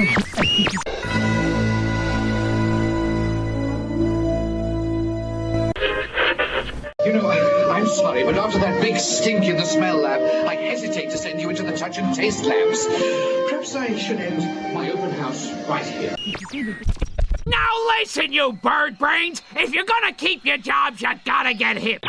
You know, I'm sorry, but after that big stink in the smell lab, I hesitate to send you into the touch and taste labs. Perhaps I should end my open house right here. Now listen, you bird brains! If you're gonna keep your jobs, you gotta get hip.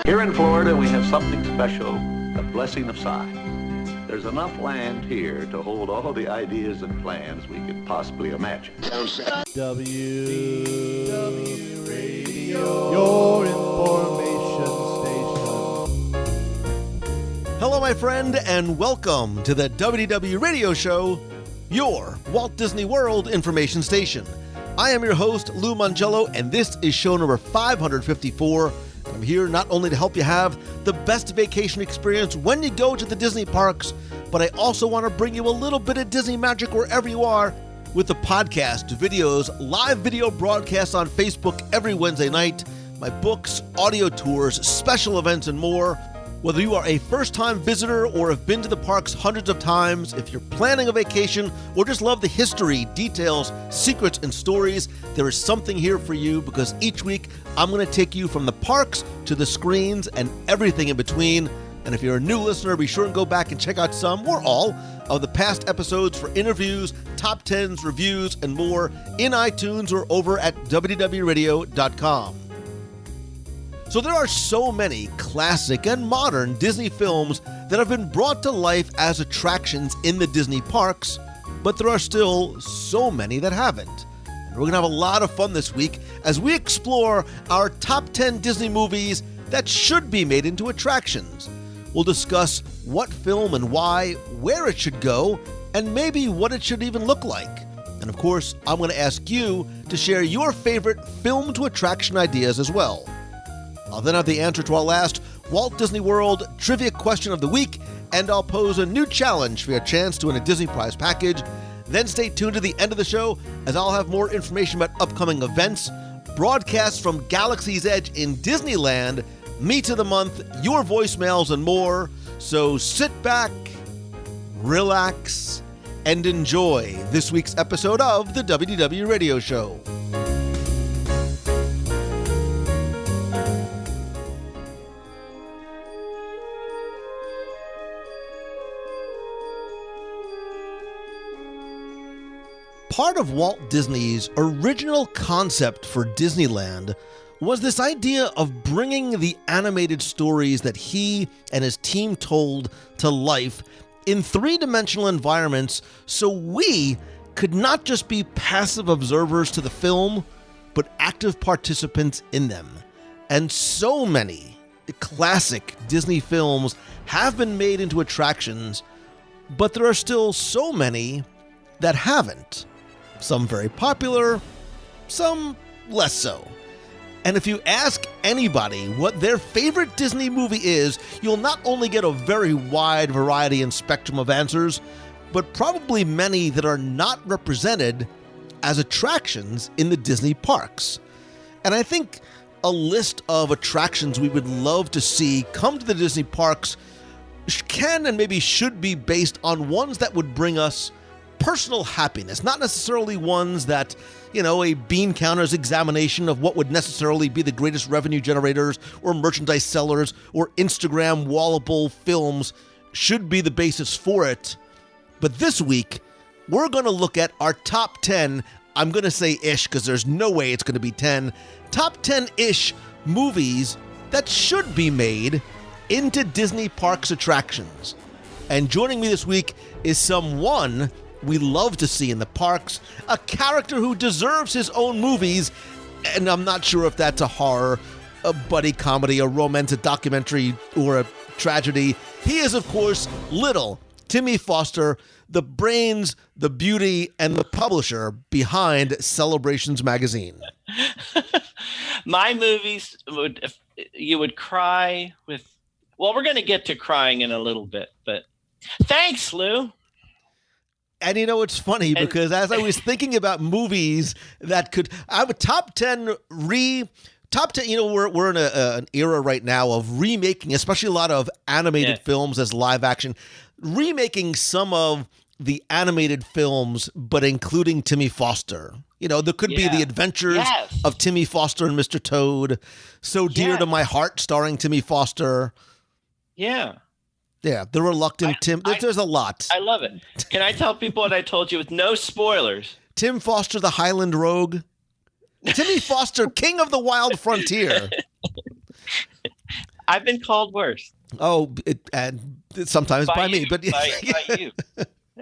Here in Florida, we have something special, the blessing of science. There's enough land here to hold all the ideas and plans we could possibly imagine. WDW Radio, your information station. Hello, my friend, and welcome to the WDW Radio Show, your Walt Disney World information station. I am your host, Lou Mangello, and this is show number 554. I'm here not only to help you have the best vacation experience when you go to the Disney parks, but I also want to bring you a little bit of Disney magic wherever you are with the podcast, videos, live video broadcasts on Facebook every Wednesday night, my books, audio tours, special events, and more. Whether you are a first-time visitor or have been to the parks hundreds of times, if you're planning a vacation or just love the history, details, secrets, and stories, there is something here for you because each week I'm going to take you from the parks to the screens and everything in between. And if you're a new listener, be sure and go back and check out some or all of the past episodes for interviews, top 10s, reviews, and more in iTunes or over at WDWRadio.com. So there are so many classic and modern Disney films that have been brought to life as attractions in the Disney parks, but there are still so many that haven't. And we're going to have a lot of fun this week as we explore our top 10 Disney movies that should be made into attractions. We'll discuss what film and why, where it should go, and maybe what it should even look like. And of course, I'm going to ask you to share your favorite film to attraction ideas as well. I'll then have the answer to our last Walt Disney World trivia question of the week, and I'll pose a new challenge for your chance to win a Disney Prize package. Then stay tuned to the end of the show as I'll have more information about upcoming events, broadcasts from Galaxy's Edge in Disneyland, Meet of the Month, your voicemails, and more. So sit back, relax, and enjoy this week's episode of the WDW Radio Show. Part of Walt Disney's original concept for Disneyland was this idea of bringing the animated stories that he and his team told to life in three-dimensional environments so we could not just be passive observers to the film, but active participants in them. And so many classic Disney films have been made into attractions, but there are still so many that haven't. Some very popular, some less so. And if you ask anybody what their favorite Disney movie is, you'll not only get a very wide variety and spectrum of answers, but probably many that are not represented as attractions in the Disney parks. And I think a list of attractions we would love to see come to the Disney parks can and maybe should be based on ones that would bring us personal happiness, not necessarily ones that, a bean counter's examination of what would necessarily be the greatest revenue generators or merchandise sellers or Instagram wallable films should be the basis for it. But this week, we're going to look at our top 10, I'm going to say ish because there's no way it's going to be 10, top 10-ish movies that should be made into Disney parks attractions. And joining me this week is someone we love to see in the parks, a character who deserves his own movies, and I'm not sure if that's a horror, a buddy comedy, a romance, a documentary, or a tragedy. He is, of course, little Timmy Foster, the brains, the beauty, and the publisher behind Celebrations magazine. My movies you would cry with. Well, we're going to get to crying in a little bit, but thanks, Lou. And it's funny because as I was thinking about movies that could, I have a top 10 top 10, we're in an era right now of remaking, especially a lot of animated films as live action, remaking some of the animated films, but including Timmy Foster. There could be The Adventures of Timmy Foster and Mr. Toad, So Dear to My Heart, starring Timmy Foster. Yeah. Yeah, The Reluctant Tim. There's a lot. I love it. Can I tell people what I told you with no spoilers? Tim Foster, the Highland Rogue. Timmy Foster, King of the Wild Frontier. I've been called worse. Oh, and sometimes by me, but by you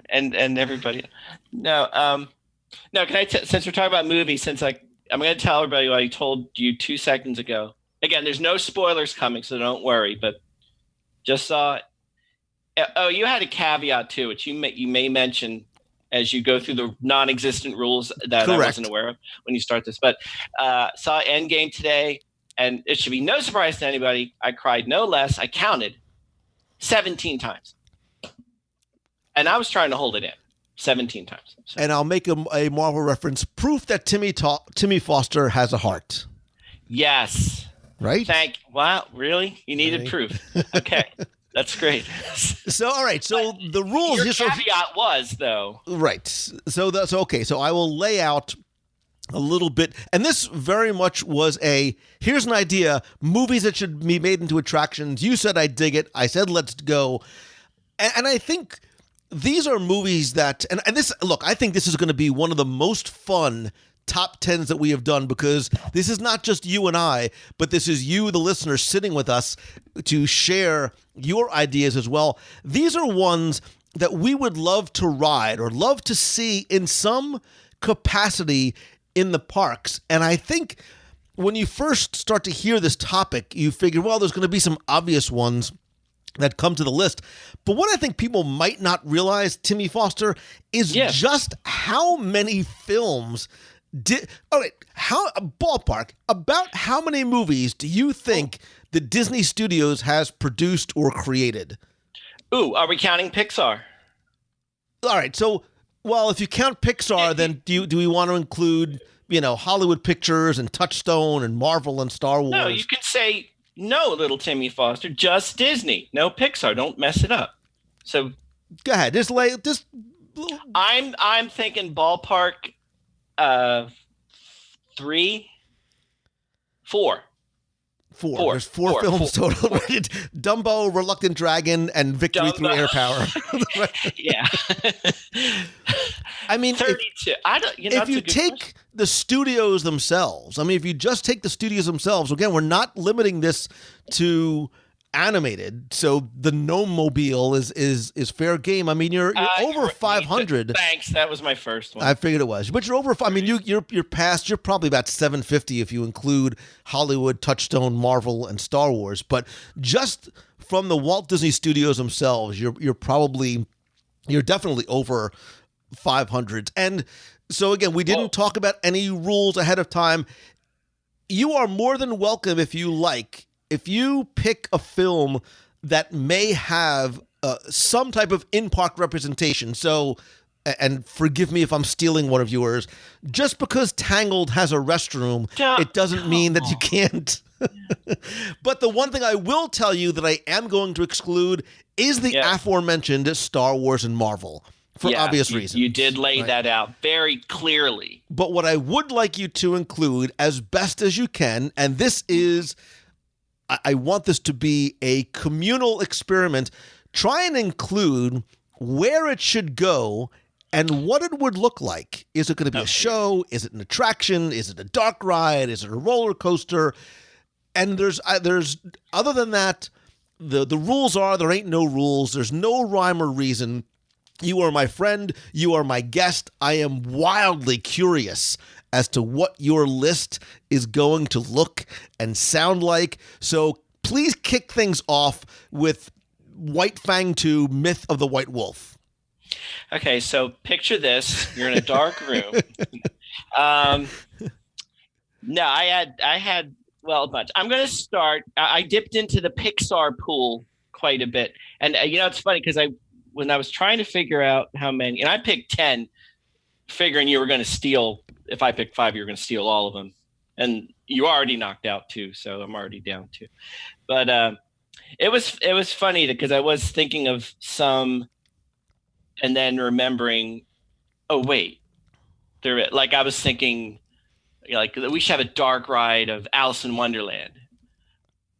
and everybody. No, can I? Since we're talking about movies, I'm going to tell everybody what I told you 2 seconds ago. Again, there's no spoilers coming, so don't worry. But just saw it. Oh, you had a caveat too, which you may mention as you go through the non-existent rules that Correct. I wasn't aware of when you start this. But saw Endgame today, and it should be no surprise to anybody. I cried no less. I counted 17 times, and I was trying to hold it in 17 times. So. And I'll make a Marvel reference: proof that Timmy Foster has a heart. Yes. Right. Wow. Really? You needed proof. Okay. That's great. So, all right. So the rules. Your caveat was, though. Right. So that's okay. So I will lay out a little bit. And this very much was here's an idea, movies that should be made into attractions. You said I dig it. I said let's go. And I think these are movies that, and this, look, I think this is going to be one of the most fun top 10s that we have done, because this is not just you and I, but this is you, the listener, sitting with us to share your ideas as well. These are ones that we would love to ride or love to see in some capacity in the parks. And I think when you first start to hear this topic, you figure, well, there's going to be some obvious ones that come to the list. But what I think people might not realize, Timmy Foster, is just how many films all right, ballpark, about how many movies do you think the Disney Studios has produced or created? Ooh, are we counting Pixar? All right, so, well, if you count Pixar, then do we want to include, Hollywood Pictures and Touchstone and Marvel and Star Wars? No, you can say no, little Timmy Foster, just Disney. No Pixar, don't mess it up. So go ahead, I'm thinking ballpark 3, 4. There's four films total. Dumbo, Reluctant Dragon, and Victory Through Air Power. Yeah. I mean, 32. If you take the studios themselves, if you just take the studios themselves, again, we're not limiting this to animated, so the Gnome Mobile is fair game. You're over 500. Thanks, that was my first one. I figured it was, but you're over. You're past. You're probably about 750 if you include Hollywood, Touchstone, Marvel, and Star Wars. But just from the Walt Disney Studios themselves, you're definitely over 500. And so again, we didn't talk about any rules ahead of time. You are more than welcome if you like. If you pick a film that may have some type of in-park representation, so, and forgive me if I'm stealing one of yours, just because Tangled has a restroom, it doesn't mean that you can't. But the one thing I will tell you that I am going to exclude is the aforementioned Star Wars and Marvel. For obvious reasons. You did lay that out very clearly. But what I would like you to include as best as you can, and this is... I want this to be a communal experiment. Try and include where it should go and what it would look like. Is it going to be a show? Is it an attraction? Is it a dark ride? Is it a roller coaster? And there's other than that, the rules are there ain't no rules. There's no rhyme or reason. You are my friend. You are my guest. I am wildly curious as to what your list is going to look and sound like. So please kick things off with White Fang 2, Myth of the White Wolf. Okay, so picture this. You're in a dark room. No, I had a bunch. I'm going to start. I dipped into the Pixar pool quite a bit. And, it's funny because when I was trying to figure out how many, and I picked 10, figuring you were going to steal. If I picked 5, you were going to steal all of them. And you already knocked out 2, so I'm already down 2. But it was funny because I was thinking of some, and then remembering, oh wait, I was thinking, like, we should have a dark ride of Alice in Wonderland.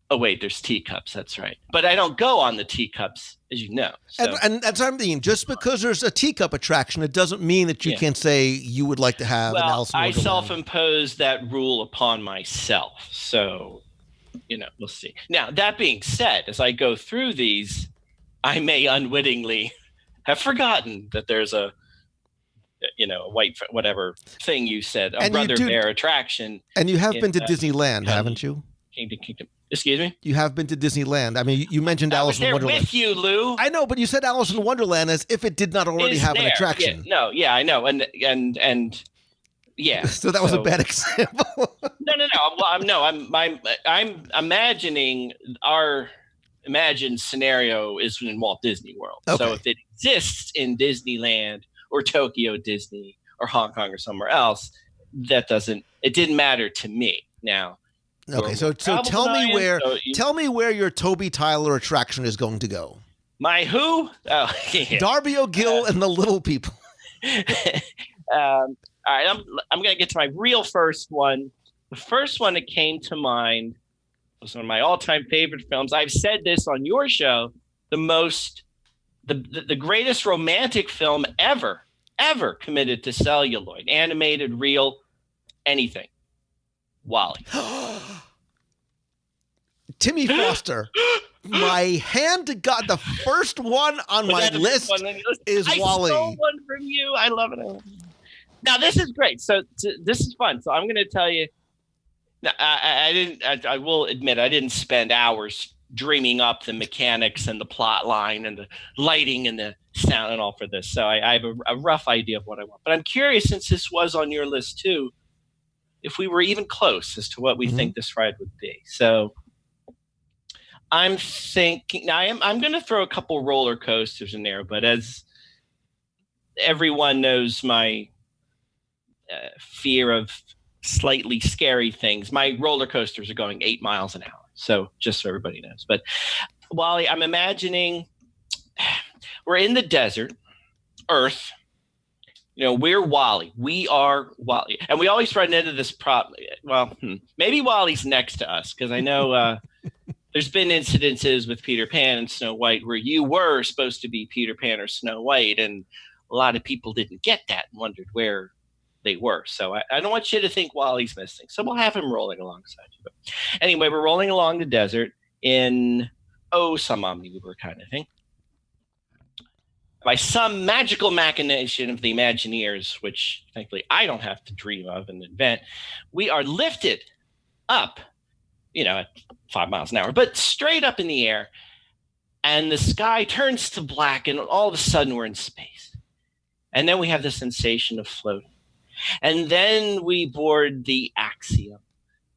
Oh wait, there's teacups. That's right. But I don't go on the teacups, as you know. So. And that's what I'm thinking. Just because there's a teacup attraction, it doesn't mean that you can't say you would like to have an Alice in Wonderland. I self-imposed that rule upon myself. So, we'll see. Now, that being said, as I go through these, I may unwittingly have forgotten that there's a white, whatever thing you said, a brother bear attraction. And you have been to Disneyland, haven't you? Kingdom. Excuse me? You have been to Disneyland. I mean, you mentioned Alice in Wonderland. I was there with you, Lou. I know, but you said Alice in Wonderland as if it did not already have an attraction. Yeah, I know. And yeah. So that was a bad example. No. I'm imagining our imagined scenario is in Walt Disney World. Okay. So if it exists in Disneyland or Tokyo Disney or Hong Kong or somewhere else, it didn't matter to me. Now, okay, so tell me where your Toby Tyler attraction is going to go. My who? Oh, yeah. Darby O'Gill and the Little People. All right, I'm going to get to my real first one. The first one that came to mind was one of my all-time favorite films. I've said this on your show. The greatest romantic film ever committed to celluloid, animated, real, anything. WALL-E. Timmy Foster. My hand to God, the first one on my list is WALL-E. I stole one from you. I love it. Now this is great. So this is fun. So I'm going to tell you. I will admit I didn't spend hours dreaming up the mechanics and the plot line and the lighting and the sound and all for this. So I have a rough idea of what I want. But I'm curious, since this was on your list too, if we were even close as to what we think this ride would be. So I'm thinking now I'm going to throw a couple roller coasters in there, but as everyone knows, my fear of slightly scary things, my roller coasters are going 8 miles an hour. So just so everybody knows. But WALL-E, I'm imagining we're in the desert, Earth. We're WALL-E. We are WALL-E. And we always run into this problem. Well, maybe WALL-E's next to us, because I know there's been incidences with Peter Pan and Snow White where you were supposed to be Peter Pan or Snow White, and a lot of people didn't get that and wondered where they were. So I don't want you to think WALL-E's missing. So we'll have him rolling alongside you. But anyway, we're rolling along the desert in, some Omni-Uber kind of thing. By some magical machination of the Imagineers, which thankfully I don't have to dream of and invent, we are lifted up, at 5 miles an hour, but straight up in the air. And the sky turns to black, and all of a sudden we're in space. And then we have the sensation of floating. And then we board the Axiom.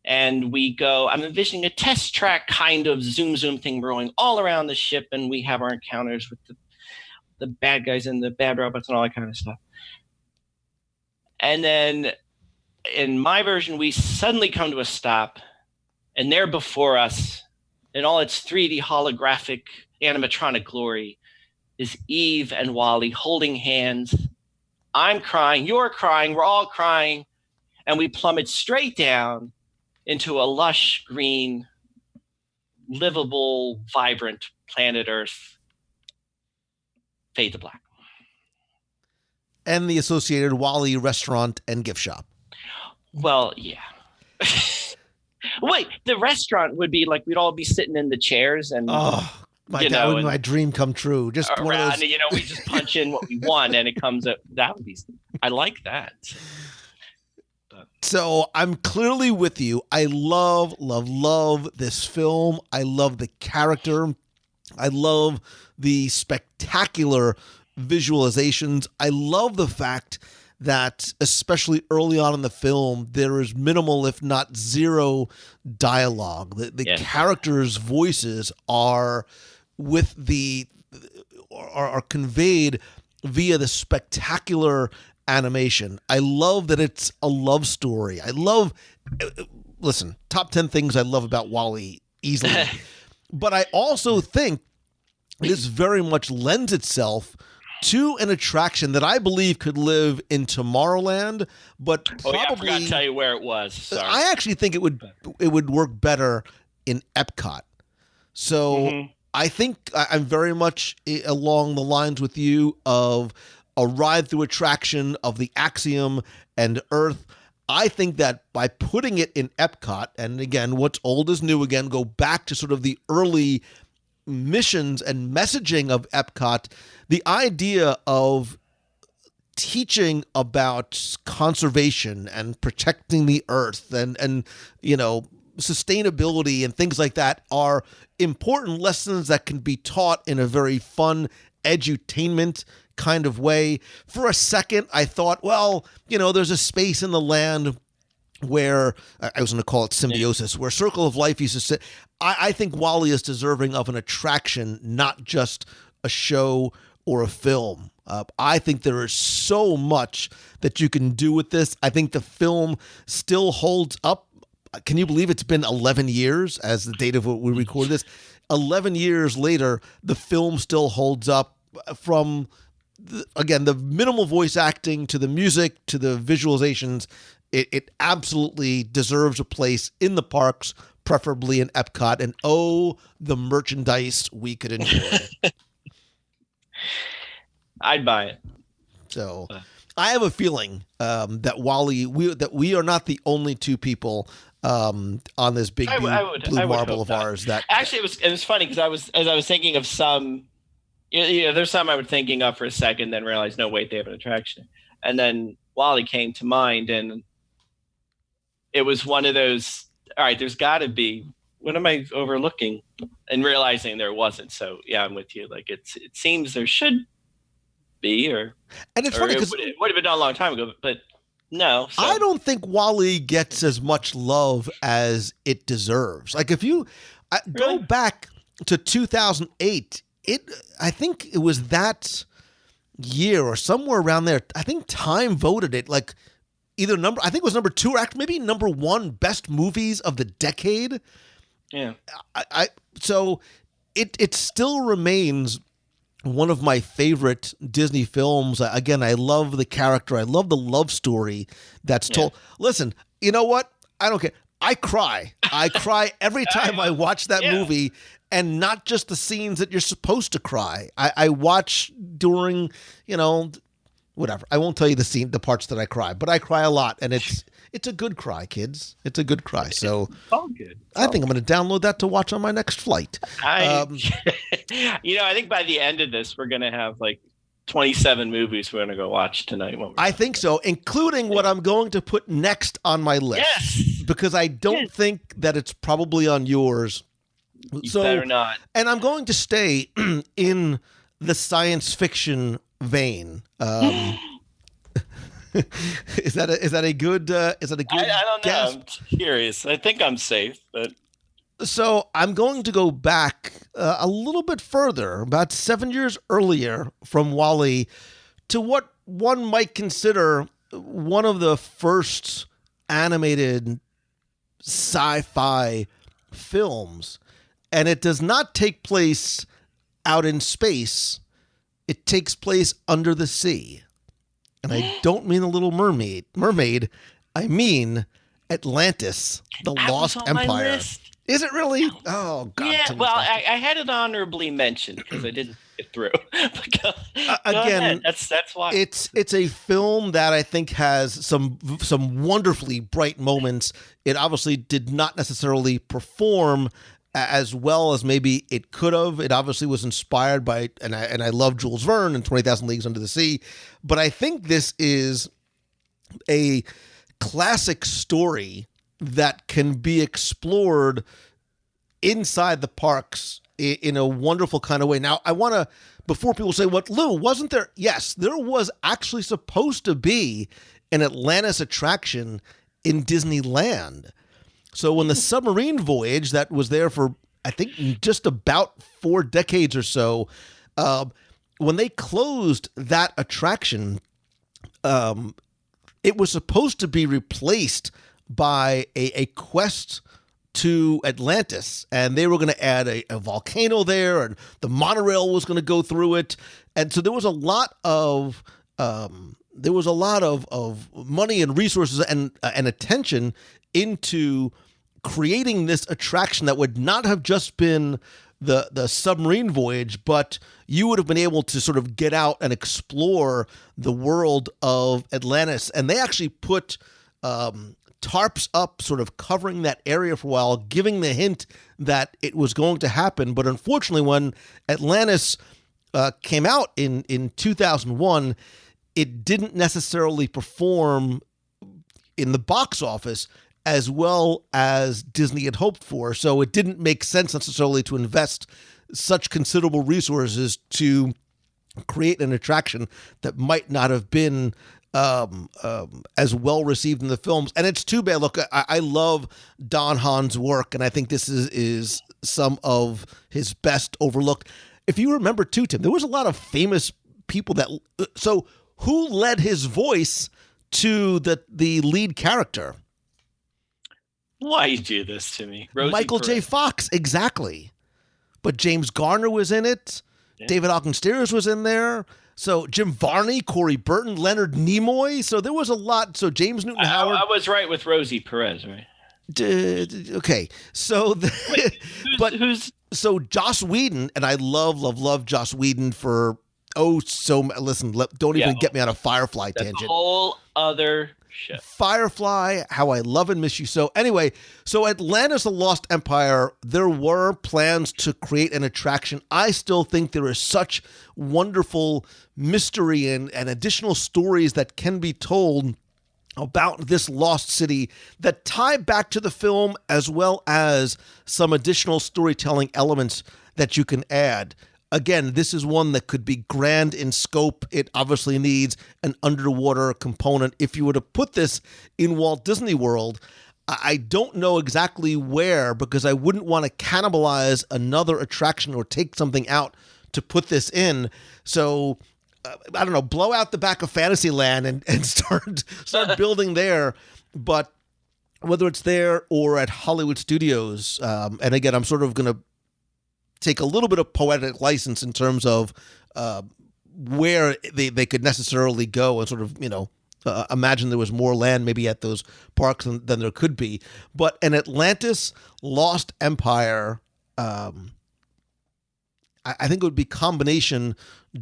And we go, I'm envisioning a test track kind of zoom thing going all around the ship. And we have our encounters with the bad guys and the bad robots and all that kind of stuff. And then in my version, we suddenly come to a stop. And there before us, in all its 3D holographic animatronic glory, is Eve and WALL-E holding hands. I'm crying, you're crying, we're all crying, and we plummet straight down into a lush, green, livable, vibrant planet Earth. Fade to black. And the associated WALL-E restaurant and gift shop. Well, yeah. Wait, the restaurant would be like we'd all be sitting in the chairs and... Oh. That would be my dream come true. Just around, one of those... we just punch in what we want and it comes up. That would be. I like that. So I'm clearly with you. I love this film. I love the character. I love the spectacular visualizations. I love the fact that, especially early on in the film, there is minimal, if not zero, dialogue. The characters' voices are are conveyed via the spectacular animation. I love that it's a love story. I love listen, top 10 things I love about Wall-E easily. But I also think this very much lends itself to an attraction that I believe could live in Tomorrowland, but probably I forgot to tell you where it was. Sorry. I actually think it would work better in Epcot. So I think I'm very much along the lines with you of a ride-through attraction of the Axiom and Earth. I think that by putting it in Epcot, and again, what's old is new again, go back to sort of the early missions and messaging of Epcot, the idea of teaching about conservation and protecting the earth and you know, sustainability and things like that are important lessons that can be taught in a very fun edutainment kind of way. For a second, I thought, well, you know, there's a space in the land where I was going to call it symbiosis, where Circle of Life used to sit. I think Wall-E is deserving of an attraction, not just a show or a film. I think there is so much that you can do with this. I think the film still holds up. Can you believe it's been 11 years as the date of when we record this? 11 years later, the film still holds up from, again, the minimal voice acting to the music to the visualizations. It absolutely deserves a place in the parks, preferably in Epcot. And oh, the merchandise we could enjoy. I'd buy it. So I have a feeling that Wall-E, we are not the only two people on this big blue marble of ours. That actually it was funny because I was thinking of some. There's some I was thinking of for a second, then realized no, wait, they have an attraction, and then Wall-E came to mind, and it was one of those. All right, there's got to be. What am I overlooking? And realizing there wasn't. So yeah, I'm with you. Like it seems there should be, and it's funny because it would have been done a long time ago, but no. So. I don't think Wall-E gets as much love as it deserves. Like if you go back to 2008, I think it was that year or somewhere around there. I think Time voted it like either I think it was number 2 or maybe number 1 best movies of the decade. Yeah. So it still remains one of my favorite Disney films. Again, I love the character. I love the love story that's told. Listen, you know what? I don't care. I cry. I cry every time I watch that movie, and not just the scenes that you're supposed to cry. I watch during, whatever. I won't tell you the parts that I cry, but I cry a lot, and it's a good cry, kids. It's a good cry. So it's all good. I think I'm going to download that to watch on my next flight. I think by the end of this, we're going to have like 27 movies we're going to go watch tonight. I think so, including what I'm going to put next on my list. Yes. Because I don't think that it's probably on yours. You better not. And I'm going to stay in the science fiction vein. Is that a good I don't guess? know. I'm curious. I think I'm safe, but so I'm going to go back a little bit further, about 7 years earlier from Wall-E, to what one might consider one of the first animated sci-fi films. And it does not take place out in space. It takes place under the sea. And I don't mean the Little Mermaid. I mean Atlantis, the Lost Empire. Is it really? Oh, God. Yeah, well, I had it honorably mentioned because I didn't get through. Again, that's why. It's a film that I think has some wonderfully bright moments. It obviously did not necessarily perform as well as maybe it could have. It obviously was inspired by, and I love Jules Verne and 20,000 Leagues Under the Sea, but I think this is a classic story that can be explored inside the parks in a wonderful kind of way. Now, I want to, before people say, what, Lou, wasn't there? Yes, there was actually supposed to be an Atlantis attraction in Disneyland. So when the submarine voyage that was there for, I think, just about 4 decades or so, when they closed that attraction, it was supposed to be replaced by a quest to Atlantis, and they were going to add a volcano there, and the monorail was going to go through it, and so there was a lot of money and resources and attention into creating this attraction that would not have just been the submarine voyage, but you would have been able to sort of get out and explore the world of Atlantis. And they actually put tarps up, sort of covering that area for a while, giving the hint that it was going to happen. But unfortunately, when Atlantis came out in 2001, it didn't necessarily perform in the box office as well as Disney had hoped for. So it didn't make sense necessarily to invest such considerable resources to create an attraction that might not have been as well received in the films. And it's too bad. Look, I love Don Hahn's work, and I think this is some of his best overlooked. If you remember too, Tim, there was a lot of famous people that... So who led his voice to the lead character? Why you do this to me? Rosie Michael J. Perez. Fox, exactly. But James Garner was in it. Yeah. David Ogden-Stiers was in there. So Jim Varney, Corey Burton, Leonard Nimoy. So there was a lot. So James Newton Howard. I was right with Rosie Perez, right? Okay. So, so Joss Whedon, and I love Joss Whedon for, listen, don't even get me on a Firefly That's tangent. A whole other shit. Firefly, How I Love and Miss You. So anyway, so Atlantis, The Lost Empire, there were plans to create an attraction. I still think there is such wonderful mystery and additional stories that can be told about this lost city that tie back to the film, as well as some additional storytelling elements that you can add. Again, this is one that could be grand in scope. It obviously needs an underwater component. If you were to put this in Walt Disney World, I don't know exactly where, because I wouldn't want to cannibalize another attraction or take something out to put this in. So, I don't know, blow out the back of Fantasyland and start building there. But whether it's there or at Hollywood Studios, and again, I'm sort of going to take a little bit of poetic license in terms of where they could necessarily go, and sort of, imagine there was more land maybe at those parks than there could be. But an Atlantis Lost Empire, I think it would be combination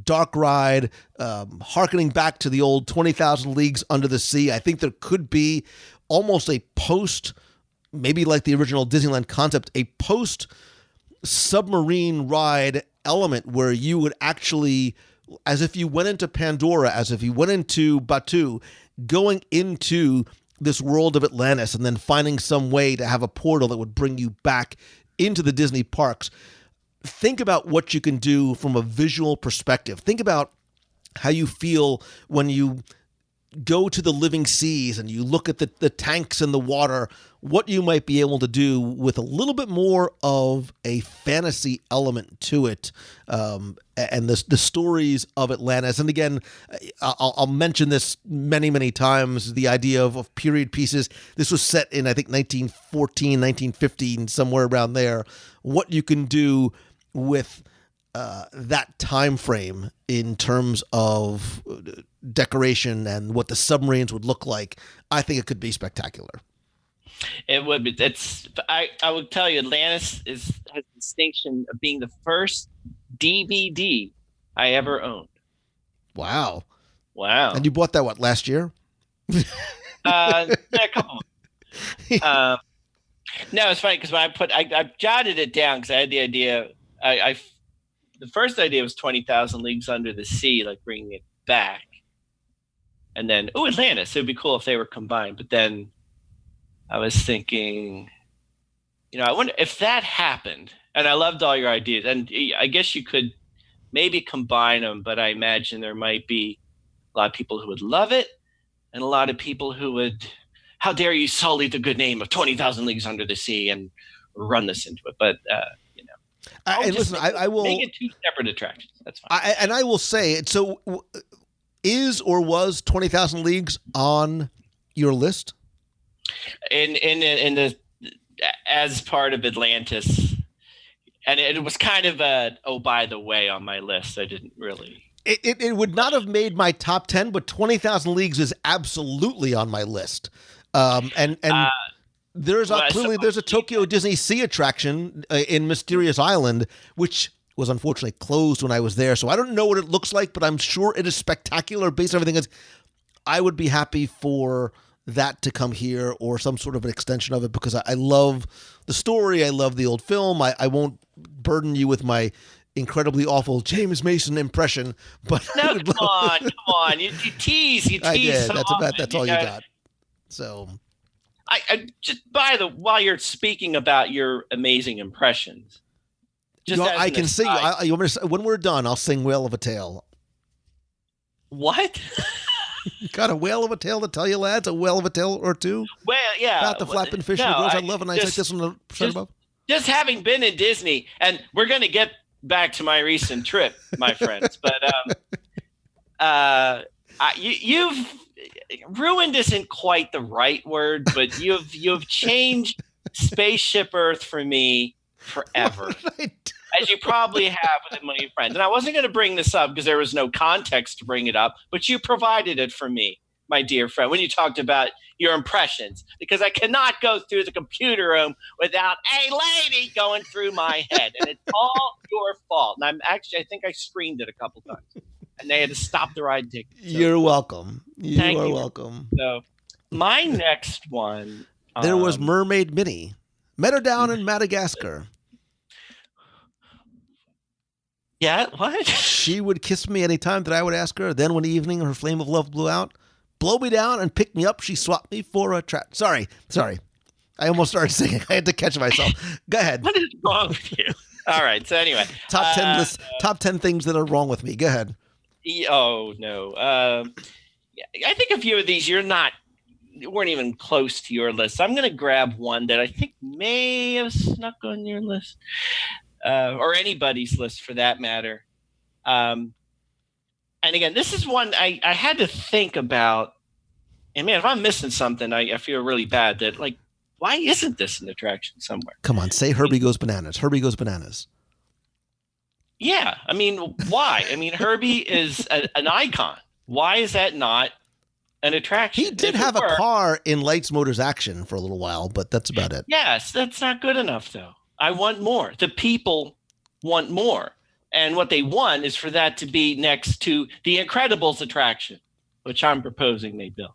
dark ride, harkening back to the old 20,000 Leagues Under the Sea. I think there could be almost a post, maybe like the original Disneyland concept, a post submarine ride element where you would actually, as if you went into Pandora, as if you went into Batu, going into this world of Atlantis and then finding some way to have a portal that would bring you back into the Disney parks. Think about what you can do from a visual perspective. Think about how you feel when you go to the living seas and you look at the tanks in the water, what you might be able to do with a little bit more of a fantasy element to it, and the stories of Atlantis. And again, I'll mention this many, many times, the idea of period pieces. This was set in, I think, 1914, 1915, somewhere around there. What you can do with that time frame in terms of decoration and what the submarines would look like, I think it could be spectacular. It would be. I would tell you, Atlantis has the distinction of being the first DVD I ever owned. Wow. And you bought that, last year? A couple of no, it's funny because when I jotted it down because I had the idea. The first idea was 20,000 Leagues Under the Sea, like bringing it back. And then, Atlantis. It would be cool if they were combined. But then I was thinking, I wonder if that happened. And I loved all your ideas. And I guess you could maybe combine them, but I imagine there might be a lot of people who would love it and a lot of people who would, how dare you sully the good name of 20,000 Leagues Under the Sea and run this into it. But, I will make it two separate attractions. That's fine. And I will say, so is or was 20,000 Leagues on your list? in the as part of Atlantis, and it was kind of a by the way on my list. I didn't really. It would not have made my top 10, but 20,000 Leagues is absolutely on my list. There's a Tokyo Disney Sea attraction in Mysterious Island, which was unfortunately closed when I was there. So I don't know what it looks like, but I'm sure it is spectacular based on everything. I would be happy for that to come here or some sort of an extension of it because I love the story. I love the old film. I won't burden you with my incredibly awful James Mason impression, but no, come on. You tease. I did. So that's all you got. So I just while you're speaking about your amazing impressions, I can sing. You want me to, when we're done, I'll sing "Whale of a Tale." What? Got a whale of a tale to tell you, lads? A whale of a tale or two? Well, yeah. About the flapping fish and the girls I love and I like this one above. Just having been in Disney, and we're going to get back to my recent trip, my friends, but you've ruined isn't quite the right word, but you've changed Spaceship Earth for me forever. As you probably have with many friends. And I wasn't going to bring this up because there was no context to bring it up, but you provided it for me, my dear friend, when you talked about your impressions, because I cannot go through the computer room without a lady going through my head. And it's all your fault. And I think I screened it a couple times. And they had to stop the ride ticket. So, you're welcome. You are welcome. So my next one. There was Mermaid Minnie. Met her down in Madagascar. Yeah, what? She would kiss me any time that I would ask her. Then one evening, her flame of love blew out. Blow me down and pick me up. She swapped me for a trap. Sorry. I almost started singing. I had to catch myself. Go ahead. What is wrong with you? All right. So anyway. Top 10 list. Top 10 things that are wrong with me. Go ahead. Oh, no. I think a few of these weren't even close to your list. I'm going to grab one that I think may have snuck on your list. Or anybody's list for that matter. And again, this is one I had to think about. And man, if I'm missing something, I feel really bad that, like, why isn't this an attraction somewhere? Come on, say Herbie Goes Bananas. Herbie Goes Bananas. Yeah. I mean, why? I mean, Herbie is an icon. Why is that not an attraction? He did have a car in Lights, Motors, Action for a little while, but that's about it. Yes, that's not good enough, though. I want more. The people want more. And what they want is for that to be next to the Incredibles attraction, which I'm proposing they build.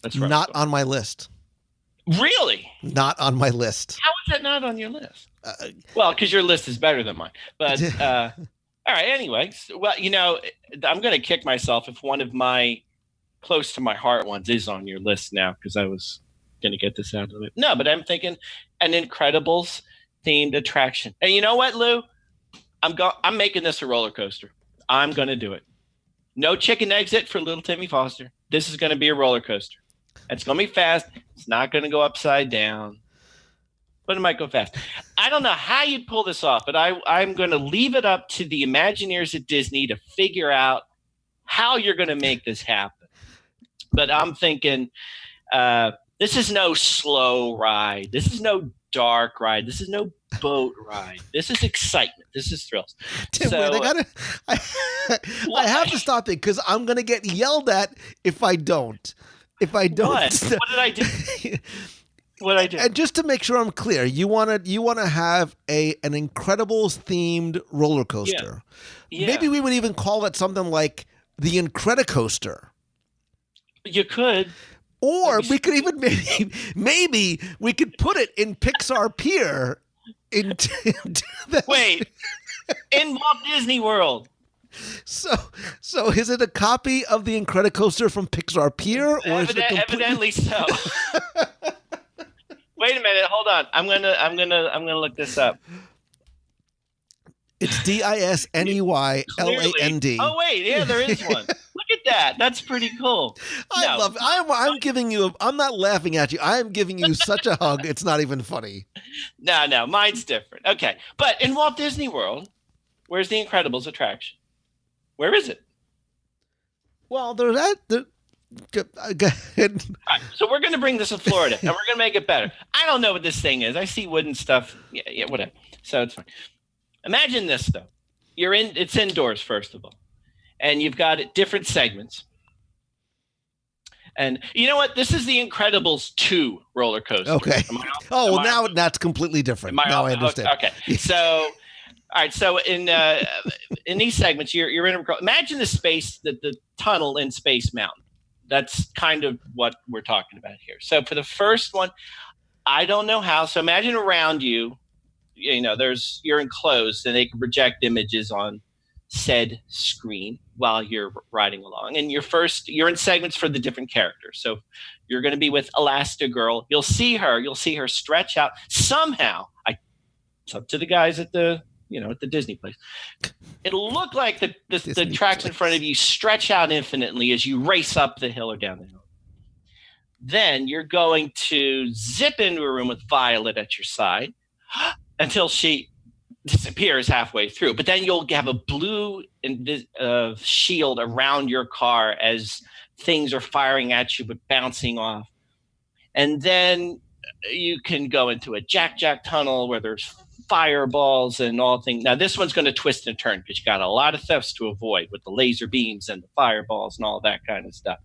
That's right. Not on my list. Really? Not on my list. How is that not on your list? Well, because your list is better than mine. But all right, anyway. Well, I'm going to kick myself if one of my close to my heart ones is on your list now, because I was going to get this out of it. No, but I'm thinking an Incredibles themed attraction. And you know what, Lou? I'm making this a roller coaster. I'm going to do it. No chicken exit for little Timmy Foster. This is going to be a roller coaster. It's going to be fast. It's not going to go upside down, but it might go fast. I don't know how you'd pull this off, but I'm going to leave it up to the Imagineers at Disney to figure out how you're going to make this happen. But I'm thinking, this is no slow ride. This is no dark ride. This is no boat ride. This is excitement. This is thrills. Tim, So, wait, I have to stop it because I'm going to get yelled at if I don't. What did I do? What did I do? And just to make sure I'm clear, you want to have an Incredibles themed roller coaster. Yeah. Maybe we would even call it something like the Incredicoaster. You could. Or we could even maybe we could put it in Pixar Pier into Wait, in Walt Disney World. So is it a copy of the Incredicoaster from Pixar Pier, or is it evidently so? Wait a minute, hold on. I'm gonna look this up. It's DISNEYLAND. Oh wait, yeah, there is one. Look at that. That's pretty cool. I'm giving you. I'm not laughing at you. I am giving you such a hug. It's not even funny. No, mine's different. Okay, but in Walt Disney World, where's the Incredibles attraction? Where is it? Well, Go ahead. All right, so we're going to bring this to Florida, and we're going to make it better. I don't know what this thing is. I see wooden stuff. Yeah, whatever. So it's fine. Imagine this, though. It's indoors, first of all, and you've got different segments. And you know what? This is the Incredibles 2 roller coaster. Okay. Now that's completely different. Now I understand. Okay. So, all right. So in these segments, you're in. Imagine the tunnel in Space Mountain. That's kind of what we're talking about here. So for the first one, I don't know how. So imagine around you, you're enclosed, and they can project images on said screen while you're riding along. And you're in segments for the different characters. So you're going to be with Elastigirl. You'll see her stretch out somehow. It's up to the guys at the Disney place. It'll look like the tracks in front of you stretch out infinitely as you race up the hill or down the hill. Then you're going to zip into a room with Violet at your side until she disappears halfway through. But then you'll have a blue shield around your car as things are firing at you but bouncing off. And then you can go into a Jack tunnel where there's fireballs and all things. Now this one's going to twist and turn because you got a lot of thefts to avoid with the laser beams and the fireballs and all that kind of stuff.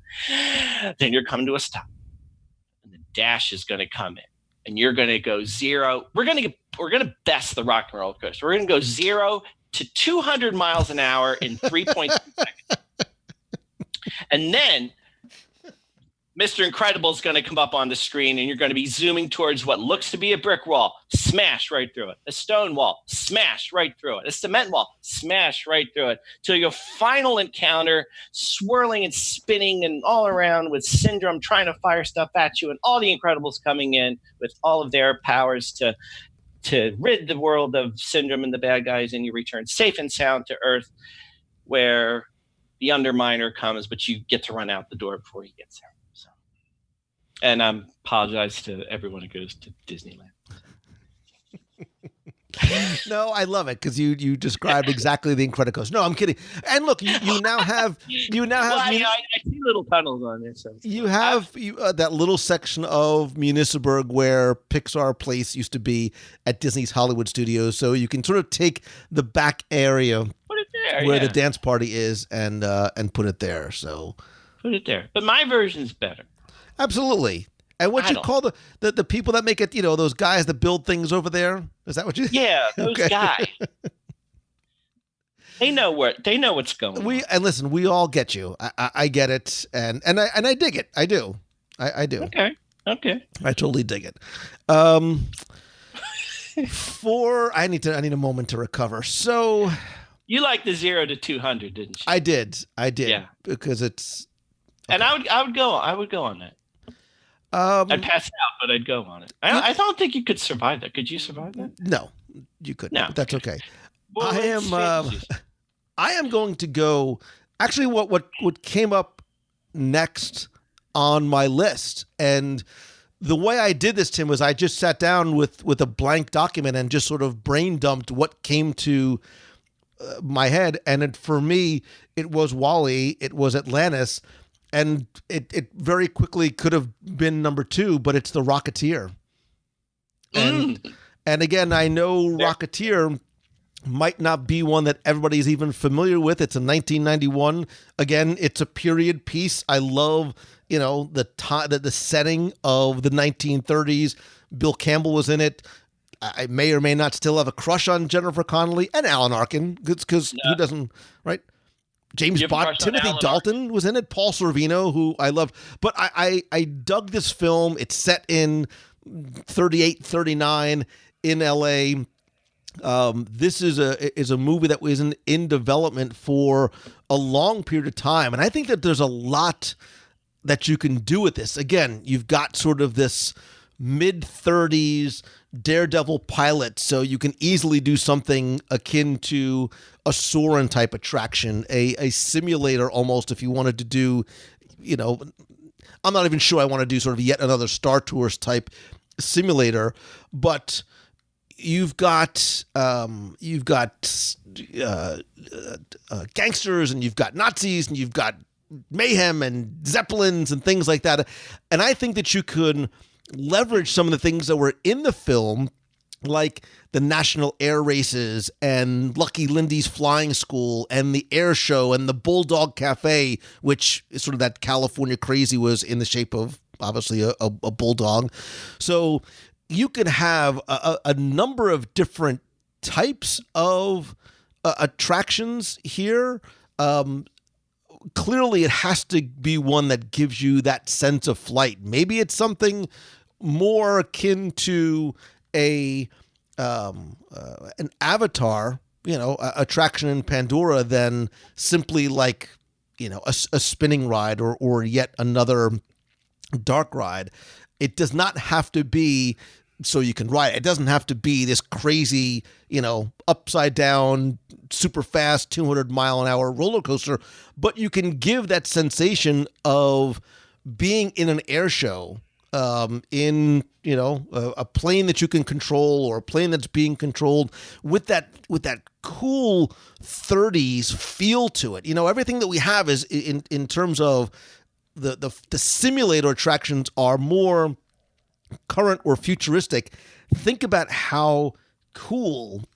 Then you're coming to a stop, and the dash is going to come in, and you're going to go 0. We're going to best the rock and roller coaster. We're going to go 0 to 200 miles an hour in 3.2 seconds, and then Mr. Incredible is going to come up on the screen, and you're going to be zooming towards what looks to be a brick wall, smash right through it. A stone wall, smash right through it. A cement wall, smash right through it. Till your final encounter, swirling and spinning and all around with Syndrome trying to fire stuff at you, and all the Incredibles coming in with all of their powers to rid the world of Syndrome and the bad guys, and you return safe and sound to Earth, where the Underminer comes, but you get to run out the door before he gets there. And I apologize to everyone who goes to Disneyland. No, I love it because you described exactly the Incredicoaster. No, I'm kidding. And look, you now have. I see little tunnels on there. So you have that little section of Municipalburg where Pixar Place used to be at Disney's Hollywood Studios. So you can sort of take the back area where the dance party is and put it there. So put it there. But my version's better. Absolutely. And what you call the people that make it, those guys that build things over there? Is that what you? Yeah, those guys. They know what's going on. And listen, we all get you. I get it, and I dig it. I do. I do. Okay. I totally dig it. I need a moment to recover. So you like the 0 to 200, didn't you? I did. Yeah. Because it's. Okay. And I would go on that. I'd pass out, but I'd go on it. I don't think you could survive that. Could you survive that? No, you couldn't. No, but that's okay. Well, I am going to go. Actually, what came up next on my list, and the way I did this, Tim, was I just sat down with a blank document and just sort of brain dumped what came to my head, and for me, it was WALL-E, it was Atlantis. And it very quickly could have been number 2, but it's The Rocketeer. And again, I know Rocketeer might not be one that everybody's even familiar with. It's a 1991. Again, it's a period piece. I love, the setting of the 1930s. Bill Campbell was in it. I may or may not still have a crush on Jennifer Connelly and Alan Arkin, because who doesn't, right? James Bond, Timothy Dalton was in it, Paul Sorvino, who I loved. But I dug this film. It's set in 38, 39 in LA. This is a movie that was in development for a long period of time. And I think that there's a lot that you can do with this. Again, you've got sort of this mid-30s Daredevil pilot, so you can easily do something akin to a Soarin' type attraction, a simulator almost, if you wanted to do, I'm not even sure I want to do sort of yet another Star Tours type simulator, but you've got gangsters, and you've got Nazis, and you've got mayhem and zeppelins and things like that. And I think that you could leverage some of the things that were in the film, like the national air races and Lucky Lindy's flying school and the air show and the Bulldog Cafe, which is sort of that California crazy was in the shape of obviously a bulldog. So you could have a number of different types of attractions here. Clearly, it has to be one that gives you that sense of flight. Maybe it's something more akin to an Avatar, attraction in Pandora than simply like, a spinning ride or yet another dark ride. It does not have to be so you can ride. It doesn't have to be this crazy, upside down, super fast, 200-mile-an-hour roller coaster, but you can give that sensation of being in an air show, in a plane that you can control or a plane that's being controlled with that cool 30s feel to it. Everything that we have is in terms of the simulator attractions are more current or futuristic. Think about how cool.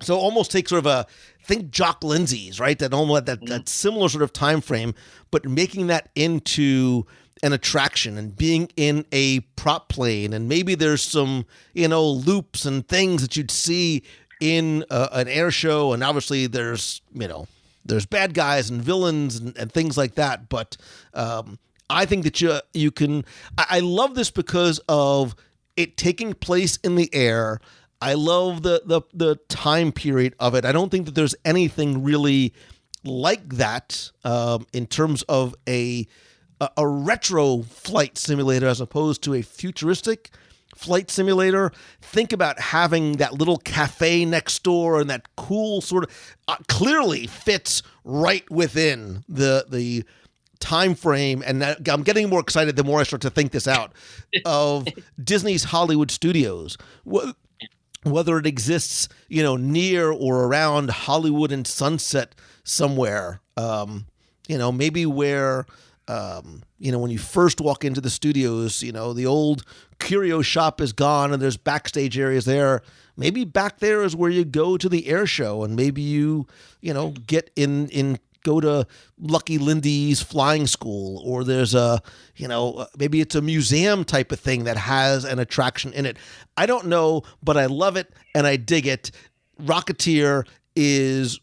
So almost take sort of think Jock Lindsay's, right? That almost that similar sort of time frame, but making that into an attraction and being in a prop plane, and maybe there's some loops and things that you'd see in an air show, and obviously there's bad guys and villains and things like that. But I think that you can. I love this because of it taking place in the air. I love the time period of it. I don't think that there's anything really like that in terms of a retro flight simulator as opposed to a futuristic flight simulator. Think about having that little cafe next door and that cool sort of clearly fits right within the time frame. And I'm getting more excited the more I start to think this out of Disney's Hollywood Studios. Whether it exists, near or around Hollywood and Sunset somewhere, maybe where, when you first walk into the studios, the old curio shop is gone and there's backstage areas there. Maybe back there is where you go to the air show, and maybe you get go to Lucky Lindy's flying school, or there's maybe it's a museum type of thing that has an attraction in it. I don't know, but I love it and I dig it. Rocketeer is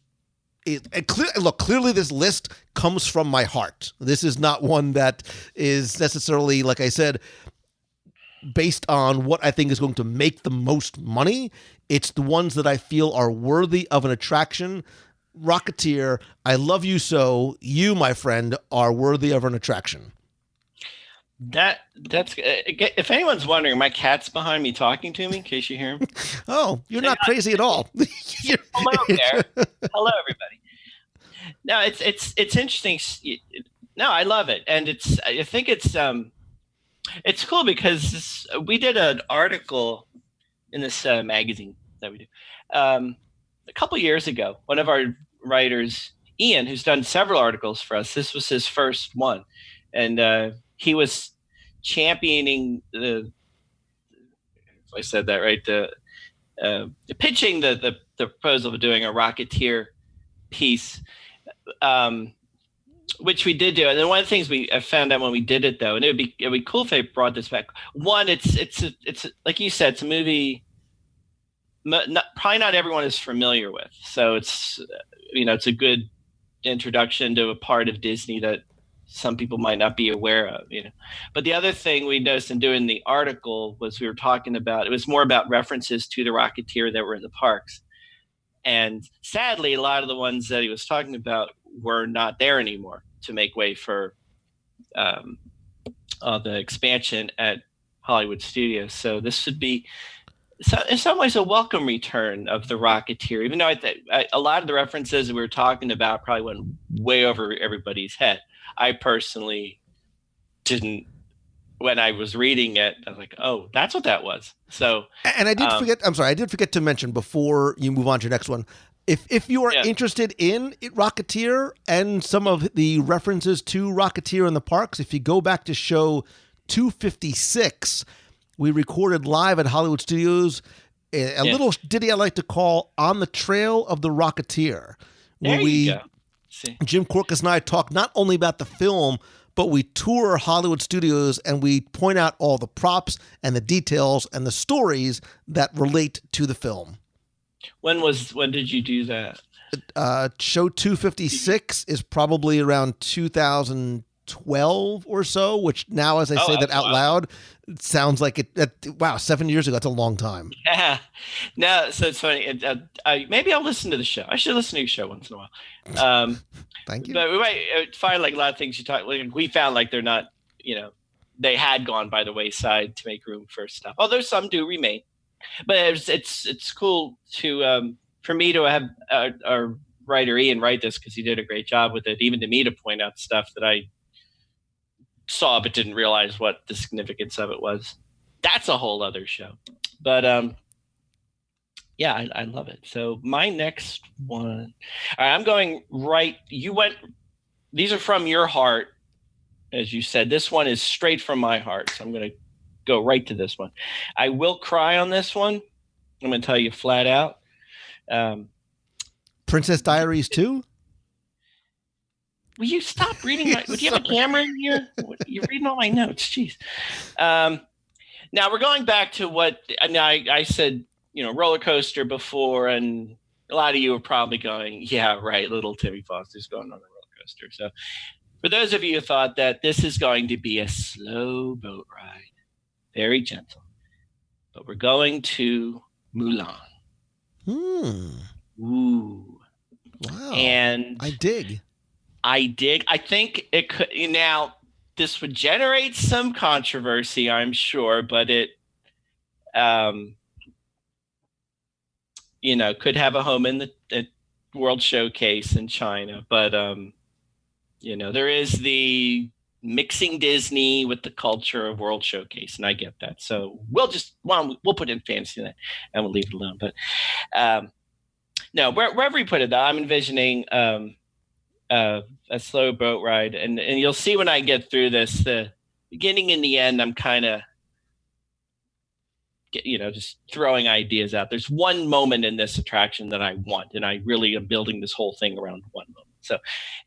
clearly this list comes from my heart. This is not one that is necessarily, like I said, based on what I think is going to make the most money. It's the ones that I feel are worthy of an attraction. Rocketeer, I love you so. You, my friend, are worthy of an attraction. That's if anyone's wondering, my cat's behind me talking to me in case you hear him. Oh, you're not crazy at all. Hello there. Hello, everybody. No, it's interesting. No, I love it, and I think it's cool because we did an article in this magazine that we do a couple years ago. One of our writers, Ian, who's done several articles for us, this was his first one, and he was championing if I said that right, pitching the proposal of doing a Rocketeer piece, which we did do. And then one of the things I found out when we did it, though, and it'd be cool if they brought this back. One, it's like you said, it's a movie probably not everyone is familiar with, so it's it's a good introduction to a part of Disney that some people might not be aware of. But the other thing we noticed in doing the article was we were talking about, it was more about references to the Rocketeer that were in the parks, and sadly a lot of the ones that he was talking about were not there anymore to make way for the expansion at Hollywood Studios. So this should be, so in some ways, a welcome return of the Rocketeer, even though a lot of the references we were talking about probably went way over everybody's head. I personally didn't. When I was reading it, I was like, oh, that's what that was. So, and I did forget, I'm sorry, I did forget to mention before you move on to your next one, If you are Yeah. interested in Rocketeer and some of the references to Rocketeer in the parks, if you go back to show 256, we recorded live at Hollywood Studios a little ditty I like to call "On the Trail of the Rocketeer," where There you go. See. Jim Corcus and I talk not only about the film, but we tour Hollywood Studios and we point out all the props and the details and the stories that relate to the film. When did you do that? Show 256 is probably around 2012 or so, which now, as I say that out loud, it sounds like it. Wow, 7 years ago. That's a long time. Yeah. No, so it's funny. Maybe I'll listen to the show. I should listen to your show once in a while. Thank you. But we might find like a lot of things you talk. Like, we found like they're not, they had gone by the wayside to make room for stuff. Although some do remain. But it's cool to for me to have our writer Ian write this, because he did a great job with it. Even to me to point out stuff that I saw but didn't realize what the significance of it was. That's a whole other show. But yeah, I love it. So my next one. All right, I'm going right. These are from your heart, as you said. This one is straight from my heart. So I'm going to go right to this one. I will cry on this one. I'm going to tell you flat out. Princess Diaries 2? Will you stop reading? Do you have a camera in here? You're reading all my notes. Jeez. Now we're going back to what I said, roller coaster before, and a lot of you are probably going, yeah, right, little Timmy Foster's going on a roller coaster. So for those of you who thought that this is going to be a slow boat ride, very gentle, but we're going to Mulan. Ooh. Wow. And I dig. I think it could. Now, this would generate some controversy, I'm sure, but it, could have a home in the World Showcase in China. But, there is the mixing Disney with the culture of World Showcase, and I get that. So we'll put in fantasy in that, and we'll leave it alone. But no, wherever you put it, though, I'm envisioning a slow boat ride, and you'll see when I get through this, the beginning and the end, I'm kind of just throwing ideas out. There's one moment in this attraction that I want, and I really am building this whole thing around one moment. So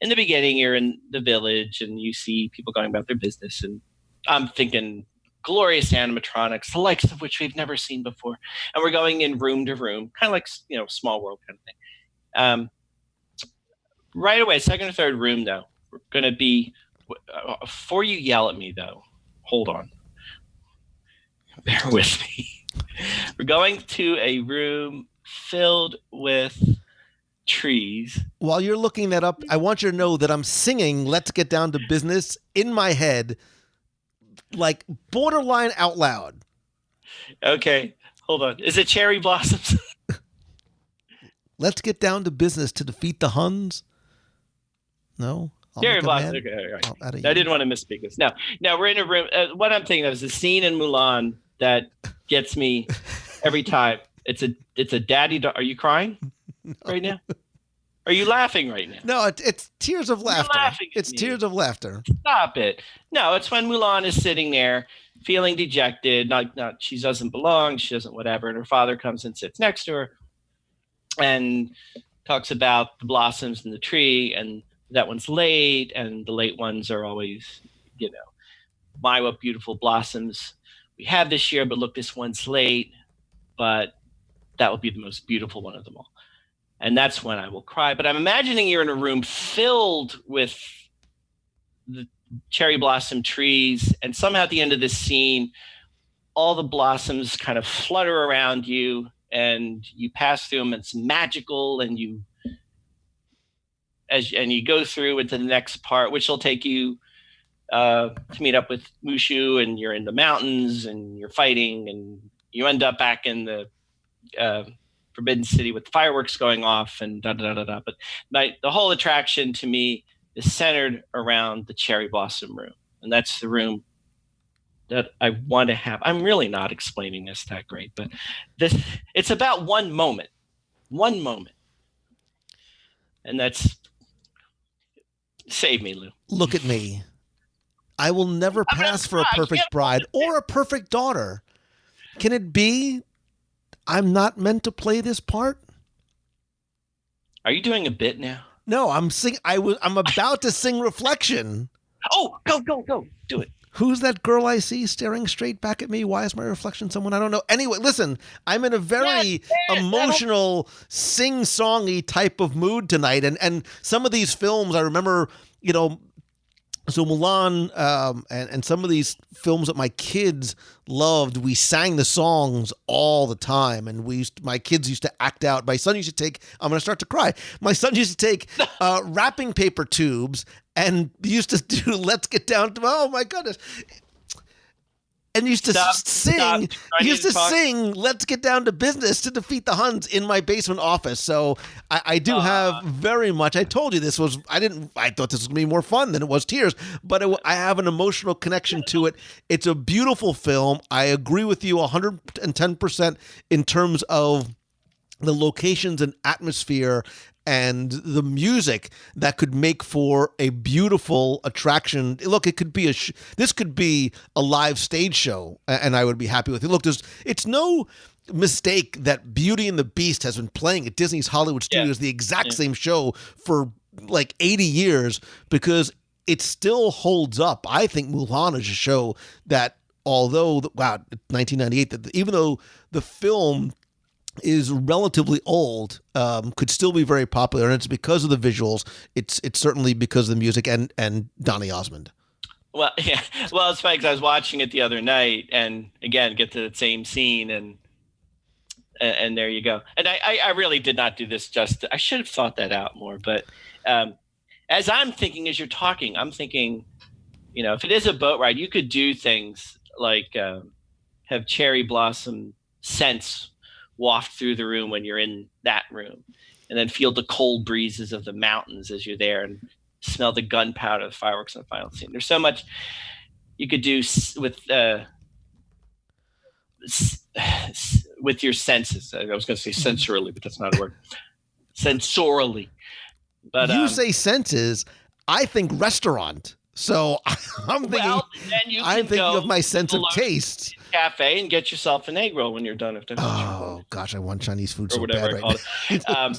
in the beginning, you're in the village and you see people going about their business, and I'm thinking glorious animatronics, the likes of which we've never seen before. And we're going in room to room, kind of like, Small World kind of thing. Right away, second or third room, though, we're going to be, before you yell at me, though, hold on. Bear with me. We're going to a room filled with trees. While you're looking that up, I want you to know that I'm singing Let's Get Down to Business in my head, like borderline out loud. Okay, hold on. Is it Cherry Blossoms? Let's get down to business to defeat the Huns. No? Cherry Blossoms. Okay, all right. I didn't want to misspeak this. No, we're in a room. What I'm thinking of is a scene in Mulan that gets me every time. It's a daddy. Are you crying right now? Are you laughing right now? No, it's tears of laughter. You're laughing at It's me. tears of laughter. Stop it. No, it's when Mulan is sitting there feeling dejected. Not she doesn't belong. She doesn't whatever. And her father comes and sits next to her and talks about the blossoms in the tree, and that one's late, and the late ones are always, my, what beautiful blossoms we have this year, but look, this one's late, but that will be the most beautiful one of them all. And that's when I will cry. But I'm imagining you're in a room filled with the cherry blossom trees, and somehow at the end of this scene, all the blossoms kind of flutter around you, and you pass through them. It's magical, and you go through into the next part, which will take you to meet up with Mushu, and you're in the mountains, and you're fighting, and you end up back in the Forbidden City with fireworks going off, and da-da-da-da-da. But the whole attraction to me is centered around the cherry blossom room, and that's the room that I want to have. I'm really not explaining this that great, but it's about one moment And that's save me, Lou. Look at me. I will never pass for a perfect bride or a perfect daughter. Can it be I'm not meant to play this part? Are you doing a bit now? No, I'm about to sing Reflection. Oh, go. Do it. Who's that girl I see staring straight back at me? Why is my reflection someone I don't know? Anyway, listen, I'm in a very emotional, sing-songy type of mood tonight. And some of these films, I remember, so Mulan and some of these films that my kids loved, we sang the songs all the time. And my kids used to act out. My son used to take, I'm going to start to cry. My son used to take wrapping paper tubes and used to do Let's Get Down to, oh my goodness. And used to sing Let's Get Down to Business to defeat the Huns in my basement office. So I do have very much, I told you this was, I thought this was going to be more fun than it was Tears, but I have an emotional connection to it. It's a beautiful film. I agree with you 110% in terms of the locations and atmosphere and the music that could make for a beautiful attraction. Look, it could be this could be a live stage show, and I would be happy with it. Look, it's no mistake that Beauty and the Beast has been playing at Disney's Hollywood Studios, the exact same show for like 80 years, because it still holds up. I think Mulan is a show that, although, 1998, that even though the film is relatively old, could still be very popular, and it's because of the visuals. It's certainly because of the music and Donny Osmond. Well, yeah. Well, it's funny because I was watching it the other night, and again, get to the same scene, and there you go. And I really did not do this justice. I should have thought that out more. But as I'm thinking, as you're talking, I'm thinking, if it is a boat ride, you could do things like have cherry blossom scents waft through the room when you're in that room, and then feel the cold breezes of the mountains as you're there, and smell the gunpowder, the fireworks in the final scene. There's so much you could do with your senses. I was going to say sensorily, but that's not a word. Sensorily. But you say senses, I think restaurant. So I'm thinking of my sense of taste. Cafe and get yourself an egg roll when you're done. Gosh, I want Chinese food so whatever bad right now.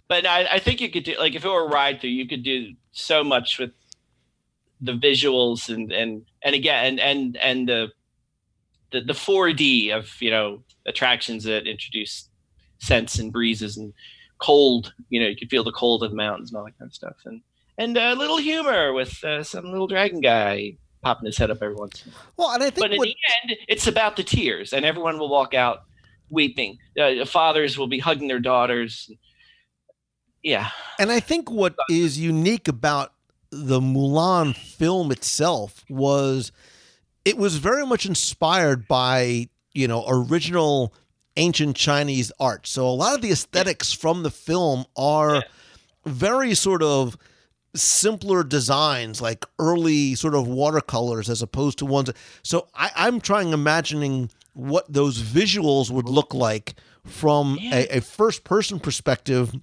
But I think you could do, like, if it were a ride through, you could do so much with the visuals and again and the 4D of attractions that introduce scents and breezes and cold. You could feel the cold of the mountains and all that kind of stuff, and a little humor with some little dragon guy popping his head up every once in a while. Well, and I think, but in the end, it's about the tears, and everyone will walk out weeping. Fathers will be hugging their daughters. Yeah. And I think what is unique about the Mulan film itself was it was very much inspired by, original ancient Chinese art. So a lot of the aesthetics from the film are very sort of simpler designs, like early sort of watercolors as opposed to ones. So I'm imagining what those visuals would look like from a first person perspective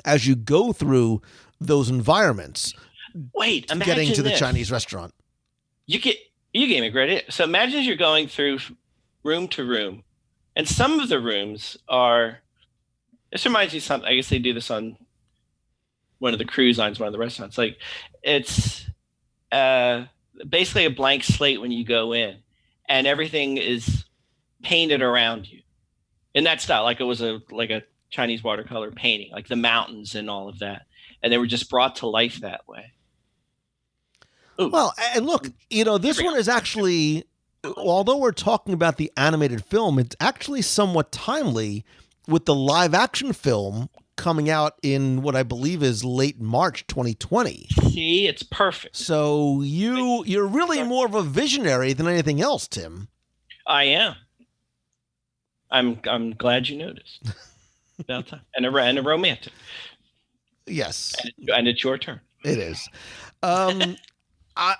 as you go through those environments. Wait, imagine getting to this. The Chinese restaurant. You gave me a great idea. So imagine as you're going through room to room, and some of the rooms are. This reminds me of something. I guess they do this on one of the cruise lines, one of the restaurants. Like, it's basically a blank slate when you go in, and everything is painted around you in that style, like it was a Chinese watercolor painting, like the mountains and all of that, and they were just brought to life that way. Ooh. Well, and look, this one is actually, although we're talking about the animated film, it's actually somewhat timely with the live action film coming out in what I believe is late March 2020. See, it's perfect. So you're really more of a visionary than anything else, Tim. I am. I'm glad you noticed. About time. And a romantic. Yes. And it's your turn. It is. I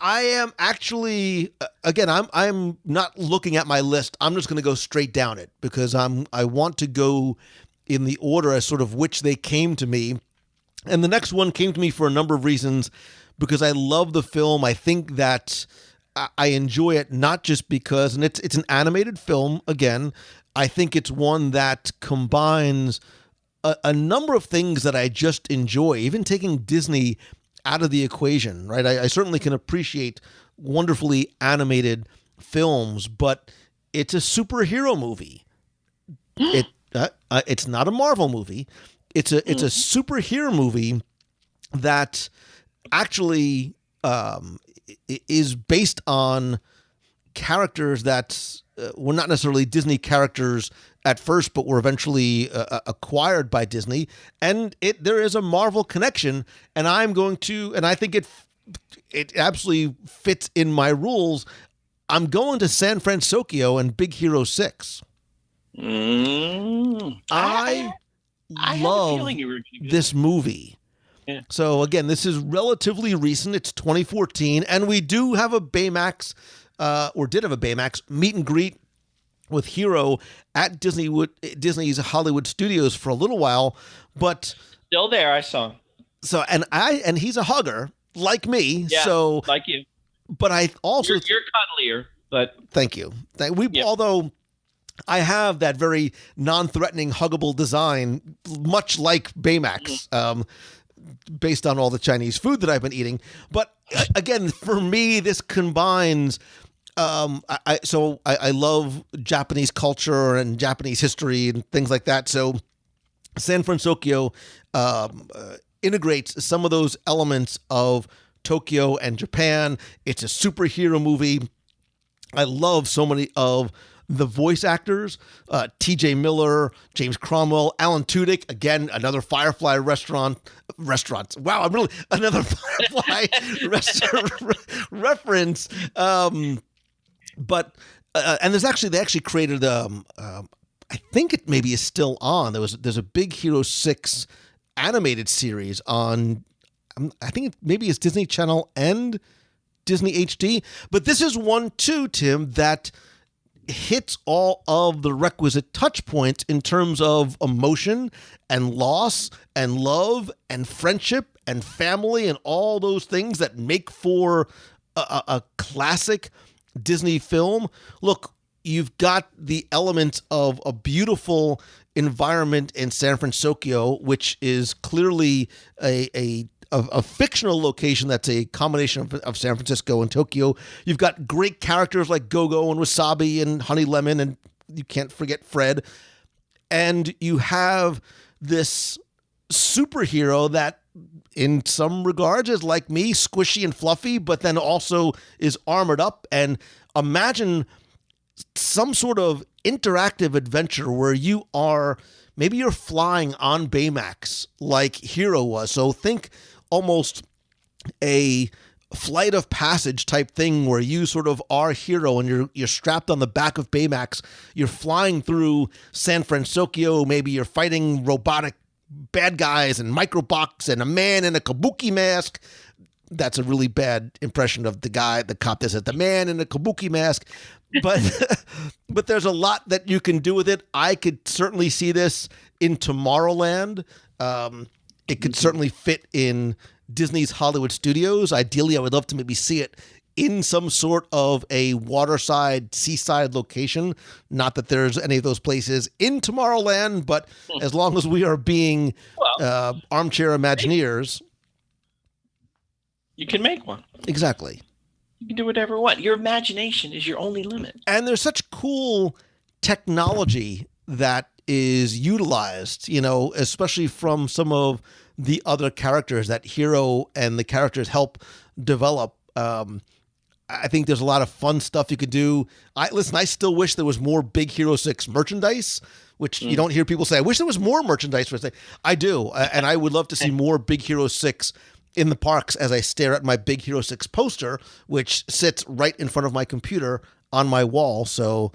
am actually, again, I'm not looking at my list. I'm just going to go straight down it because I want to go in the order as sort of which they came to me. And the next one came to me for a number of reasons, because I love the film. I think that I enjoy it not just because, and it's an animated film again. I think it's one that combines a number of things that I just enjoy, even taking Disney out of the equation, right? I certainly can appreciate wonderfully animated films, but it's a superhero movie. It's not a Marvel movie. It's a superhero movie that actually is based on characters that were not necessarily Disney characters at first, but were eventually acquired by Disney. And there is a Marvel connection, and I think it absolutely fits in my rules. I'm going to San Francisco and Big Hero 6. I love this movie. Yeah. So again, this is relatively recent. It's 2014, and we do have a Baymax, or did have a Baymax meet and greet with Hero at Disney's Hollywood Studios for a little while, but still there. I saw him. So and he's a hugger like me. Yeah, so like you. But I also you're cuddlier. But thank you. Although I have that very non-threatening, huggable design, much like Baymax, based on all the Chinese food that I've been eating. But again, for me, this combines. I love Japanese culture and Japanese history and things like that. So San Francisco integrates some of those elements of Tokyo and Japan. It's a superhero movie. I love so many of the voice actors, T.J. Miller, James Cromwell, Alan Tudyk, again, another Firefly restaurant. Wow, I'm really another Firefly reference. But they actually created I think it maybe is still on. There's a Big Hero 6 animated series on, I think maybe it's Disney Channel and Disney HD. But this is one too, Tim, that hits all of the requisite touch points in terms of emotion and loss and love and friendship and family and all those things that make for a classic Disney film. Look, you've got the elements of a beautiful environment in San Francisco, which is clearly a fictional location that's a combination of San Francisco and Tokyo. You've got great characters like Go-Go and Wasabi and Honey Lemon, and you can't forget Fred. And you have this superhero that in some regards is like me, squishy and fluffy, but then also is armored up. And imagine some sort of interactive adventure where maybe you're flying on Baymax like Hero was. So think almost a flight of passage type thing where you sort of are Hero and you're strapped on the back of Baymax. You're flying through San Francisco. Maybe you're fighting robotic bad guys and microbots and a man in a kabuki mask. That's a really bad impression of the cop that says the man in a kabuki mask. But there's a lot that you can do with it. I could certainly see this in Tomorrowland. It could certainly fit in Disney's Hollywood Studios. Ideally, I would love to maybe see it in some sort of a waterside, seaside location. Not that there's any of those places in Tomorrowland, but as long as we are being armchair Imagineers. You can make one. Exactly. You can do whatever you want. Your imagination is your only limit. And there's such cool technology that is utilized, especially from some of the other characters that Hero and the characters help develop. I think there's a lot of fun stuff you could do. I still wish there was more Big Hero 6 merchandise, which you don't hear people say. I wish there was more merchandise for it. I do. And I would love to see more Big Hero 6 in the parks as I stare at my Big Hero 6 poster, which sits right in front of my computer on my wall. So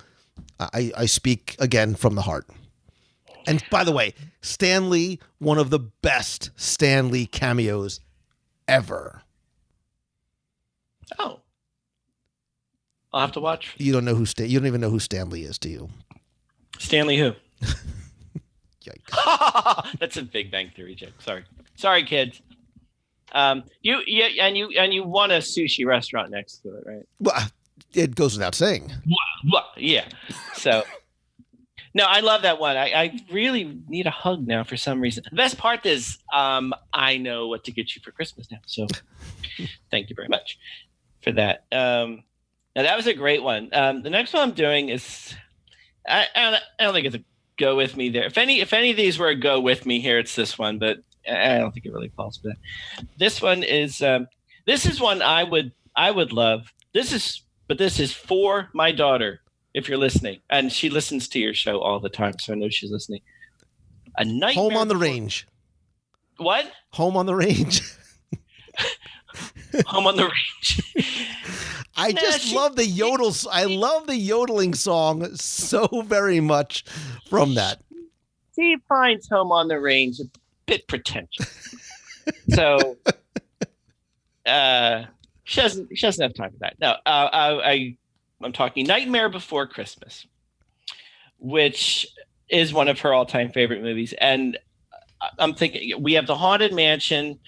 I speak again from the heart. And by the way, Stan Lee, one of the best Stan Lee cameos ever. Oh. I'll have to watch. You don't even know who Stan Lee is, do you? Stan Lee who? Yikes. That's a Big Bang Theory joke. Sorry, kids. You want a sushi restaurant next to it, right? Well, it goes without saying. Yeah. So, no, I love that one. I really need a hug now for some reason. The best part is I know what to get you for Christmas now. So, thank you very much for that. Now that was a great one. The next one I'm doing is I don't think it's a go with me there. If any of these were a go with me here, it's this one, but I don't think it really falls for that. This one is this is one I would love. This is for my daughter, if you're listening, and she listens to your show all the time, so I know she's listening. A Nightmare Home on the Range. What? Home on the Range. Home on the Range. I just love the yodels. I love the yodeling song so very much from that. She finds Home on the Range a bit pretentious. So she doesn't have time for that. No, I'm talking Nightmare Before Christmas, which is one of her all-time favorite movies. And I'm thinking we have the Haunted Mansion.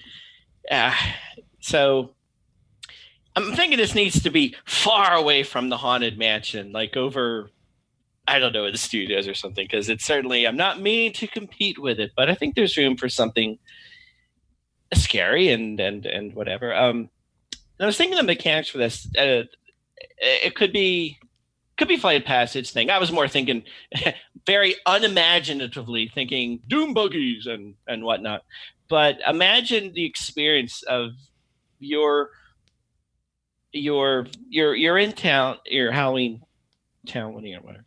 So I'm thinking this needs to be far away from the Haunted Mansion, like over, I don't know, the studios or something, because it's certainly, I'm not meaning to compete with it, but I think there's room for something scary and whatever. I was thinking the mechanics for this. It could be Flight of Passage thing. I was more thinking very unimaginatively thinking doom buggies and whatnot. But imagine the experience of you're in town, your Halloween town, whatever.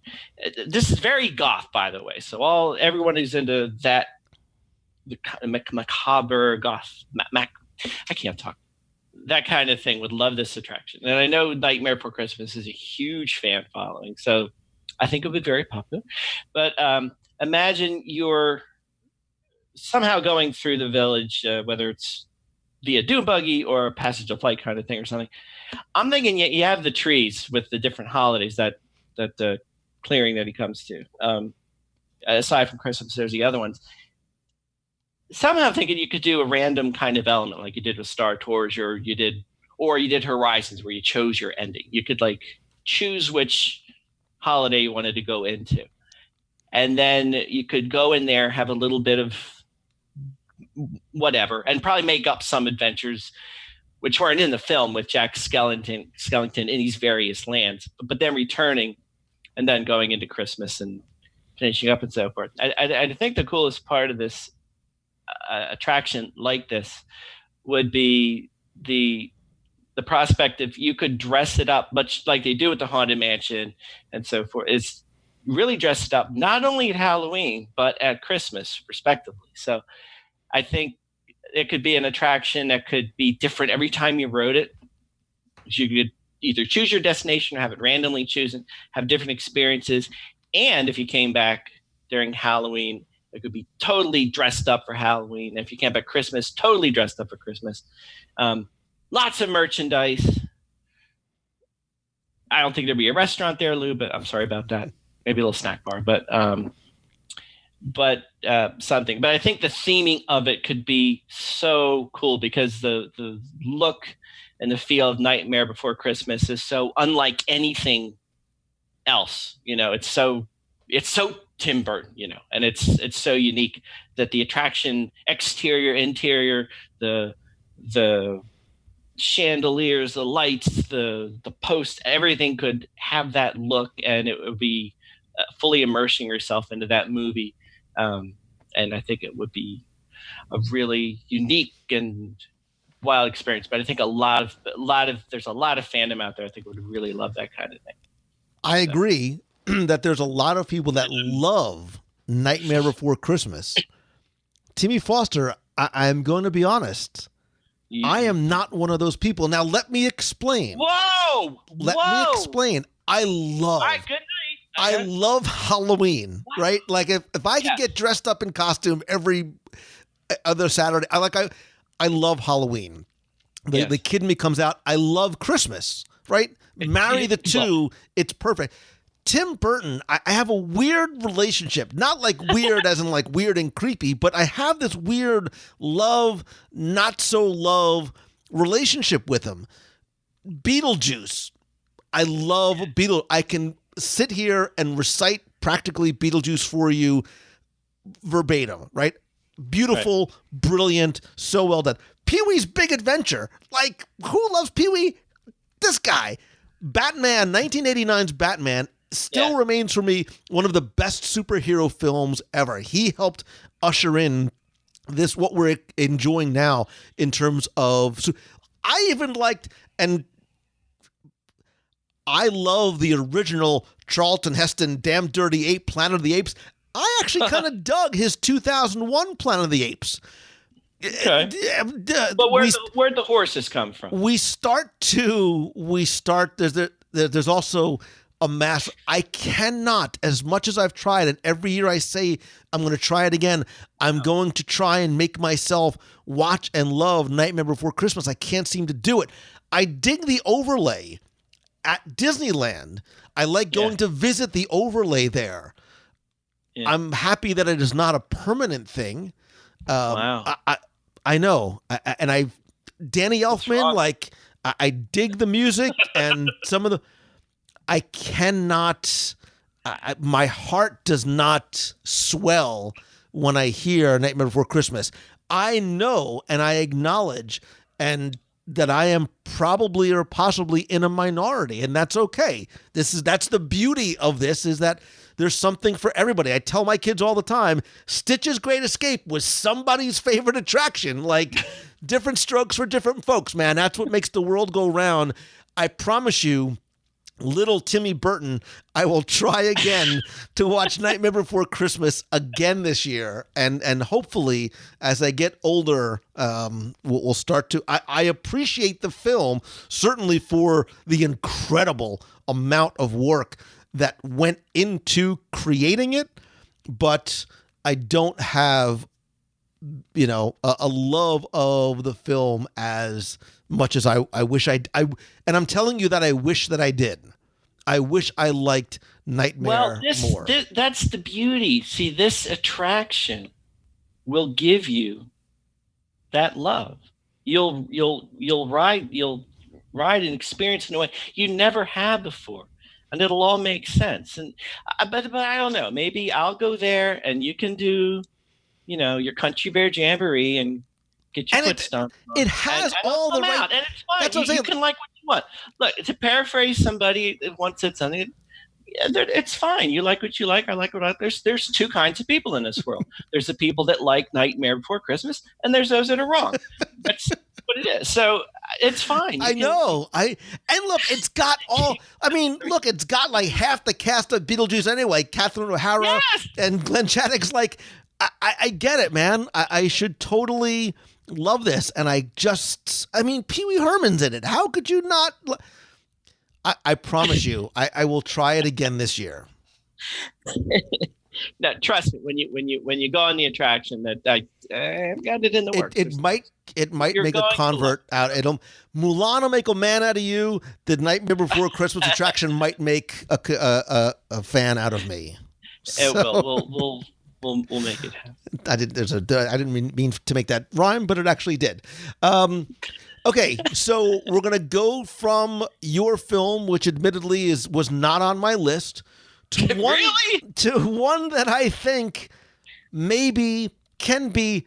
This is very goth, by the way. So everyone who's into that, the macabre goth, I can't talk. That kind of thing would love this attraction. And I know Nightmare Before Christmas is a huge fan following, so I think it would be very popular. But imagine you're somehow going through the village, whether it's via dune buggy or a Passage of Light kind of thing or something. I'm thinking you have the trees with the different holidays that the clearing that he comes to. Aside from Christmas, there's the other ones. Somehow I'm thinking you could do a random kind of element like you did with Star Tours, or you did Horizons, where you chose your ending. You could like choose which holiday you wanted to go into. And then you could go in there, have a little bit of whatever, and probably make up some adventures which weren't in the film with Jack Skellington in these various lands, but then returning and then going into Christmas and finishing up and so forth. I think the coolest part of this attraction like this would be the prospect if you could dress it up much like they do with the Haunted Mansion and so forth. Is really dress it up not only at Halloween but at Christmas respectively. So I think it could be an attraction that could be different every time you rode it. You could either choose your destination or have it randomly chosen, have different experiences. And if you came back during Halloween, it could be totally dressed up for Halloween. If you came back Christmas, totally dressed up for Christmas. Lots of merchandise. I don't think there'd be a restaurant there, Lou, but I'm sorry about that. Maybe a little snack bar, but something. But I think the theming of it could be so cool because the look and the feel of Nightmare Before Christmas is so unlike anything else. You know, it's so Tim Burton, you know, and it's so unique that the attraction, exterior, interior, the chandeliers, the lights, the post, everything could have that look, and it would be fully immersing yourself into that movie. And I think it would be a really unique and wild experience. But I think there's a lot of fandom out there I think would really love that kind of thing. I agree that there's a lot of people that love Nightmare Before Christmas. Timmy Foster, I'm going to be honest. I am not one of those people. Now, let me explain. Whoa! Let me explain. I love Halloween, right? Like if I could get dressed up in costume every other Saturday, I love Halloween. The kid in me comes out. I love Christmas, right? Marry the two, it's perfect. Tim Burton, I have a weird relationship. Not like weird as in like weird and creepy, but I have this weird love, not so love relationship with him. Beetlejuice. I love Beetlejuice. I can sit here and recite practically Beetlejuice for you verbatim, right? Beautiful, brilliant, so well done. Pee-wee's Big Adventure. Like, who loves Pee-wee? This guy. Batman, 1989's Batman, still remains for me one of the best superhero films ever. He helped usher in this, what we're enjoying now in terms of... I even liked, and I love the original Charlton Heston, Damn Dirty Ape, Planet of the Apes. I actually kind of dug his 2001 Planet of the Apes. Okay. But where'd the horses come from? There's also a mass. I cannot, as much as I've tried, and every year I say I'm going to try it again, I'm going to try and make myself watch and love Nightmare Before Christmas. I can't seem to do it. I dig the overlay at Disneyland. I like going to visit the overlay there. Yeah. I'm happy that it is not a permanent thing. Wow. I know. Danny Elfman, like, I dig the music and some of the, I cannot, my heart does not swell when I hear Nightmare Before Christmas. I know and I acknowledge and that I am probably or possibly in a minority, and that's okay. That's the beauty of this, is that there's something for everybody. I tell my kids all the time, Stitch's Great Escape was somebody's favorite attraction. Like, different strokes for different folks, man. That's what makes the world go round. I promise you, little Timmy Burton, I will try again to watch Nightmare Before Christmas again this year. And hopefully, as I get older, we'll start to... I appreciate the film, certainly for the incredible amount of work that went into creating it, but I don't have, a love of the film as much as I wish I and I'm telling you that I wish that I did. I wish I liked Nightmare more. That's the beauty. See, this attraction will give you that love. You'll ride and experience in a way you never have before. And it'll all make sense. And but I don't know. Maybe I'll go there, and you can do, your Country Bear Jamboree and get your foot stomped. It has all the right. And it's fine. That's what I'm saying. You can like what you want. Look, to paraphrase somebody that once said something, it's fine. You like what you like. I like what I like. There's two kinds of people in this world. There's the people that like Nightmare Before Christmas, and there's those that are wrong. That's what it is. So it's fine. I know. And look, it's got all. I mean, look, it's got like half the cast of Beetlejuice anyway. Catherine O'Hara and Glenn Chaddock's. Like, I get it, man. I should totally love this, and Pee Wee Herman's in it. How could you not? I promise you, I will try it again this year. No, trust me. When you go on the attraction, that I've got it in the works. It might make a convert out. Mulan will make a man out of you. The Nightmare Before Christmas attraction might make a fan out of me. It will. We'll make it happen. I didn't mean to make that rhyme, but it actually did. Okay, so we're gonna go from your film, which admittedly was not on my list, to one that I think maybe can be,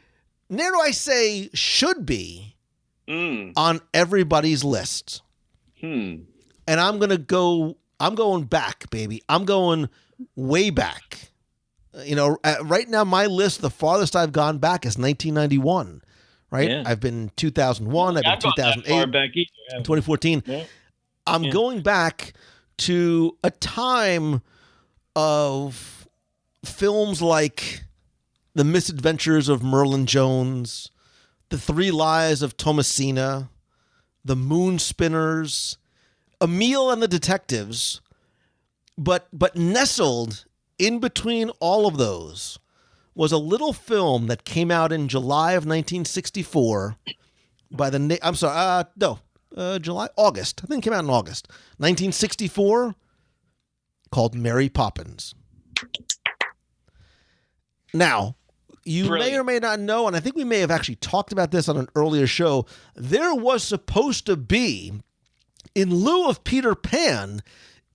dare I say, should be on everybody's list. And I'm going back, baby. I'm going way back. Right now, my list, the farthest I've gone back is 1991, right? Yeah. I've been 2001, I've been 2008, 2014. Yeah. I'm going back to a time of films like The Misadventures of Merlin Jones, The Three Lives of Thomasina, The Moon Spinners, Emile and the Detectives, but nestled in between all of those was a little film that came out in July of 1964 by August. I think it came out in August 1964. called Mary Poppins. Now, you may or may not know, and I think we may have actually talked about this on an earlier show, there was supposed to be, in lieu of Peter Pan,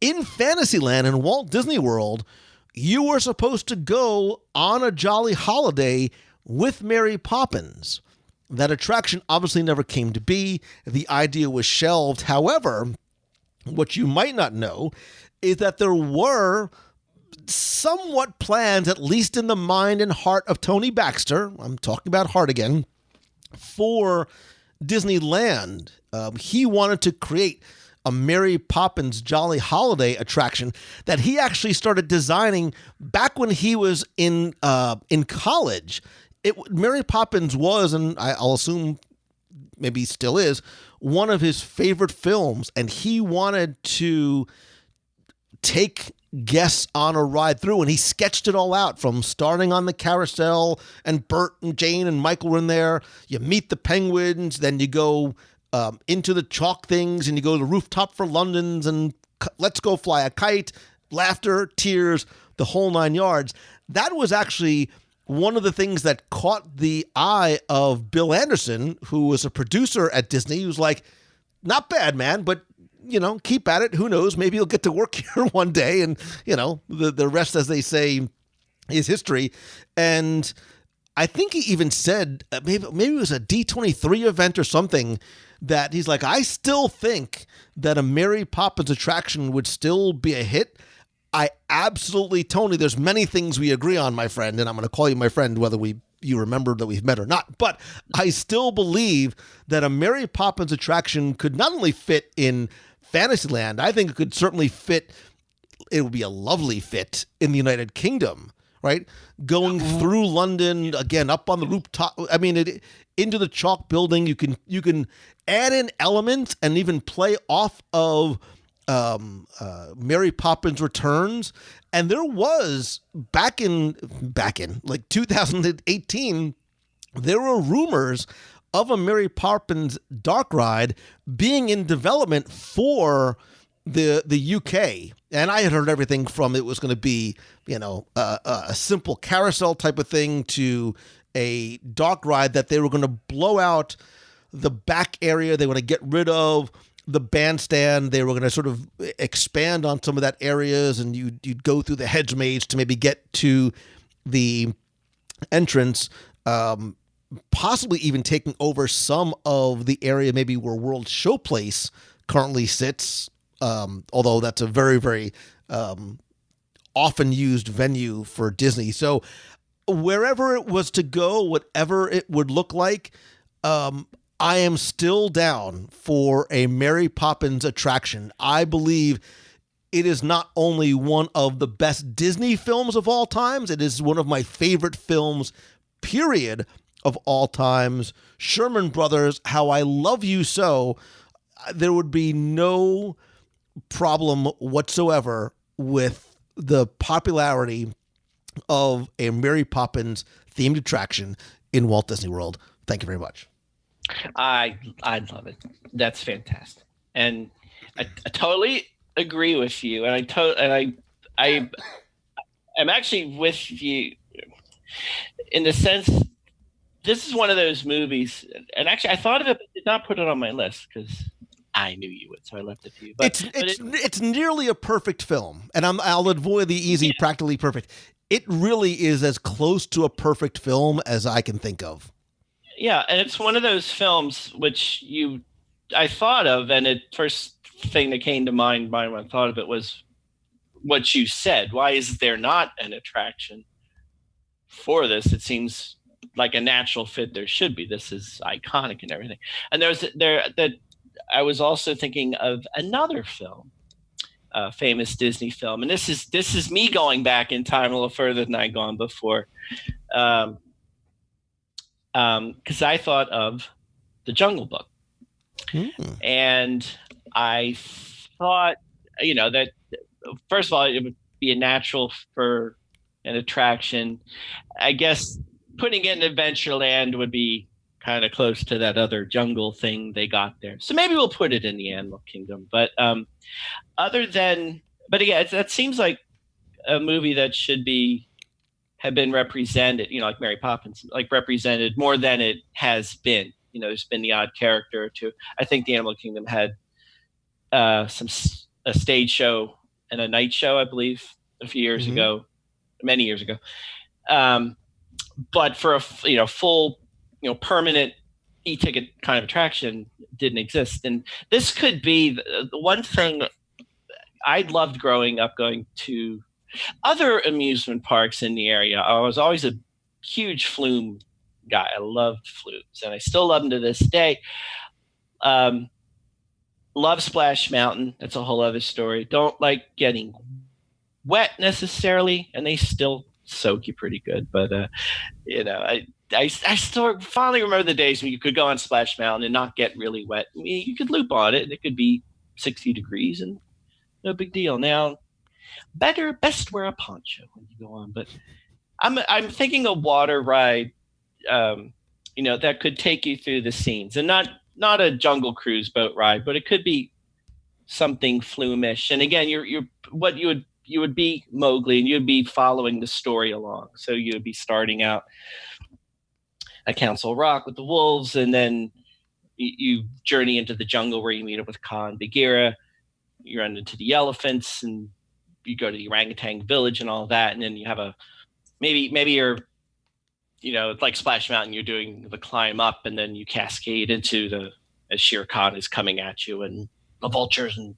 in Fantasyland in Walt Disney World, you were supposed to go on a jolly holiday with Mary Poppins. That attraction obviously never came to be. The idea was shelved. However, what you might not know is that there were somewhat plans, at least in the mind and heart of Tony Baxter, I'm talking about heart again, for Disneyland. He wanted to create a Mary Poppins Jolly Holiday attraction that he actually started designing back when he was in college. Mary Poppins was, and I'll assume maybe still is, one of his favorite films, and he wanted to take guests on a ride through, and he sketched it all out from starting on the carousel, and Bert and Jane and Michael were in there. You meet the penguins, then you go into the chalk things, and you go to the rooftop for London's, and let's go fly a kite, laughter, tears, the whole 9 yards. That was actually one of the things that caught the eye of Bill Anderson, who was a producer at Disney. He was like, not bad, man, but keep at it. Who knows? Maybe you'll get to work here one day. And, the rest, as they say, is history. And I think he even said, maybe it was a D23 event or something, that he's like, I still think that a Mary Poppins attraction would still be a hit. I absolutely, Tony, there's many things we agree on, my friend, and I'm going to call you my friend whether you remember that we've met or not, but I still believe that a Mary Poppins attraction could not only fit in Fantasyland, I think it could certainly fit, it would be a lovely fit in the United Kingdom, right? Going through London, again, up on the rooftop, into the chalk building, you can add in elements and even play off of Mary Poppins Returns. And there was back in like 2018, there were rumors of a Mary Poppins dark ride being in development for the UK. And I had heard everything from it was going to be, a simple carousel type of thing to a dark ride that they were going to blow out the back area. They were going to get rid of the bandstand. They were going to sort of expand on some of that areas, and you'd go through the hedge maze to maybe get to the entrance, possibly even taking over some of the area maybe where World Showplace currently sits, although that's a very, very often used venue for Disney. So wherever it was to go, whatever it would look like, I am still down for a Mary Poppins attraction. I believe it is not only one of the best Disney films of all times, it is one of my favorite films, period, of all times. Sherman Brothers, How I Love You So. There would be no problem whatsoever with the popularity of a Mary Poppins themed attraction in Walt Disney World. Thank you very much. I love it. That's fantastic, and I totally agree with you. And I am actually with you in the sense this is one of those movies. And actually, I thought of it, but did not put it on my list because I knew you would, so I left it to you. But it's nearly a perfect film, and I'll avoid the easy, practically perfect. It really is as close to a perfect film as I can think of. Yeah, and it's one of those films which I thought of, and the first thing that came to mind when I thought of it was what you said. Why is there not an attraction for this? It seems like a natural fit. There should be. This is iconic and everything. And I was also thinking of another film, a famous Disney film, and this is me going back in time a little further than I'd gone before. Because I thought of The Jungle Book. And I thought, that first of all, it would be a natural for an attraction. I guess putting it in Adventureland would be kind of close to that other jungle thing they got there. So maybe we'll put it in the Animal Kingdom. But other than but again, that seems like a movie that should have been represented, like Mary Poppins, like represented more than it has been. There's been the odd character or two. I think the Animal Kingdom had a stage show and a night show, I believe, a few years ago, many years ago. But for a full, permanent e-ticket kind of attraction didn't exist. And this could be the one thing I loved growing up, going to other amusement parks in the area. I was always a huge flume guy. I loved flumes, and I still love them to this day. Love Splash Mountain. That's a whole other story. Don't like getting wet necessarily, and they still soak you pretty good. But I still finally remember the days when you could go on Splash Mountain and not get really wet. I mean, you could loop on it, and it could be 60 degrees, and no big deal. Now, best wear a poncho when you go on. But I'm thinking a water ride, that could take you through the scenes, and not a Jungle Cruise boat ride, but it could be something flumish. And again, you would be Mowgli, and you'd be following the story along. So you would be starting out at Council Rock with the wolves, and then you journey into the jungle where you meet up with Kaa and Bagheera. You run into the elephants, and you go to the orangutan village and all of that. And then you have maybe you're, it's like Splash Mountain, you're doing the climb up, and then you cascade into as Shere Khan is coming at you, and the vultures, and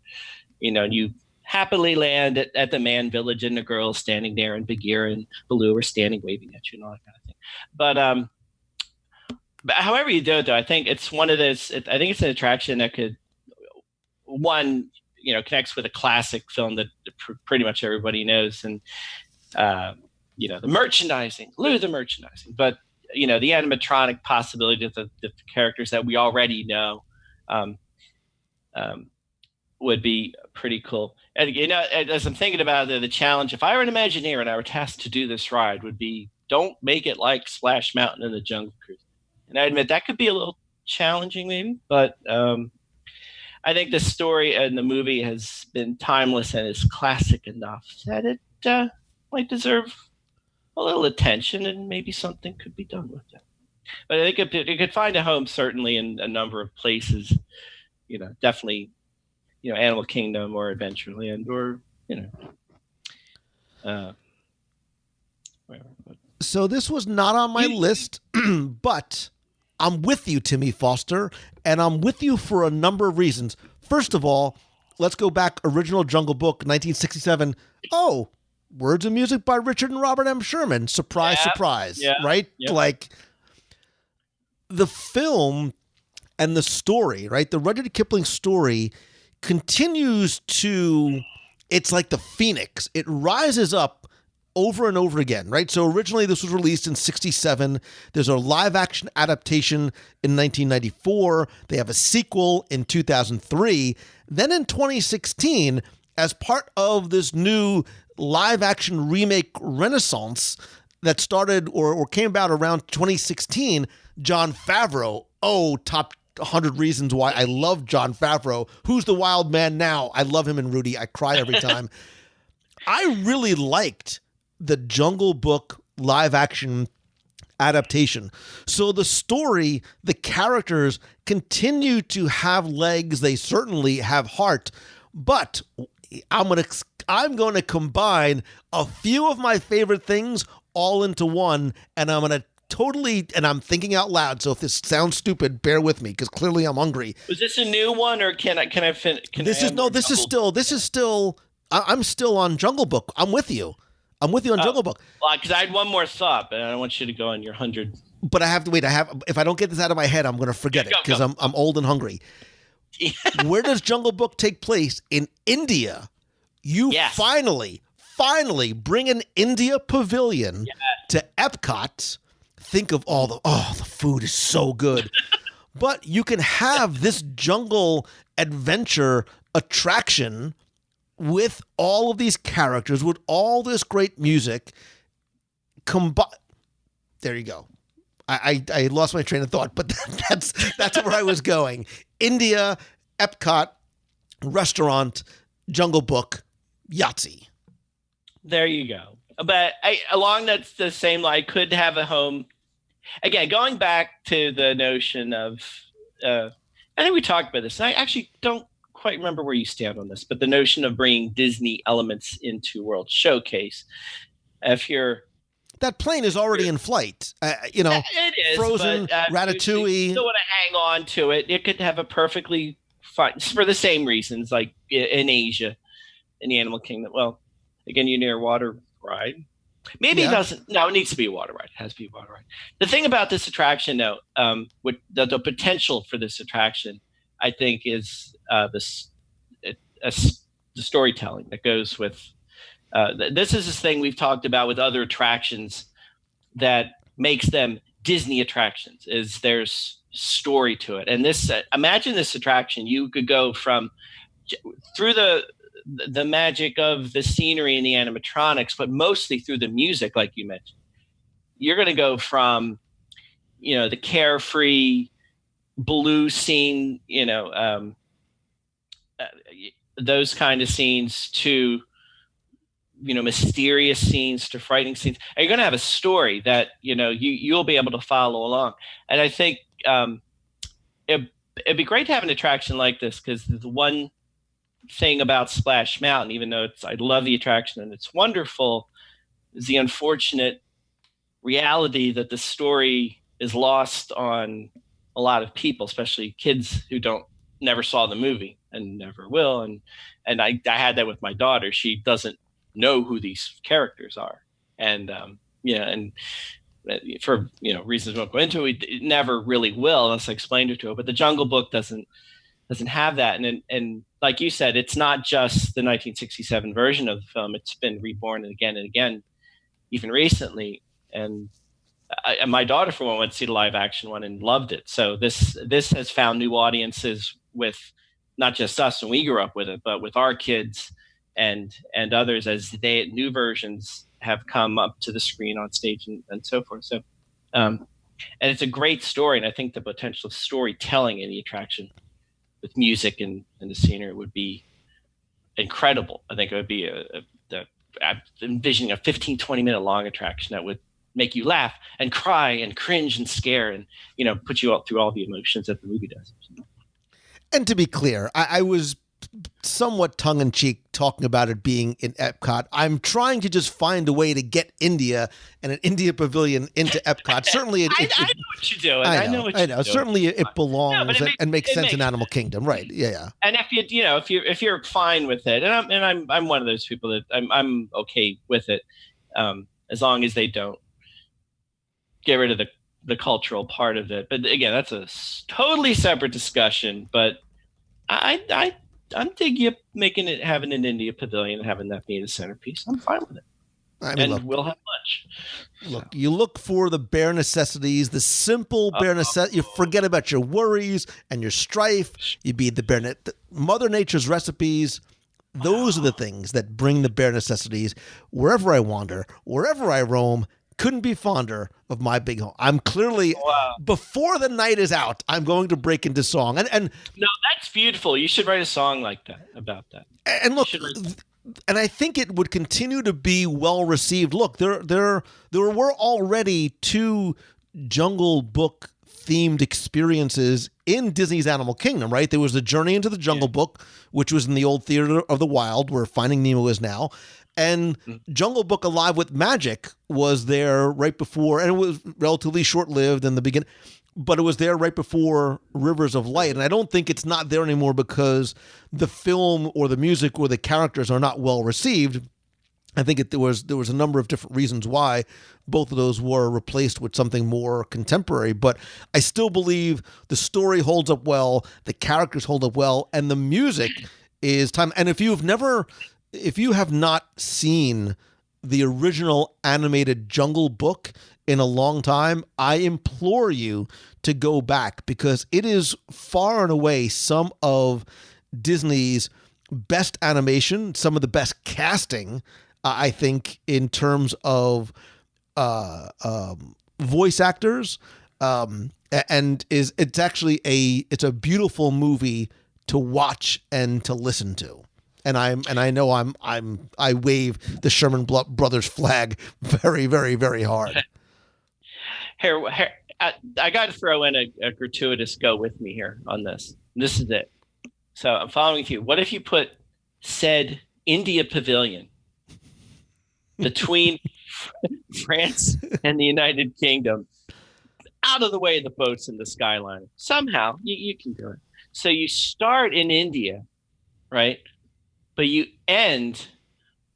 you happily land at the man village, and the girl standing there, and Bagheera and Baloo are standing waving at you and all that kind of thing. But however you do it, though, I think it's one of those. I think it's an attraction that could, connects with a classic film that pretty much everybody knows, and the merchandising, the merchandising, but the animatronic possibility of the characters that we already know would be pretty cool. And as I'm thinking about the challenge, if I were an Imagineer and I were tasked to do this ride, would be, don't make it like Splash Mountain and the Jungle Cruise. And I admit that could be a little challenging, maybe, but I think the story and the movie has been timeless and is classic enough that it might deserve a little attention, and maybe something could be done with it. But I think it could find a home certainly in a number of places. Definitely, Animal Kingdom or Adventureland or wherever. So this was not on my list, but I'm with you, Timmy Foster, and I'm with you for a number of reasons. First of all, let's go back. Original Jungle Book, 1967. Oh, words and music by Richard and Robert M. Sherman. Surprise, surprise, right? Yep. Like the film and the story, right? The Rudyard Kipling story continues to, it's like the phoenix. It rises up over and over again, right? So originally this was released in 1967. There's a live action adaptation in 1994. They have a sequel in 2003. Then in 2016, as part of this new live action remake renaissance that started or came about around 2016, Jon Favreau, top 100 reasons why I love Jon Favreau. Who's the wild man now? I love him in Rudy. I cry every time. I really liked the Jungle Book live action adaptation. So the story, the characters continue to have legs. They certainly have heart, but I'm going to combine a few of my favorite things all into one, and I'm going to and I'm thinking out loud. So if this sounds stupid, bear with me, because clearly I'm hungry. Was this a new one, or can I finish? This is still. I'm still on Jungle Book. I'm with you on Jungle Book. Well, because I had one more thought, but I don't want you to go on your 100. But I have to wait. If I don't get this out of my head, I'm going to forget it because I'm old and hungry. Where does Jungle Book take place? In India. Finally bring an India pavilion to Epcot. Think of all the food is so good. But you can have this jungle adventure attraction with all of these characters, with all this great music. There you go. I lost my train of thought, but that's where I was going. India, Epcot, restaurant, Jungle Book. Yahtzee. There you go. But along the same line, I could have a home. Again, going back to the notion of, I think we talked about this. And I actually don't quite remember where you stand on this, but the notion of bringing Disney elements into World Showcase. If you're that plane is already in flight. It is Frozen, but, Ratatouille. You still want to hang on to it. It could have a perfectly fine, for the same reasons, like in Asia, in the Animal Kingdom. Well, again, you near a water ride. Maybe it doesn't. No, it needs to be a water ride. It has to be a water ride. The thing about this attraction, though, with the potential for this attraction, I think, is the storytelling that goes with. This is this thing we've talked about with other attractions that makes them Disney attractions. Is there's story to it, and this imagine this attraction. You could go from through the magic of the scenery and the animatronics, but mostly through the music, like you mentioned. You're going to go from, the carefree blue scene, those kind of scenes to, mysterious scenes to frightening scenes. And you're going to have a story that, you'll be able to follow along. And I think it'd be great to have an attraction like this, because the one thing about Splash Mountain, even though I love the attraction and it's wonderful, is the unfortunate reality that the story is lost on a lot of people, especially kids who never saw the movie and never will. And I had that with my daughter. She doesn't know who these characters are. And for reasons we won't go into, it never really will unless I explained it to her. But the Jungle Book doesn't have that. And like you said, it's not just the 1967 version of the film. It's been reborn and again, even recently. And my daughter, for one, went to see the live action one and loved it. So this has found new audiences with not just us when we grew up with it, but with our kids and others as new versions have come up to the screen on stage and so forth. So, and it's a great story. And I think the potential of storytelling in the attraction with music and the scenery would be incredible. I think it would be I'm envisioning a 15, 20-minute long attraction that would make you laugh and cry and cringe and scare and, put you through all the emotions that the movie does. And to be clear, I was somewhat tongue-in-cheek talking about it being in Epcot. I'm trying to just find a way to get India and an India pavilion into Epcot. Certainly, I know what you're doing. I know what you're doing. Certainly, it belongs and makes sense in Animal Kingdom, right? Yeah. And if you're fine with it, and I'm one of those people that I'm okay with it, as long as they don't get rid of the cultural part of it. But again, that's a totally separate discussion. But I'm digging having an India pavilion and having that be the centerpiece. I'm fine with it. We'll have lunch. Look, you look for the bare necessities, the simple bare necessities. You forget about your worries and your strife. You be the Mother Nature's recipes. Those are the things that bring the bare necessities. Wherever I wander, wherever I roam, couldn't be fonder of my big home. I'm clearly, before the night is out, I'm going to break into song. And no, that's beautiful. You should write a song like that, about that. And look, and I think it would continue to be well received. Look, there were already 2 Jungle Book themed experiences in Disney's Animal Kingdom, right? There was the Journey into the Jungle Book, which was in the old Theater of the Wild, where Finding Nemo is now. And Jungle Book Alive with Magic was there right before, and it was relatively short-lived in the beginning, but it was there right before Rivers of Light. And I don't think it's not there anymore because the film or the music or the characters are not well received. I think there was a number of different reasons why both of those were replaced with something more contemporary. But I still believe the story holds up well, the characters hold up well, and the music is time. And if you have not seen the original animated Jungle Book in a long time, I implore you to go back, because it is far and away some of Disney's best animation, some of the best casting, I think, in terms of voice actors, and it's actually a beautiful movie to watch and to listen to. and I know I wave the Sherman Brothers flag very, very, very hard. Here, I got to throw in a gratuitous go with me here on this. This is it. So I'm following with you. What if you put said India Pavilion between France and the United Kingdom, out of the way of the boats and the Skyliner? Somehow you can do it. So you start in India, right? But you end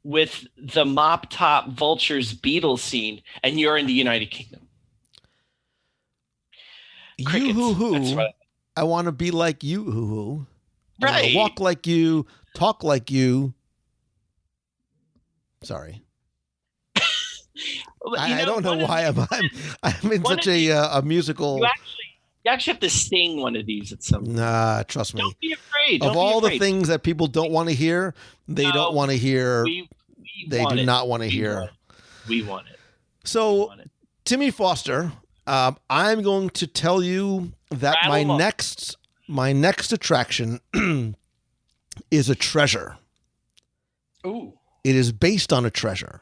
with the mop top vultures Beatles scene, and you're in the United Kingdom. Crickets. You-hoo-hoo. I want to be like you, hoo-hoo. Right. Walk like you, talk like you. Sorry. I don't know why I'm in such a musical. You actually have to sing one of these at some point. Nah, trust me. Don't be afraid. Of all the things that people don't want to hear, they don't want to hear. They do not want to hear. We want it. So, Timmy Foster, I'm going to tell you that my next attraction is a treasure. Ooh. It is based on a treasure.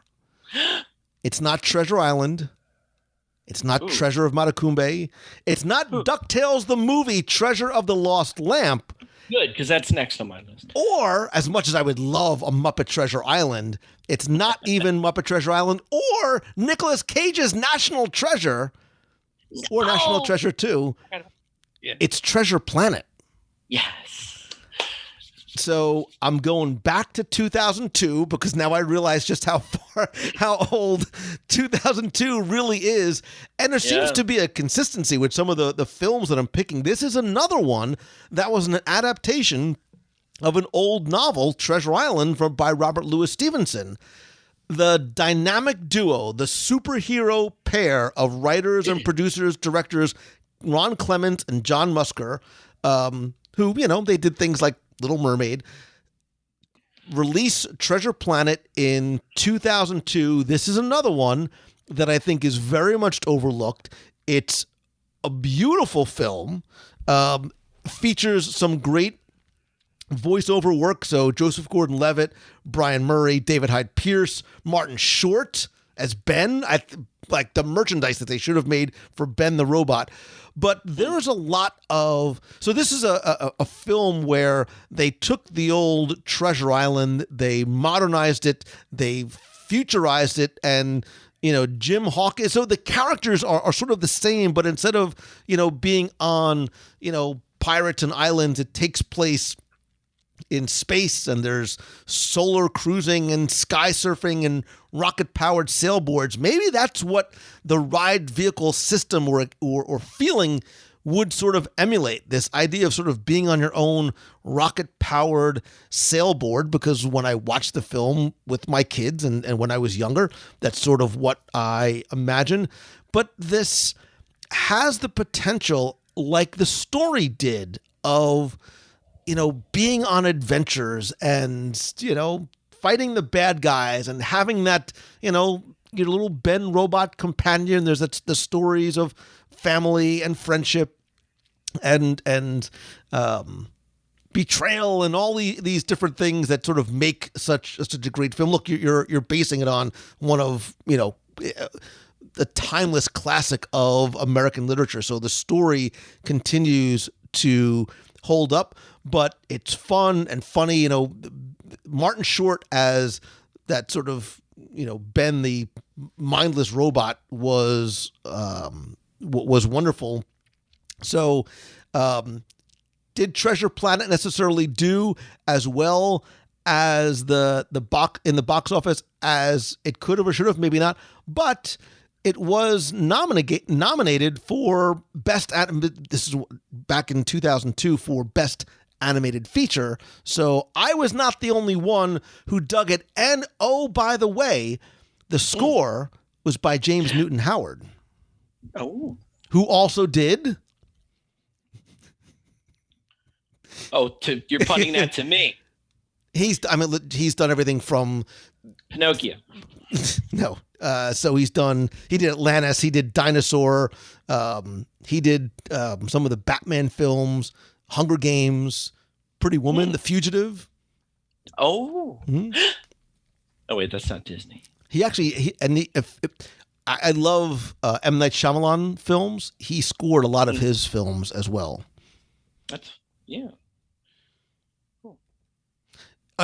It's not Treasure Island. It's not Treasure of Matacumbe. It's not DuckTales the movie Treasure of the Lost Lamp. Good, because that's next on my list. Or, as much as I would love a Muppet Treasure Island, it's not even Muppet Treasure Island or Nicolas Cage's National Treasure or National Treasure 2. Yeah. It's Treasure Planet. Yes. So I'm going back to 2002 because now I realize just how old 2002 really is. And there seems to be a consistency with some of the films that I'm picking. This is another one that was an adaptation of an old novel, Treasure Island, by Robert Louis Stevenson. The dynamic duo, the superhero pair of writers and producers, directors, Ron Clements and John Musker, who, they did things like Little Mermaid, release Treasure Planet in 2002. This is another one that I think is very much overlooked. It's a beautiful film, features some great voiceover work. So Joseph Gordon-Levitt, Brian Murray, David Hyde Pierce, Martin Short as Ben. Like the merchandise that they should have made for Ben the Robot. But there's a lot of... So this is a film where they took the old Treasure Island, they modernized it, they futurized it, and, Jim Hawkins... So the characters are sort of the same, but instead of, being on, pirates and islands, it takes place in space, and there's solar cruising and sky surfing and rocket-powered sailboards. Maybe that's what the ride vehicle system or feeling would sort of emulate, this idea of sort of being on your own rocket-powered sailboard, because when I watched the film with my kids and when I was younger, that's sort of what I imagine. But this has the potential, like the story did, of being on adventures and, fighting the bad guys and having that, your little Ben robot companion. There's the stories of family and friendship and betrayal and all these different things that sort of make such a great film. Look, you're basing it on one of, the timeless classic of American literature. So the story continues to hold up, but it's fun and funny. Martin Short as that sort of, Ben the mindless robot was wonderful. So, did Treasure Planet necessarily do as well as the box office as it could have or should have? Maybe not, but it was nominated for best. This is back in 2002 for best animated feature. So I was not the only one who dug it. And oh, by the way, the score was by James Newton Howard. Oh, who also did. Oh, you're punting that to me. He's done everything from Pinocchio. No. So he did Atlantis, he did Dinosaur, he did some of the Batman films, Hunger Games, Pretty Woman, The Fugitive. Oh. Oh wait, that's not Disney. I love M. Night Shyamalan films. He scored a lot of his films as well. Yeah. Cool.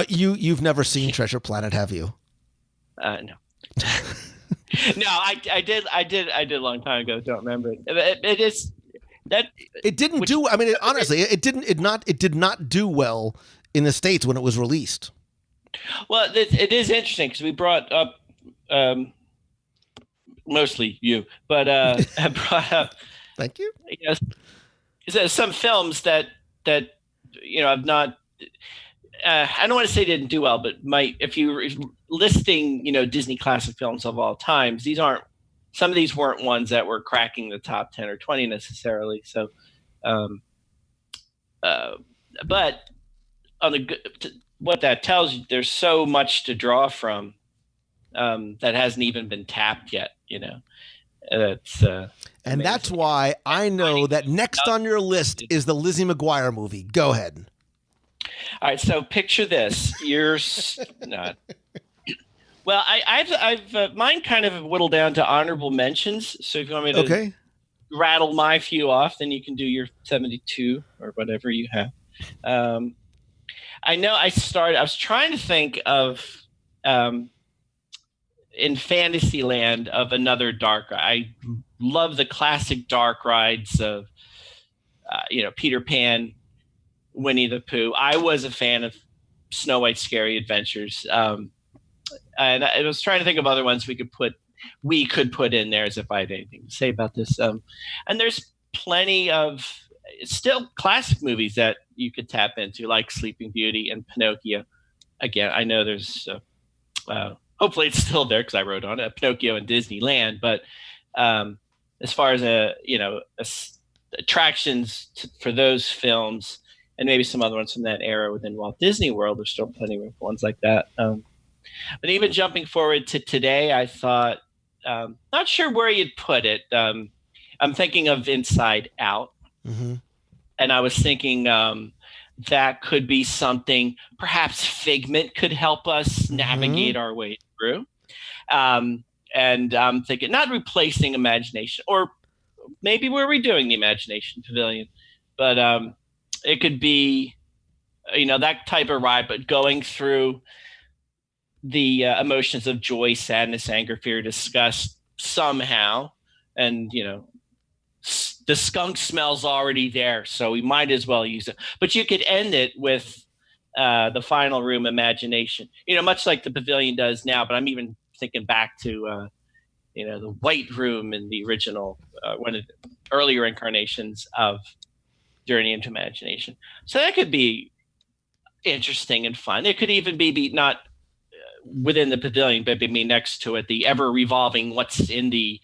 You've never seen Treasure Planet, have you? No. No, I did a long time ago. Don't remember it. It is that it didn't do. I mean, honestly, it did not do well in the States when it was released. Well, it is interesting because we brought up mostly you, but I brought up. Thank you. Some films that I've not. I don't want to say didn't do well, but if you're listing, Disney classic films of all times, some of these weren't ones that were cracking the top 10 or 20 necessarily. So, but what that tells you, there's so much to draw from that hasn't even been tapped yet. That's and that's why I know that next on your list is the Lizzie McGuire movie. Go ahead. All right, so picture this. You're not. Well, I've mine kind of whittled down to honorable mentions. So if you want me to rattle my few off, then you can do your 72 or whatever you have. I know I was trying to think of in Fantasyland of another dark ride. I love the classic dark rides of Peter Pan, Winnie the Pooh. I was a fan of Snow White's Scary Adventures, and I was trying to think of other ones we could put in there as if I had anything to say about this. And there's plenty of still classic movies that you could tap into, like Sleeping Beauty and Pinocchio. Again, I know there's hopefully it's still there because I wrote on it, Pinocchio and Disneyland. But as far as attractions for those films, and maybe some other ones from that era within Walt Disney World, there's still plenty of ones like that. But even jumping forward to today, I thought, not sure where you'd put it. I'm thinking of Inside Out. Mm-hmm. And I was thinking that could be something, perhaps Figment could help us navigate our way through. And I'm thinking not replacing Imagination, or maybe we're redoing the Imagination Pavilion, but it could be, that type of ride, but going through the emotions of joy, sadness, anger, fear, disgust somehow. And, the skunk smell's already there, so we might as well use it. But you could end it with the final room, Imagination, much like the pavilion does now. But I'm even thinking back to, the White Room in the original, one of the earlier incarnations of Journey into Imagination. So that could be interesting and fun. It could even be not within the pavilion, but maybe next to it, the ever revolving what's in the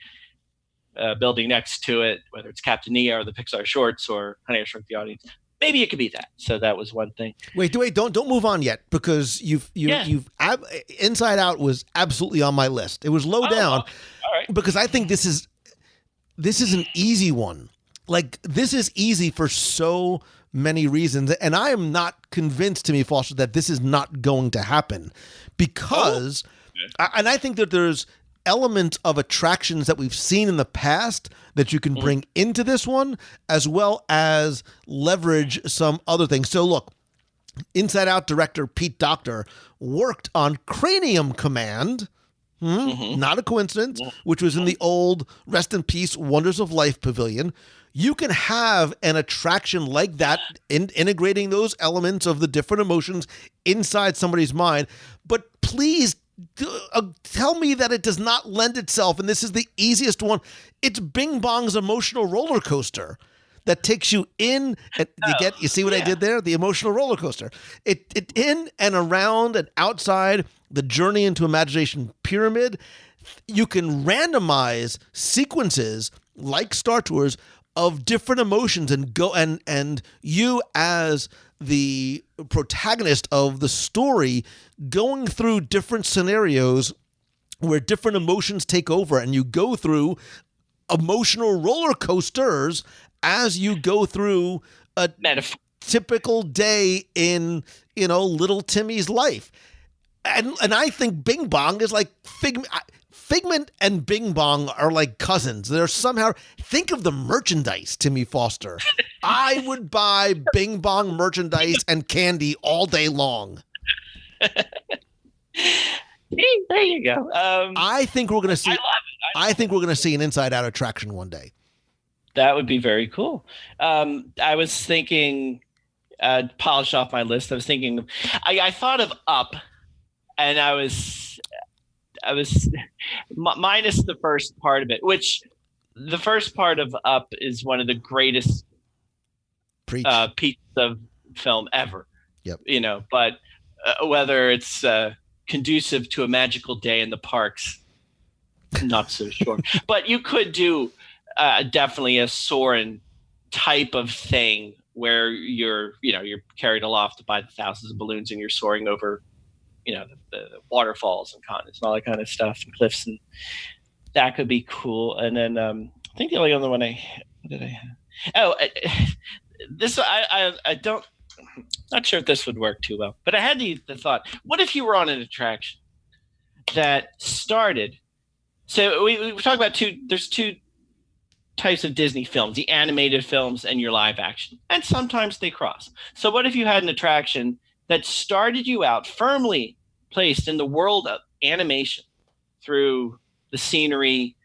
building next to it, whether it's Captain EO or the Pixar shorts or Honey, I Shrunk the Audience. Maybe it could be that. So that was one thing. Wait, don't move on yet, because Inside Out was absolutely on my list. It was low down, all right, because I think this is an easy one. Like, this is easy for so many reasons, and I am not convinced, Timmy Foster, that this is not going to happen, because, and I think that there's elements of attractions that we've seen in the past that you can bring into this one, as well as leverage some other things. So look, Inside Out director Pete Docter worked on Cranium Command, not a coincidence, which was in the old Rest in Peace Wonders of Life Pavilion. You can have an attraction like that, integrating those elements of the different emotions inside somebody's mind. But please tell me that it does not lend itself, and this is the easiest one. It's Bing Bong's emotional roller coaster that takes you in, and you see what I did there? The emotional roller coaster. It in and around and outside the Journey into Imagination pyramid. You can randomize sequences like Star Tours of different emotions and go and you as the protagonist of the story going through different scenarios where different emotions take over, and you go through emotional roller coasters as you go through typical day in, little Timmy's life. And I think Bing Bong is like Figment and Bing Bong are like cousins. They're somehow, think of the merchandise, Timmy Foster. I would buy Bing Bong merchandise and candy all day long. There you go. I think we're going to see. I love it. I think we're going to see an Inside Out attraction one day. That would be very cool. I was thinking, polish off my list. I was thinking, I thought of Up, and I was minus the first part of it, which the first part of Up is one of the greatest pieces of film ever. Yep. But whether it's conducive to a magical day in the parks, not so sure. But you could do definitely a Soarin' type of thing where you're carried aloft by the thousands of balloons and you're soaring over, the waterfalls and continents and all that kind of stuff and cliffs, and that could be cool. And then I think the only other one not sure if this would work too well, but I had the thought, what if you were on an attraction that started, so we talk about there's two types of Disney films, the animated films and your live action, and sometimes they cross. So what if you had an attraction that started you out firmly placed in the world of animation through the scenery,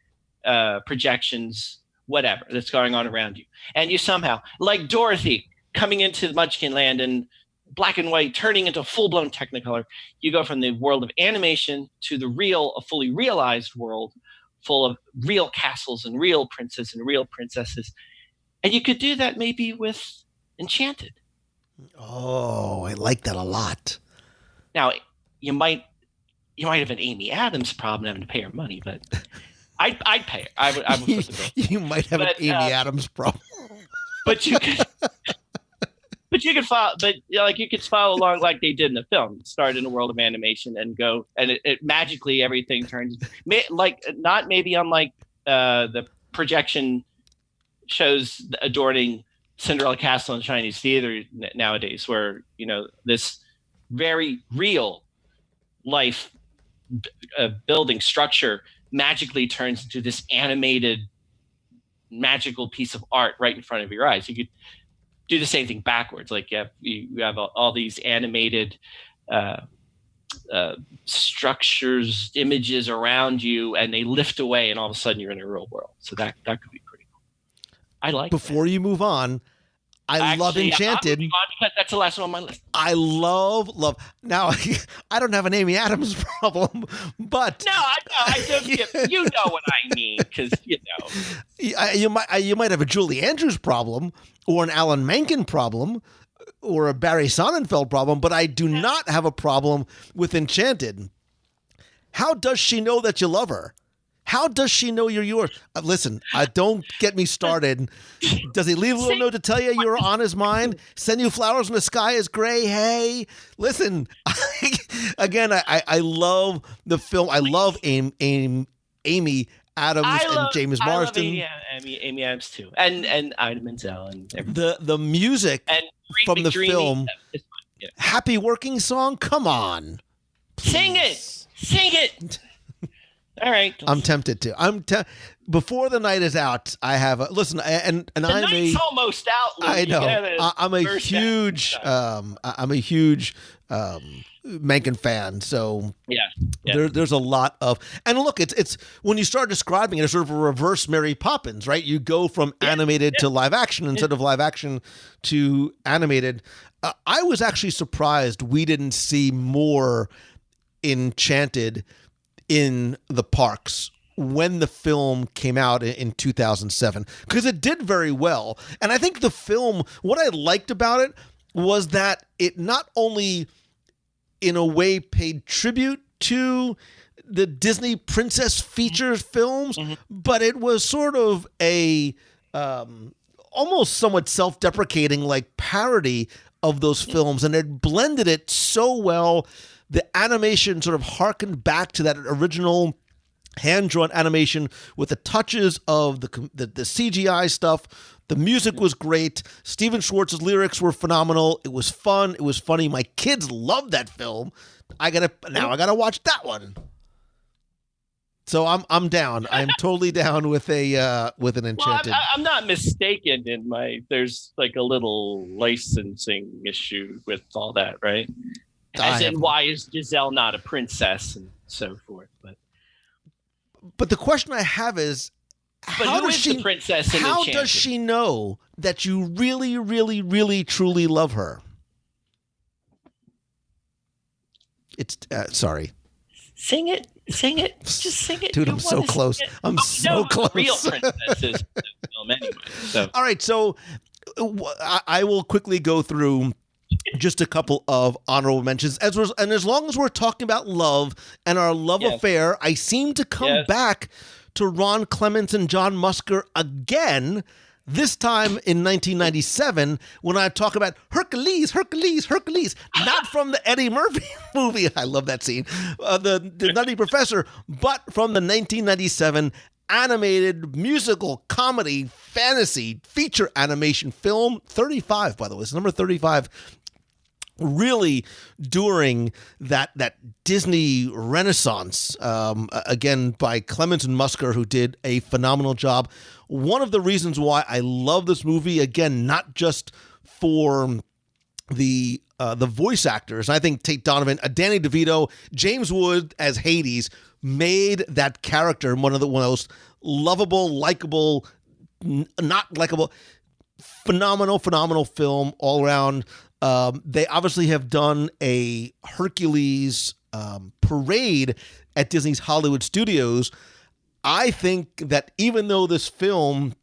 projections, whatever that's going on around you, and you somehow, like Dorothy coming into Munchkin Land and black and white turning into full-blown Technicolor, you go from the world of animation to a fully realized world full of real castles and real princes and real princesses. And you could do that maybe with Enchanted. Oh, I like that a lot. Now, you might have an Amy Adams problem having to pay her money, but I'd pay her. I would put the bill. You might have an Amy Adams problem. But you could... But you could follow, you could follow along like they did in the film. Start in a world of animation and go, and it magically everything turns not maybe unlike the projection shows adorning Cinderella Castle in Chinese theater nowadays, where this very real life building structure magically turns into this animated magical piece of art right in front of your eyes. You could do the same thing backwards. Like you have all these animated structures, images around you, and they lift away, and all of a sudden you're in a real world. So that could be pretty cool. I like. Before you move on, I love Enchanted. I'm moving on because that's the last one on my list. I love. Now, I don't have an Amy Adams problem, but no, I don't. You know what I mean, because you might have a Julie Andrews problem, or an Alan Menken problem, or a Barry Sonnenfeld problem, but I do not have a problem with Enchanted. How does she know that you love her? How does she know you're yours? Listen, don't get me started. Does he leave a little note to tell you you're on his mind? Send you flowers when the sky is gray? Hey, listen, again, I love the film. I love Amy Adams and James Marsden. I love Amy Adams too, and Ida Menzel and everything. The music and from the McDreamy, film. Happy Working Song. Come on, please. Sing it. All right, I'm tempted to. Before the night is out, I have a listen, and the I'm night's almost out. Louis. I know. I'm a huge Menken fan, so yeah. There's a lot of, and look, it's when you start describing it, it's sort of a reverse Mary Poppins, right? You go from animated to live action instead of live action to animated. I was actually surprised we didn't see more Enchanted in the parks when the film came out in 2007, because it did very well. And I think the film, what I liked about it was that it not only in a way paid tribute to the Disney princess features films, but it was sort of a almost somewhat self-deprecating like parody of those films, and it blended it so well. The animation sort of harkened back to that original hand-drawn animation with the touches of the CGI stuff. The music was great. Steven Schwartz's lyrics were phenomenal. It was fun. It was funny. My kids loved that film. I gotta watch that one. So I'm down. I'm totally down with an Enchanted. Well, I'm not mistaken in there's like a little licensing issue with all that, right? As in, why is Giselle not a princess and so forth? But the question I have is, how does she know that you really, really, really, truly love her? It's sorry. Sing it. Just sing it. Dude, I'm so close. I'm so close. Real princesses in the film anyway. So. All right, so I will quickly go through just a couple of honorable mentions. As long as we're talking about love and our love affair, I seem to come back to Ron Clements and John Musker again, this time in 1997, when I talk about Hercules, not from the Eddie Murphy movie. I love that scene, the Nutty Professor, but from the 1997 animated musical comedy fantasy feature animation film 35, by the way. It's number 35. Really during that Disney Renaissance, again by Clements and Musker, who did a phenomenal job. One of the reasons why I love this movie, again, not just for the voice actors. I think Tate Donovan, Danny DeVito, James Wood as Hades made that character one of the most lovable, likable, not likable, phenomenal film all around. They obviously have done a Hercules parade at Disney's Hollywood Studios. I think that even though this film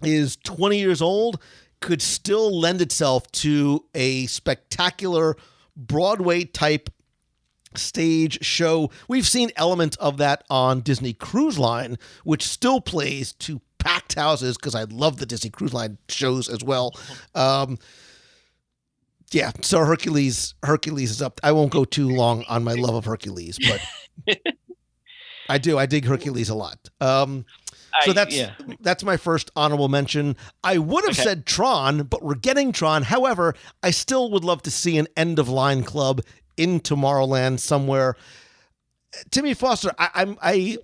is 20 years old, could still lend itself to a spectacular Broadway-type stage show. We've seen elements of that on Disney Cruise Line, which still plays to packed houses, because I love the Disney Cruise Line shows as well. Yeah, so Hercules is up. I won't go too long on my love of Hercules, but I dig Hercules a lot. So that's my first honorable mention. I would have said Tron, but we're getting Tron. However, I still would love to see an End of Line Club in Tomorrowland somewhere. Timmy Foster, I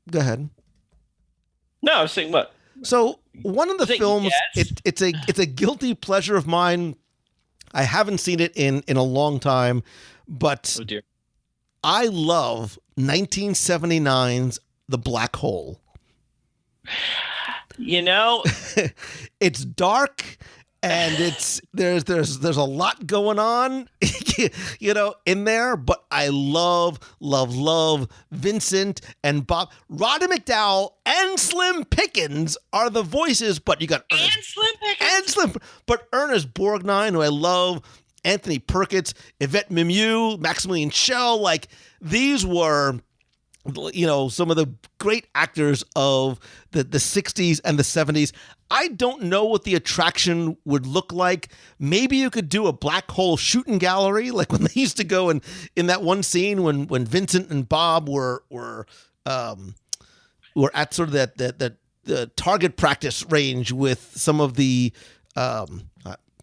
go ahead. No, I was saying what? So one of the films, it's a guilty pleasure of mine. I haven't seen it in a long time, but I love 1979's The Black Hole. You know, it's dark and there's a lot going on, in there, but I love Vincent and Bob. Roddy McDowell and Slim Pickens are the voices, but you got Ernest Borgnine, who I love, Anthony Perkins, Yvette Mimieux, Maximilian Schell, like these were some of the great actors of the 60s and the 70s. I don't know what the attraction would look like. Maybe you could do a black hole shooting gallery, like when they used to go in that one scene when Vincent and Bob were at sort of the target practice range with some of the I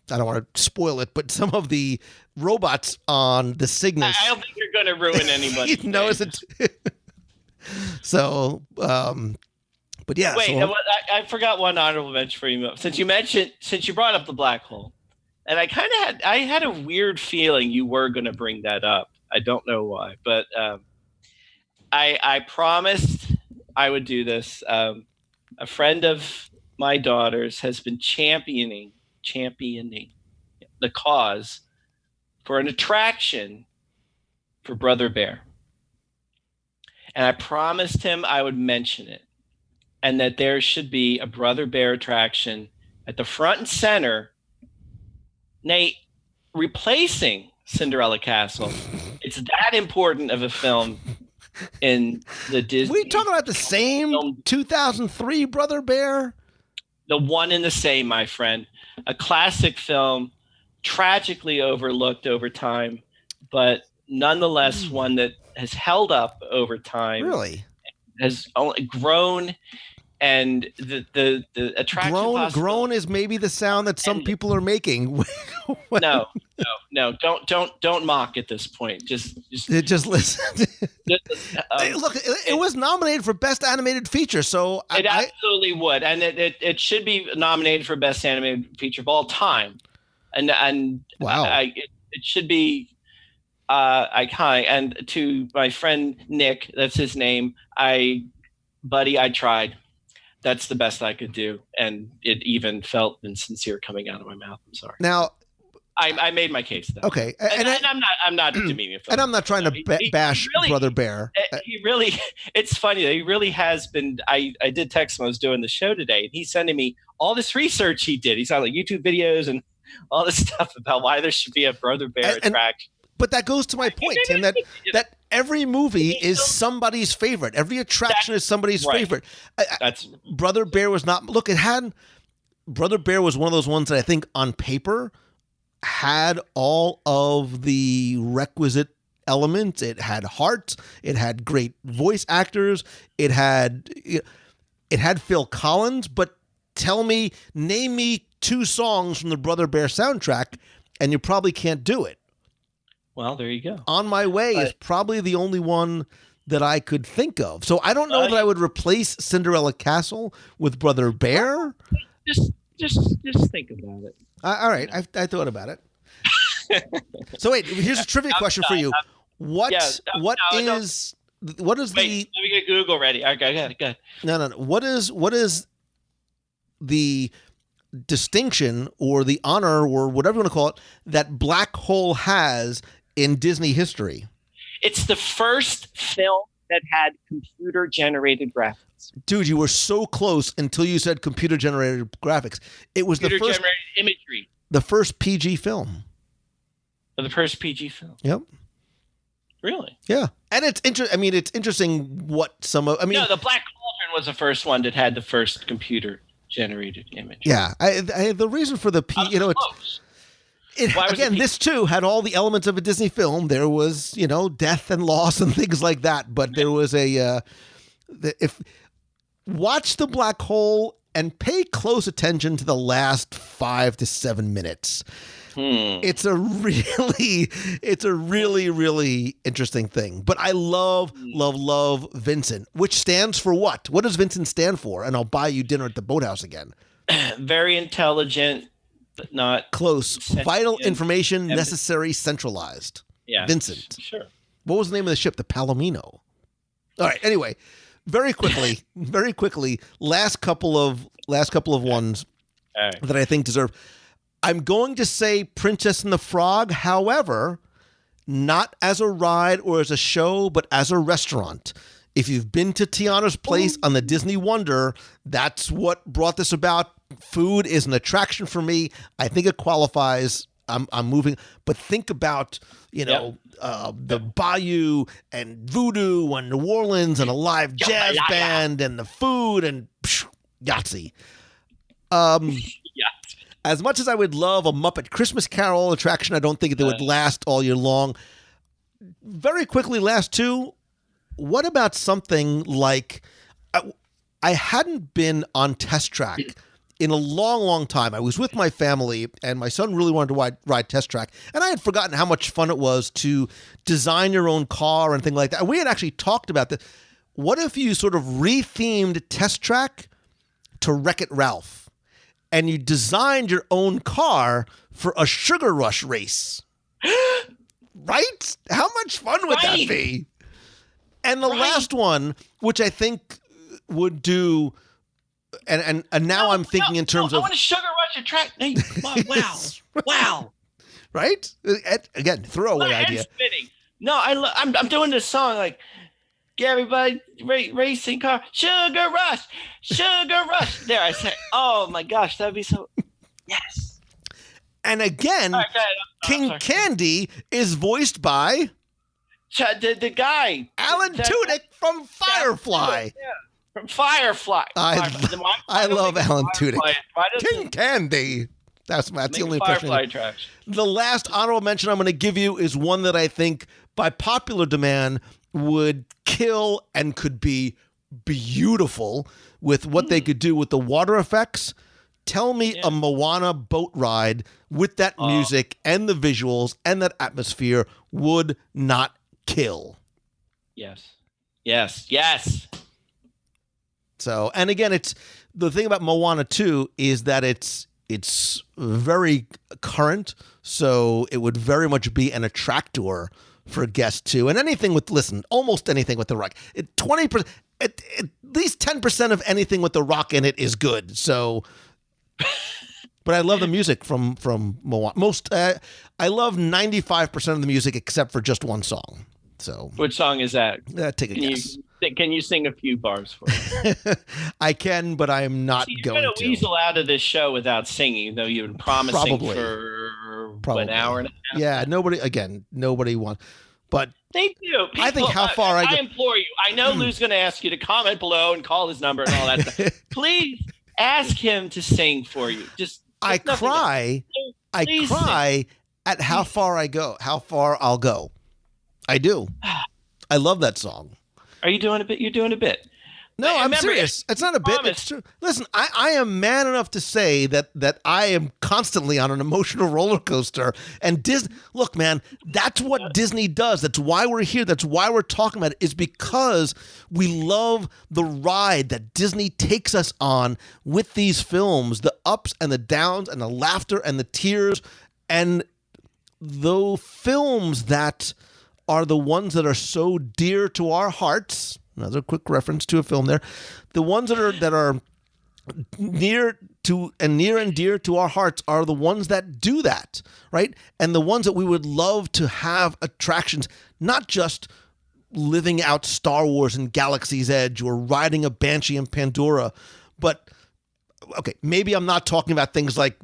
don't want to spoil it, but some of the robots on the Cygnus. I don't think you're going to ruin anybody. No, isn't. So, but yeah. Wait, I forgot one honorable mention for you. Since you brought up the black hole, and I had a weird feeling you were going to bring that up. I don't know why, but I promised I would do this. A friend of my daughter's has been championing the cause for an attraction for Brother Bear. And I promised him I would mention it, and that there should be a Brother Bear attraction at the front and center, Nate, replacing Cinderella Castle. It's that important of a film in the Disney. We talking about the same 2003 Brother Bear? The one and the same, my friend. A classic film, tragically overlooked over time, but nonetheless one that has held up over time. Really? Has only grown, and the attraction. Grown is maybe the sound that some people are making. No, don't mock at this point. Just listen. Look, it was nominated for Best Animated Feature, so it absolutely would, and it should be nominated for Best Animated Feature of all time, and wow, it should be iconic. And to my friend Nick, that's his name. I tried. That's the best I could do, and it even felt insincere coming out of my mouth. I'm sorry. Now, I made my case though. Okay, and I'm not demeaning. And I'm not trying to bash Brother Bear. He really, it's funny. He really has been. I did text him. I was doing the show today, and he's sending me all this research he did. He's on like YouTube videos and all this stuff about why there should be a Brother Bear attraction. But that goes to my point, Tim, that every movie is somebody's favorite. Every attraction is somebody's favorite. Brother Bear was not. Look, Brother Bear was one of those ones that I think on paper had all of the requisite elements. It had heart. It had great voice actors. It had Phil Collins. But name me 2 songs from the Brother Bear soundtrack, and you probably can't do it. Well, there you go. On My Way is probably the only one that I could think of. So I don't know that I would replace Cinderella Castle with Brother Bear. Just think about it. All right, I thought about it. So wait, here's a trivia question for you. What is the? Let me get Google ready. Okay, go ahead. No. What is the distinction or the honor or whatever you want to call it that Black Hole has in Disney history? It's the first film that had computer-generated graphics. Dude, you were so close until you said computer-generated graphics. It was computer-generated imagery. The first PG film. The first PG film. Yep. Really? Yeah, and it's interesting. I mean, it's interesting what some of. I mean, no, the Black Cauldron was the first one that had the first computer-generated image. Yeah, the reason for the this too had all the elements of a Disney film. There was, death and loss and things like that. But there was watch The Black Hole and pay close attention to the last 5 to 7 minutes. It's a really, really interesting thing. But I love Vincent, which stands for what? What does Vincent stand for? And I'll buy you dinner at the Boathouse again. Very intelligent, but not close. Vital information necessary, centralized. Yeah, Vincent. Sure. What was the name of the ship? The Palomino. All right. Anyway, very quickly, last couple of ones that I think deserve. I'm going to say Princess and the Frog, however, not as a ride or as a show, but as a restaurant. If you've been to Tiana's Place on the Disney Wonder, that's what brought this about. Food is an attraction for me. I think it qualifies. I'm moving. But think about, the Bayou and Voodoo and New Orleans and a live jazz band and the food and Yahtzee. As much as I would love a Muppet Christmas Carol attraction, I don't think they would last all year long. Very quickly, last 2. What about something like I hadn't been on Test Track in a long, long time. I was with my family, and my son really wanted to ride Test Track, and I had forgotten how much fun it was to design your own car and things like that. And we had actually talked about this. What if you sort of re-themed Test Track to Wreck-It Ralph? And you designed your own car for a Sugar Rush race. Right? How much fun would that be? And the last one, which I think would do, and now I'm thinking in terms of... I want a Sugar Rush attract. Hey, wow. Wow. Right? Again, throwaway idea. Spinning. No, I'm doing this song like... Get everybody racing car. Sugar Rush. There, I said, oh my gosh, that'd be so. Yes. And again, King Candy is voiced by the guy Alan Tudyk from Firefly. From Firefly. I love Alan Tudyk. King Candy. That's the only Firefly attraction. The last honorable mention I'm going to give you is one that I think, by popular demand, would kill and could be beautiful with what they could do with the water effects. Tell me a Moana boat ride with that music and the visuals and that atmosphere would not kill. Yes. Yes. Yes. So, and again, it's the thing about Moana 2 is that it's very current, so it would very much be an attractor for guests too. And anything with, almost anything with The Rock, 20%, at least 10% of anything with The Rock in it is good. So, but I love the music from Moana. I love 95% of the music except for just one song. So, which song is that? Take a guess. Can you sing a few bars for me? I can, but I am not going to. You're going to weasel out of this show without singing, though you've been promising for an hour and a half. Yeah, nobody wants. But they do. People, I think how far I implore you. I know Lou's going to ask you to comment below and call his number and all that stuff. Please ask him to sing for you. I cry at how far I'll go. I do. I love that song. Are you doing a bit? You're doing a bit. No, I'm serious. It's not a bit. It's true. Listen, I am man enough to say that I am constantly on an emotional roller coaster. And Disney, look, man, that's what Disney does. That's why we're here. That's why we're talking about it, is because we love the ride that Disney takes us on with these films, the ups and the downs and the laughter and the tears, and the films that are the ones that are so dear to our hearts. Another quick reference to a film there. The ones that are near and dear to our hearts are the ones that do that, right? And the ones that we would love to have attractions, not just living out Star Wars and Galaxy's Edge or riding a Banshee in Pandora, but okay, maybe I'm not talking about things like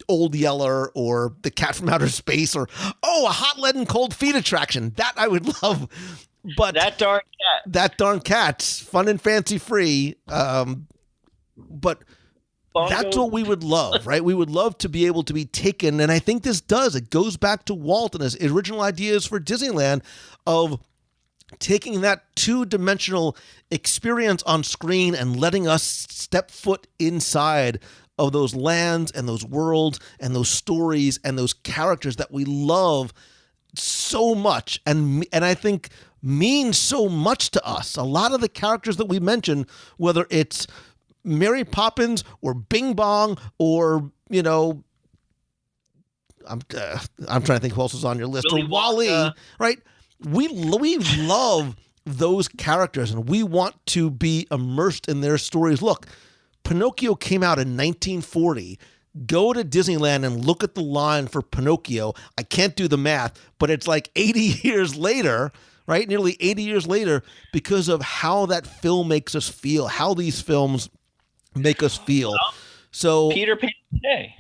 Old Yeller or the Cat from Outer Space or a hot lead and cold feet attraction. That I would love. But that darn cat's fun and fancy free. But that's what we would love, right? We would love to be able to be taken. And I think this does. It goes back to Walt and his original ideas for Disneyland of taking that two-dimensional experience on screen and letting us step foot inside of those lands and those worlds and those stories and those characters that we love so much and I think mean so much to us. A lot of the characters that we mention, whether it's Mary Poppins or Bing Bong or, I'm trying to think who else is on your list, or Wall-E, right? We love those characters and we want to be immersed in their stories. Look, Pinocchio came out in 1940. Go to Disneyland and look at the line for Pinocchio. I can't do the math, but it's like 80 years later, right? Nearly 80 years later, because of how that film makes us feel, how these films make us feel. So Peter Pan today.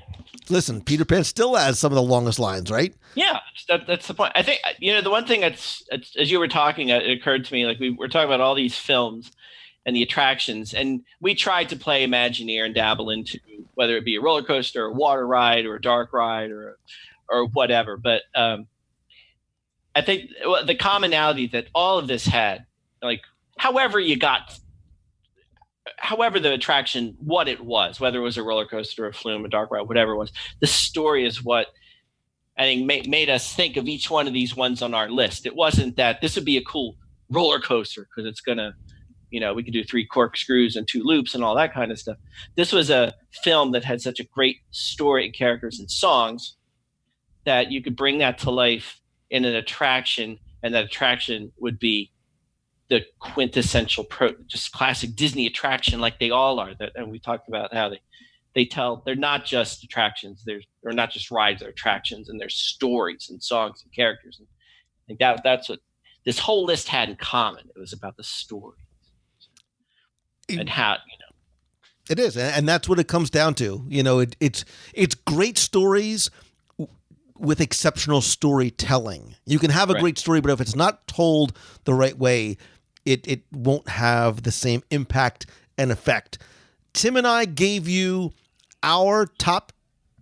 Listen, Peter Pan still has some of the longest lines, right? Yeah, that's the point. I think, the one thing that's as you were talking, it occurred to me, like we're talking about all these films and the attractions, and we tried to play Imagineer and dabble into whether it be a roller coaster, or a water ride, or a dark ride, or whatever. But I think the commonality that all of this had, like however the attraction, what it was, whether it was a roller coaster, a flume, a dark ride, whatever it was, the story is what I think made us think of each one of these ones on our list. It wasn't that this would be a cool roller coaster because it's gonna, we could do 3 corkscrews and 2 loops and all that kind of stuff. This was a film that had such a great story and characters and songs that you could bring that to life in an attraction, and that attraction would be the quintessential just classic Disney attraction, like they all are. And we talked about how they're not just attractions. They're not just rides, they're attractions, and there's stories and songs and characters. And I think that's what this whole list had in common. It was about the story. And how it is, and that's what it comes down to. It's great stories with exceptional storytelling. You can have a great story, but if it's not told the right way, it won't have the same impact and effect. Tim and I gave you our top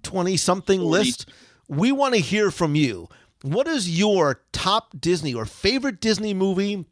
20-something list. We want to hear from you. what is your top Disney or favorite Disney movie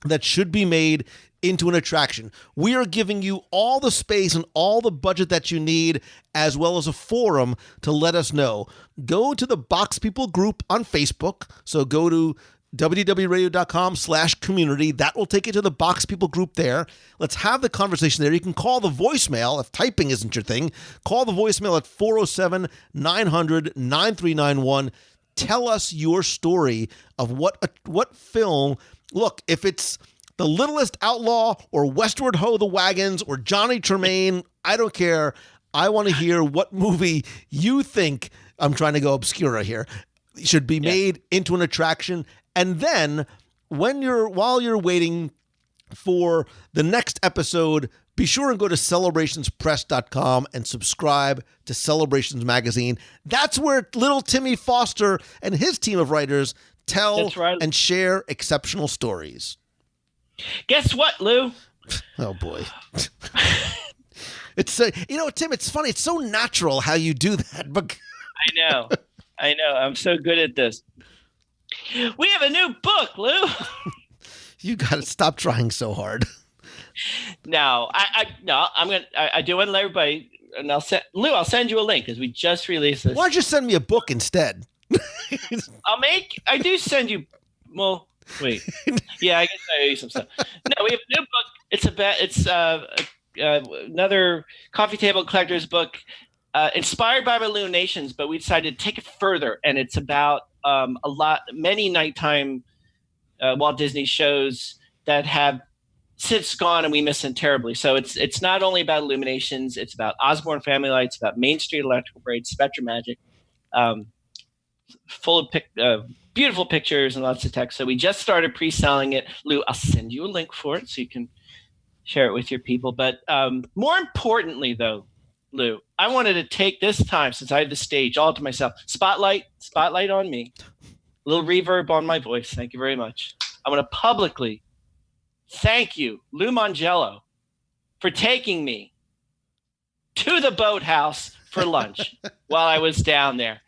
that should be made into an attraction? We are giving you all the space and all the budget that you need, as well as a forum to let us know. Go to the Box People group on Facebook. So go to wdwradio.com/community. That will take you to the Box People group there. Let's have the conversation there. You can call the voicemail if typing isn't your thing. Call the voicemail at 407-900-9391. Tell us your story of what film. Look, if it's The Littlest Outlaw or Westward Ho! The Wagons or Johnny Tremaine, I don't care. I want to hear what movie you think, I'm trying to go obscura here, should be made into an attraction. And then while you're waiting for the next episode, be sure and go to celebrationspress.com and subscribe to Celebrations Magazine. That's where little Timmy Foster and his team of writers tell and share exceptional stories. Guess what, Lou? Oh, boy. It's Tim, it's funny. It's so natural how you do that. But I know. I'm so good at this. We have a new book, Lou. You got to stop trying so hard. No, I do want to let everybody, and I'll send you a link because we just released this. Why don't you send me a book instead? I do send you. Well, wait. Yeah, I guess I owe you some stuff. No, we have a new book. It's another coffee table collector's book, inspired by Illuminations, but we decided to take it further, and it's about many nighttime Walt Disney shows that have since gone and we miss them terribly. So it's not only about Illuminations, it's about Osborne Family Lights, about Main Street Electrical Parade, Spectrum Magic, full of beautiful pictures and lots of text. So we just started pre-selling it. Lou, I'll send you a link for it so you can share it with your people. But more importantly, though, Lou, I wanted to take this time, since I have the stage all to myself, spotlight on me, a little reverb on my voice. Thank you very much. I want to publicly thank you, Lou Mongello, for taking me to the boathouse for lunch while I was down there.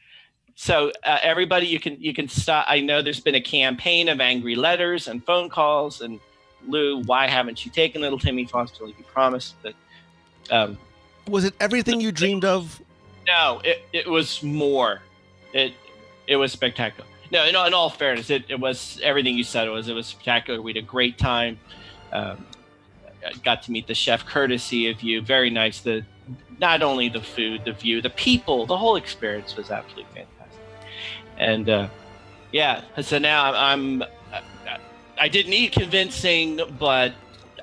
So everybody, you can stop. I know there's been a campaign of angry letters and phone calls. And Lou, why haven't you taken little Timmy Foster like you promised? But was it everything you dreamed of? No, it was more. It was spectacular. No, in all fairness, it was everything you said. It was spectacular. We had a great time. Got to meet the chef, courtesy of you. Very nice. Not only the food, the view, the people, the whole experience was absolutely fantastic. And so now I didn't need convincing, but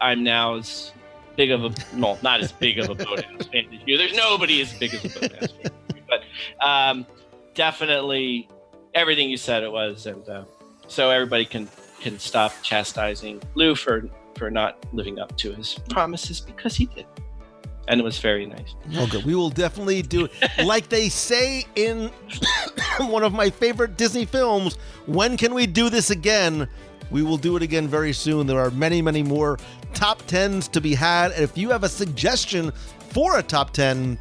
I'm now as big of not as big of a boathouse fan as you. There's nobody as big as a boathouse fan as you, but definitely everything you said it was, and so everybody can stop chastising Lou for not living up to his promises, because he did. And it was very nice. Okay, we will definitely do it. Like they say in one of my favorite Disney films, when can we do this again? We will do it again very soon. There are many, many more top 10s to be had. And if you have a suggestion for a top 10,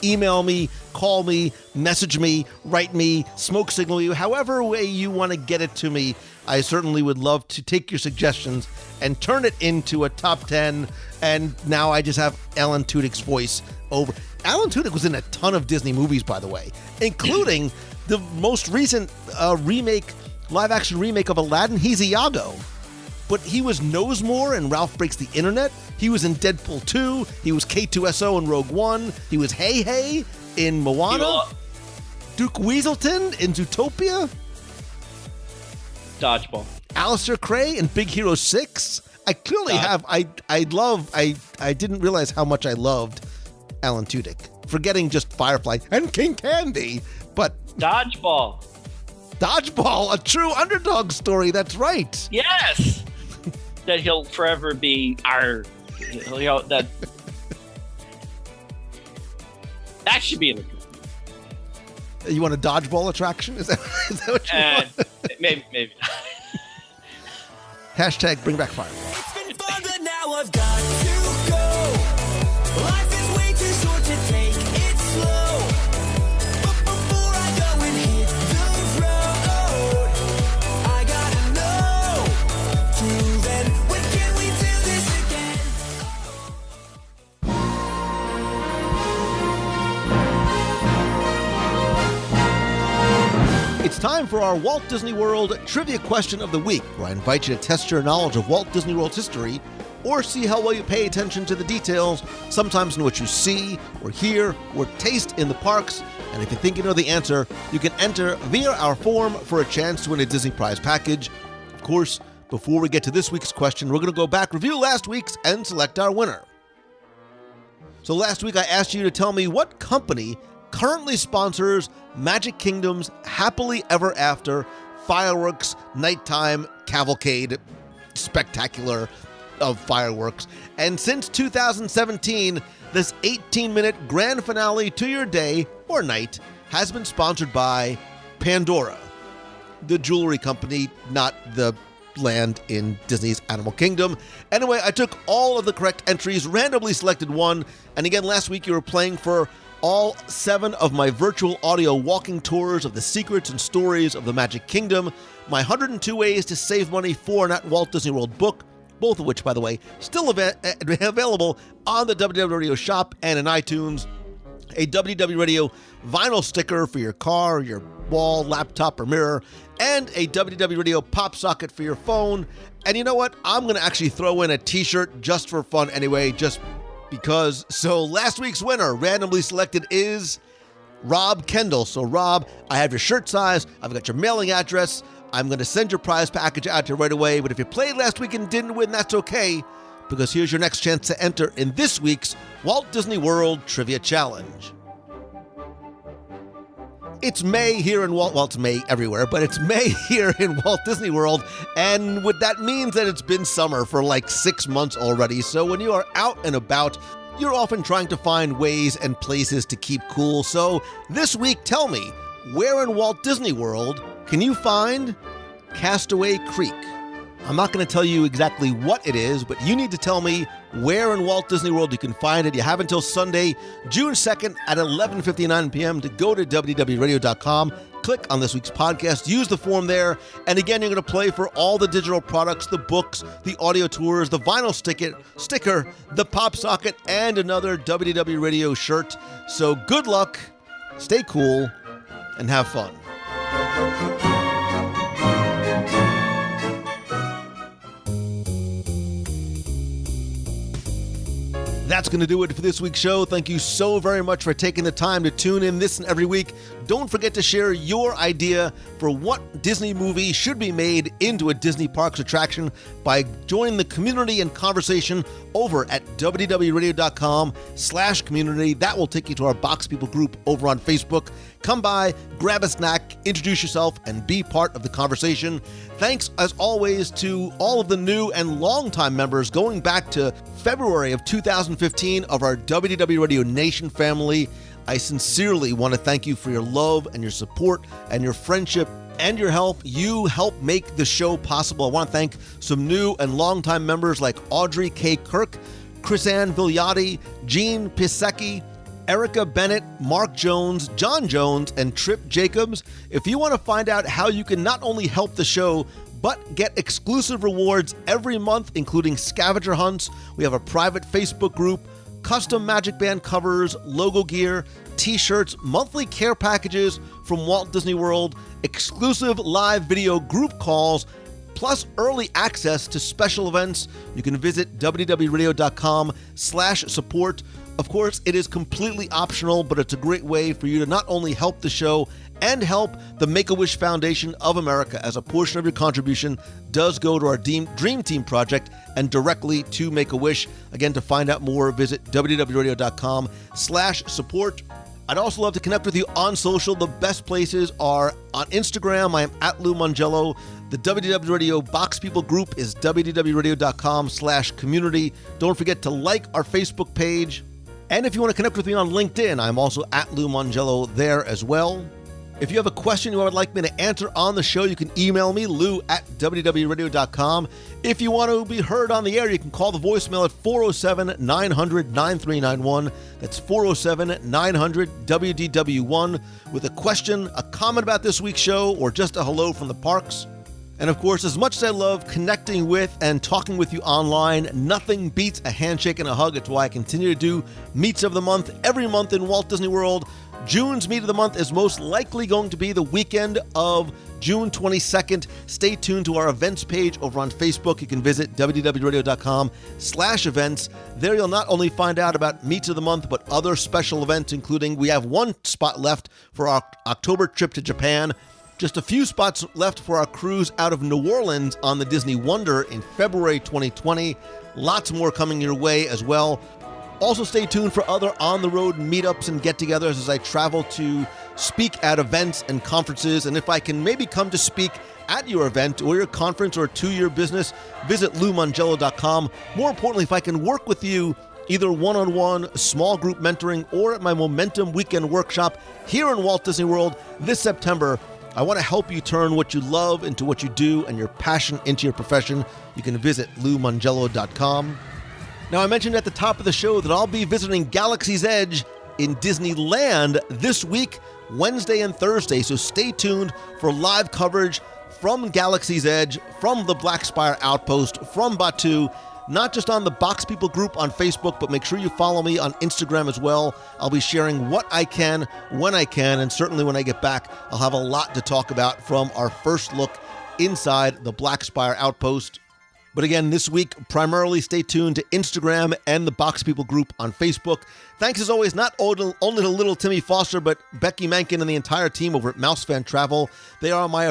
email me, call me, message me, write me, smoke signal you, however way you want to get it to me. I certainly would love to take your suggestions and turn it into a top 10. And now I just have Alan Tudyk's voice over. Alan Tudyk was in a ton of Disney movies, by the way, including the most recent live-action remake of Aladdin. He's Iago. But he was Knowsmore in Ralph Breaks the Internet. He was in Deadpool 2. He was K2SO in Rogue One. He was Hey Hey in Moana. Duke Weaselton in Zootopia. Dodgeball. Alistair Cray in Big Hero 6. I clearly have. I didn't realize how much I loved Alan Tudyk. Forgetting just Firefly and King Candy. But Dodgeball, a true underdog story. That's right. Yes. That he'll forever be that should be in the movie. You want a dodgeball attraction? Is that what you want? Maybe. Hashtag bring back fire. It's been fun, but now I've got to go. Life is way too short to take it slow. But before I go and hit the road, It's time for our Walt Disney World Trivia Question of the Week, where I invite you to test your knowledge of Walt Disney World's history or see how well you pay attention to the details, sometimes in what you see or hear or taste in the parks. And if you think you know the answer, you can enter via our form for a chance to win a Disney Prize package. Of course, before we get to this week's question, we're going to go back, review last week's, and select our winner. So last week I asked you to tell me what company currently sponsors Magic Kingdom's Happily Ever After fireworks nighttime cavalcade spectacular of fireworks. And since 2017, this 18-minute grand finale to your day or night has been sponsored by Pandora, the jewelry company, not the land in Disney's Animal Kingdom. Anyway, I took all of the correct entries, randomly selected one, and again, last week you were playing for all 7 of my virtual audio walking tours of the secrets and stories of the Magic Kingdom, my 102 Ways to Save Money for an at Walt Disney World book, both of which, by the way, still available on the WDW Radio shop and in iTunes, a WDW Radio vinyl sticker for your car, your wall, laptop, or mirror, and a WDW Radio pop socket for your phone. And you know what? I'm going to actually throw in a t-shirt just for fun anyway, just because. So last week's winner, randomly selected, is Rob Kendall. So Rob, I have your shirt size, I've got your mailing address, I'm going to send your prize package out to you right away. But if you played last week and didn't win, that's okay, because here's your next chance to enter in this week's Walt Disney World Trivia Challenge. It's May here in well, it's May everywhere, but it's May here in Walt Disney World, and what that means that it's been summer for like 6 months already. So when you are out and about, you're often trying to find ways and places to keep cool. So this week, tell me, where in Walt Disney World can you find Castaway Creek? I'm not going to tell you exactly what it is, but you need to tell me where in Walt Disney World you can find it. You have until Sunday, June 2nd at 11:59 p.m. to go to WDWRadio.com, click on this week's podcast, use the form there, and again, you're going to play for all the digital products, the books, the audio tours, the vinyl sticker, the pop socket, and another WDW Radio shirt. So good luck, stay cool, and have fun. That's going to do it for this week's show. Thank you so very much for taking the time to tune in this and every week. Don't forget to share your idea for what Disney movie should be made into a Disney Parks attraction by joining the community and conversation over at WDWRadio.com/community. That will take you to our Box People group over on Facebook. Come by, grab a snack, introduce yourself, and be part of the conversation. Thanks, as always, to all of the new and longtime members going back to February of 2015 of our WDW Radio Nation family. I sincerely want to thank you for your love and your support and your friendship and your help. You help make the show possible. I want to thank some new and longtime members like Audrey K. Kirk, Chrisanne Vigliotti, Jean Pisecki, Erica Bennett, Mark Jones, John Jones, and Trip Jacobs. If you want to find out how you can not only help the show, but get exclusive rewards every month, including scavenger hunts, we have a private Facebook group, custom Magic Band covers, logo gear, t-shirts, monthly care packages from Walt Disney World, exclusive live video group calls, plus early access to special events. You can visit WDWRadio.com/support. Of course, it is completely optional, but it's a great way for you to not only help the show and help the Make-A-Wish Foundation of America, as a portion of your contribution does go to our Dream Team project and directly to Make-A-Wish. Again, to find out more, visit WDWRadio.com/support. I'd also love to connect with you on social. The best places are on Instagram. I am at Lou Mongello. The WDW Radio Box People group is WDWRadio.com/community. Don't forget to like our Facebook page. And if you want to connect with me on LinkedIn, I'm also at Lou Mongello there as well. If you have a question you would like me to answer on the show, you can email me, lou@wdwradio.com. If you want to be heard on the air, you can call the voicemail at 407-900-9391. That's 407-900-WDW1 with a question, a comment about this week's show, or just a hello from the parks. And of course, as much as I love connecting with and talking with you online, nothing beats a handshake and a hug. It's why I continue to do Meets of the Month every month in Walt Disney World. June's meet of the month is most likely going to be the weekend of June 22nd. Stay tuned to our events page over on Facebook. You can visit wdwradio.com/events. There you'll not only find out about meets of the month, but other special events, including we have one spot left for our October trip to Japan. Just a few spots left for our cruise out of New Orleans on the Disney Wonder in February 2020. Lots more coming your way as well. Also stay tuned for other on-the-road meetups and get-togethers as I travel to speak at events and conferences. And if I can maybe come to speak at your event or your conference or to your business, visit LouMangello.com. More importantly, if I can work with you either one-on-one, small group mentoring, or at my Momentum Weekend Workshop here in Walt Disney World this September, I want to help you turn what you love into what you do and your passion into your profession. You can visit LouMangello.com. Now, I mentioned at the top of the show that I'll be visiting Galaxy's Edge in Disneyland this week, Wednesday and Thursday, so stay tuned for live coverage from Galaxy's Edge, from the Black Spire Outpost, from Batuu, not just on the Box People group on Facebook, but make sure you follow me on Instagram as well. I'll be sharing what I can, when I can, and certainly when I get back, I'll have a lot to talk about from our first look inside the Black Spire Outpost. But again, this week, primarily stay tuned to Instagram and the Box People group on Facebook. Thanks as always, not only to little Timmy Foster, but Becky Menken and the entire team over at Mousefan Travel. They're my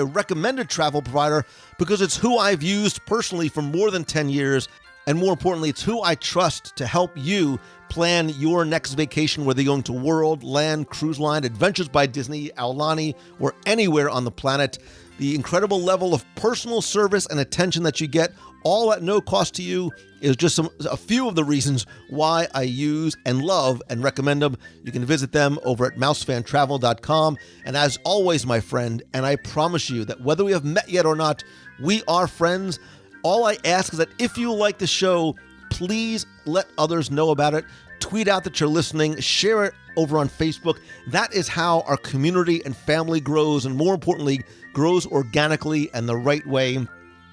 recommended travel provider because it's who I've used personally for more than 10 years. And more importantly, it's who I trust to help you plan your next vacation, whether you're going to World, Land, Cruise Line, Adventures by Disney, Aulani, or anywhere on the planet. The incredible level of personal service and attention that you get, all at no cost to you, is just a few of the reasons why I use and love and recommend them. You can visit them over at mousefantravel.com. And as always, my friend, and I promise you that whether we have met yet or not, we are friends. All I ask is that if you like the show, please let others know about it. Tweet out that you're listening, share it over on Facebook. That is how our community and family grows, and more importantly, grows organically and the right way.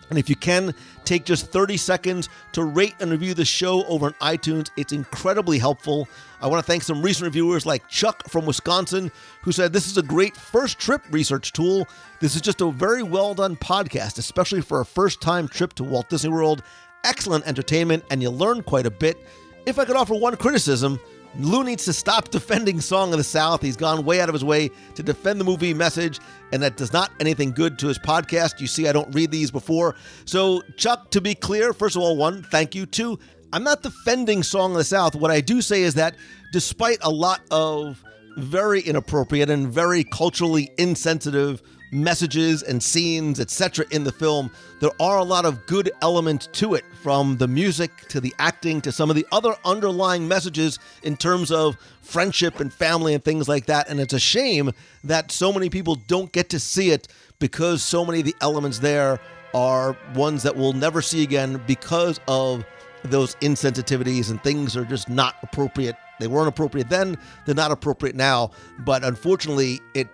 And if you can, take just 30 seconds to rate and review the show over on iTunes. It's incredibly helpful. I want to thank some recent reviewers like Chuck from Wisconsin, who said, "This is a great first trip research tool. This is just a very well done podcast, especially for a first time trip to Walt Disney World. Excellent entertainment, and you learn quite a bit. If I could offer one criticism, Lou needs to stop defending Song of the South. He's gone way out of his way to defend the movie message, and that does not anything good to his podcast. You see, I don't read these before." So, Chuck, to be clear, first of all, one, thank you. Two, I'm not defending Song of the South. What I do say is that despite a lot of very inappropriate and very culturally insensitive messages and scenes, etc. in the film, there are a lot of good elements to it, from the music to the acting to some of the other underlying messages in terms of friendship and family and things like that. And it's a shame that so many people don't get to see it because so many of the elements there are ones that we'll never see again because of those insensitivities, and things are just not appropriate. They weren't appropriate then, they're not appropriate now. But unfortunately, it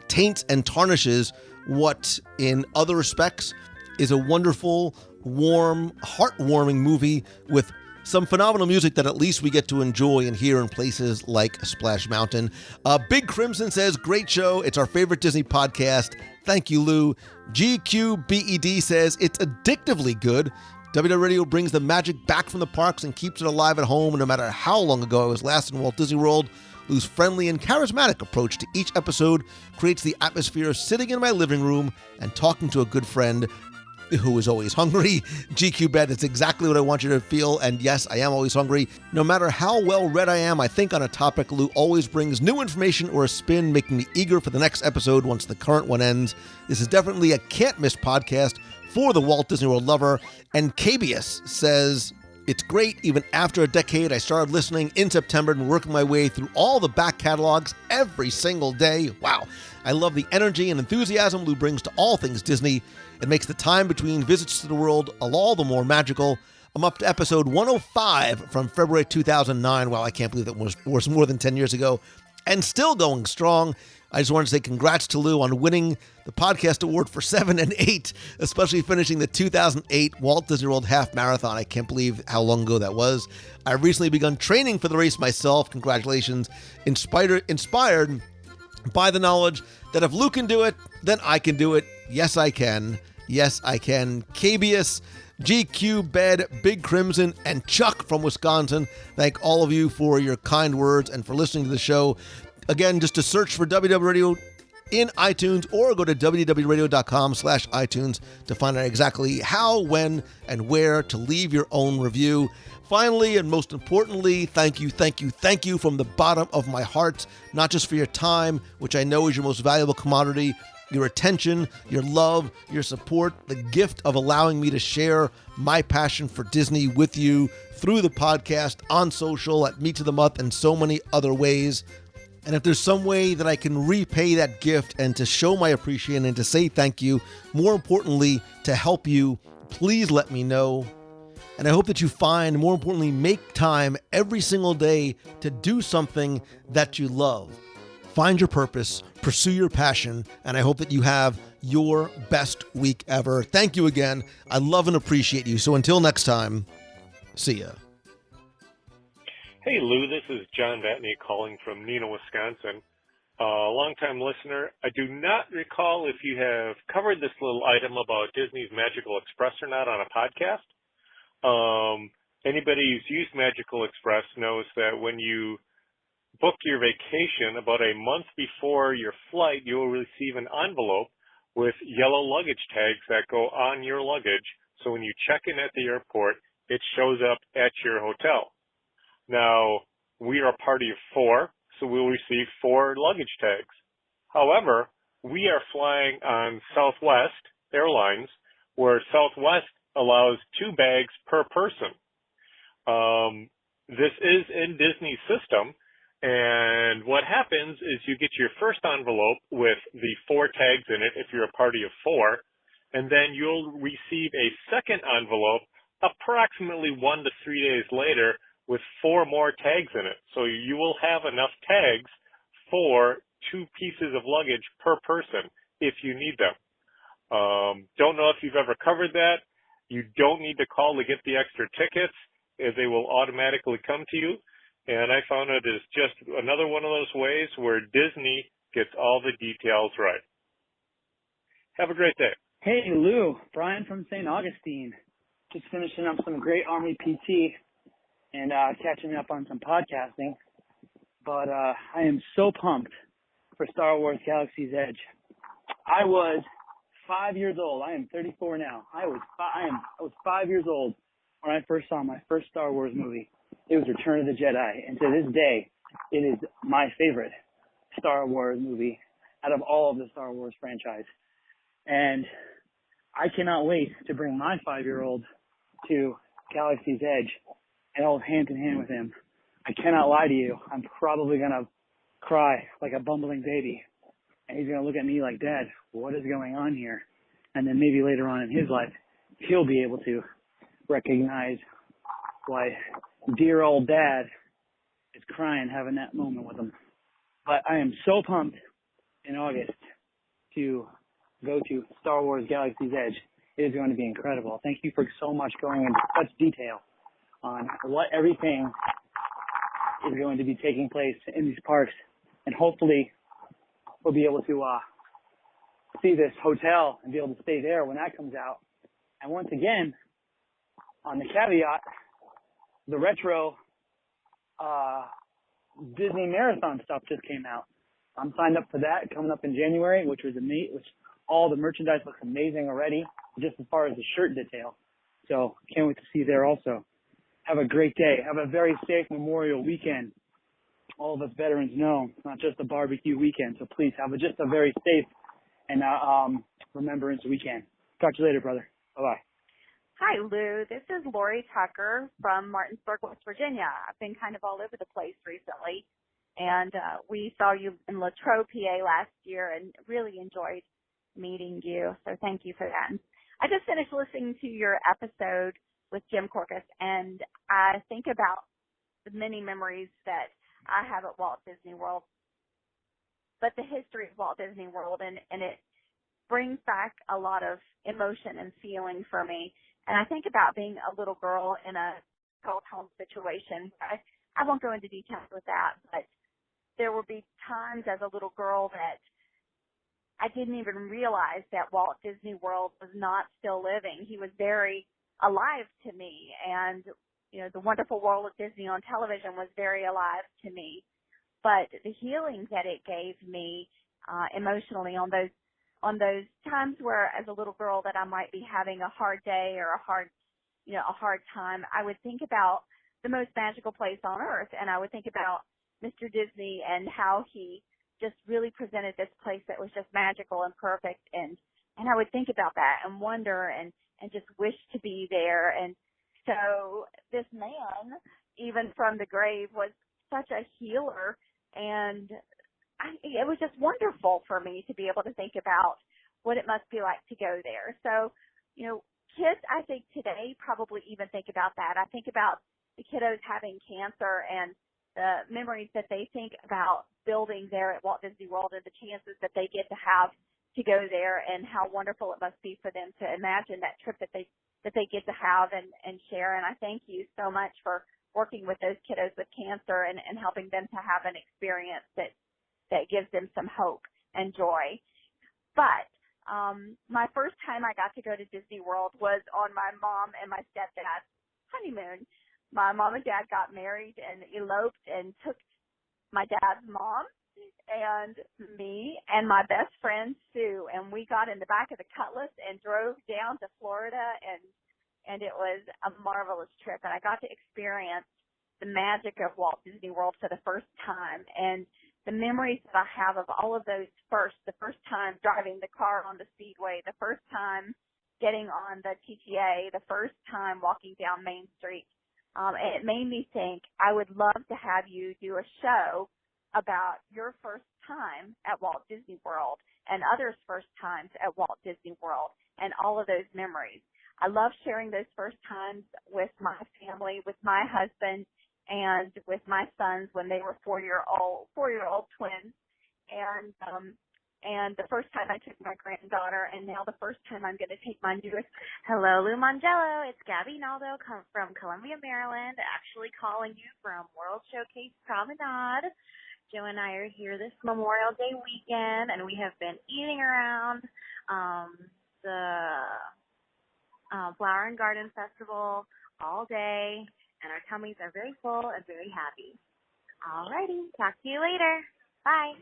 taints and tarnishes what, in other respects, is a wonderful, warm, heartwarming movie with some phenomenal music that at least we get to enjoy and hear in places like Splash Mountain. Big Crimson says, "Great show. It's our favorite Disney podcast." Thank you, Lou. GQBED says, "It's addictively good. WDW Radio brings the magic back from the parks and keeps it alive at home, no matter how long ago I was last in Walt Disney World. Lou's friendly and charismatic approach to each episode creates the atmosphere of sitting in my living room and talking to a good friend who is always hungry." GQ Bet, that's exactly what I want you to feel. And yes, I am always hungry. No matter how well read I am, I think on a topic, Lou always brings new information or a spin, making me eager for the next episode once the current one ends. This is definitely a can't miss podcast for the Walt Disney World lover. And KBS says, "It's great. Even after a decade, I started listening in September and working my way through all the back catalogs every single day. Wow. I love the energy and enthusiasm Lou brings to all things Disney. It makes the time between visits to the world all the more magical. I'm up to episode 105 from February 2009. Wow, I can't believe that was more than 10 years ago. and still going strong. I just want to say congrats to Lou on winning the podcast award for 7 and 8, especially finishing the 2008 Walt Disney World Half Marathon. I can't believe how long ago that was. I've recently begun training for the race myself. Congratulations. Inspired by the knowledge that if Lou can do it, then I can do it. Yes, I can. Yes, I can. KBS, GQ, Bed, Big Crimson, and Chuck from Wisconsin. Thank all of you for your kind words and for listening to the show. Again, just to search for WDW Radio in iTunes or go to wdwradio.com/iTunes to find out exactly how, when, and where to leave your own review. Finally, and most importantly, thank you from the bottom of my heart, not just for your time, which I know is your most valuable commodity, your attention, your love, your support, the gift of allowing me to share my passion for Disney with you through the podcast, on social, at Meet to the Mutt, and so many other ways. And if there's some way that I can repay that gift and to show my appreciation and to say thank you, more importantly, to help you, please let me know. And I hope that you find, more importantly, make time every single day to do something that you love. Find your purpose, pursue your passion, and I hope that you have your best week ever. Thank you again. I love and appreciate you. So until next time, see ya. Hey, Lou, this is John Vatney calling from Neenah, Wisconsin. Longtime listener. I do not recall if you have covered this little item about Disney's Magical Express or not on a podcast. Anybody who's used Magical Express knows that when you book your vacation about a month before your flight, you will receive an envelope with yellow luggage tags that go on your luggage. So when you check in at the airport, it shows up at your hotel. Now, we are a party of 4, so we'll receive 4 luggage tags. However, we are flying on Southwest Airlines, where Southwest allows 2 bags per person. This is in Disney's system, and what happens is you get your first envelope with the 4 tags in it if you're a party of 4, and then you'll receive a second envelope approximately 1 to 3 days later with 4 more tags in it. So you will have enough tags for 2 pieces of luggage per person if you need them. Don't know if you've ever covered that. You don't need to call to get the extra tickets, as they will automatically come to you. And I found it is just another one of those ways where Disney gets all the details right. Have a great day. Hey, Lou. Brian from St. Augustine. Just finishing up some great Army PT and catching up on some podcasting. But I am so pumped for Star Wars Galaxy's Edge. I was 5 years old. I am 34 now. I was 5 years old when I first saw my first Star Wars movie. It was Return of the Jedi. And to this day, it is my favorite Star Wars movie out of all of the Star Wars franchise. And I cannot wait to bring my 5-year-old to Galaxy's Edge and hold hand in hand with him. I cannot lie to you. I'm probably going to cry like a bumbling baby. And he's going to look at me like, Dad, what is going on here? And then maybe later on in his life, he'll be able to recognize why dear old Dad is crying having that moment with him. But I am so pumped in August to go to Star Wars Galaxy's Edge. It is going to be incredible. Thank you for so much going into such detail on what everything is going to be taking place in these parks. And hopefully we'll be able to see this hotel and be able to stay there when that comes out. And once again, on the caveat, the retro Disney Marathon stuff just came out. I'm signed up for that coming up in January, which all the merchandise looks amazing already, just as far as the shirt detail. So can't wait to see you there also. Have a great day. Have a very safe Memorial weekend. All of us veterans know it's not just a barbecue weekend, so please have just a very safe and remembrance weekend. Talk to you later, brother. Bye-bye. Hi, Lou. This is Lori Tucker from Martinsburg, West Virginia. I've been kind of all over the place recently, and we saw you in Latrobe, PA last year and really enjoyed meeting you, so thank you for that. I just finished listening to your episode with Jim Corcus, and I think about the many memories that I have at Walt Disney World but the history of Walt Disney World, and it brings back a lot of emotion and feeling for me. And I think about being a little girl in a cold home situation. I won't go into details with that, but there will be times as a little girl that I didn't even realize that Walt Disney World was not still living. He was very alive to me, and the wonderful world of Disney on television was very alive to me. But the healing that it gave me emotionally on those times where, as a little girl, that I might be having a hard day or a hard time, I would think about the most magical place on earth, and I would think about Mr. Disney and how he just really presented this place that was just magical and perfect, and I would think about that and wonder and just wish to be there. And so this man, even from the grave, was such a healer, and it was just wonderful for me to be able to think about what it must be like to go there. So, kids, I think today probably even think about that. I think about the kiddos having cancer and the memories that they think about building there at Walt Disney World and the chances that they get to have to go there, and how wonderful it must be for them to imagine that trip that they get to have and share. And I thank you so much for working with those kiddos with cancer and helping them to have an experience that gives them some hope and joy. But my first time I got to go to Disney World was on my mom and my stepdad's honeymoon. My mom and dad got married and eloped and took my dad's mom and me and my best friend Sue, and we got in the back of the Cutlass and drove down to Florida, and it was a marvelous trip, and I got to experience the magic of Walt Disney World for the first time. And the memories that I have of all of those the first time driving the car on the Speedway, the first time getting on the TTA, the first time walking down Main Street, it made me think I would love to have you do a show about your first time at Walt Disney World and others' first times at Walt Disney World and all of those memories. I love sharing those first times with my family, with my husband, and with my sons when they were four-year-old twins. And the first time I took my granddaughter, and now the first time I'm going to take my newest. Hello, Lou Mangello. It's Gabby Naldo from Columbia, Maryland, actually calling you from World Showcase Promenade. Joe and I are here this Memorial Day weekend, and we have been eating around the Flower and Garden Festival all day, and our tummies are very full and very happy. Alrighty, talk to you later. Bye.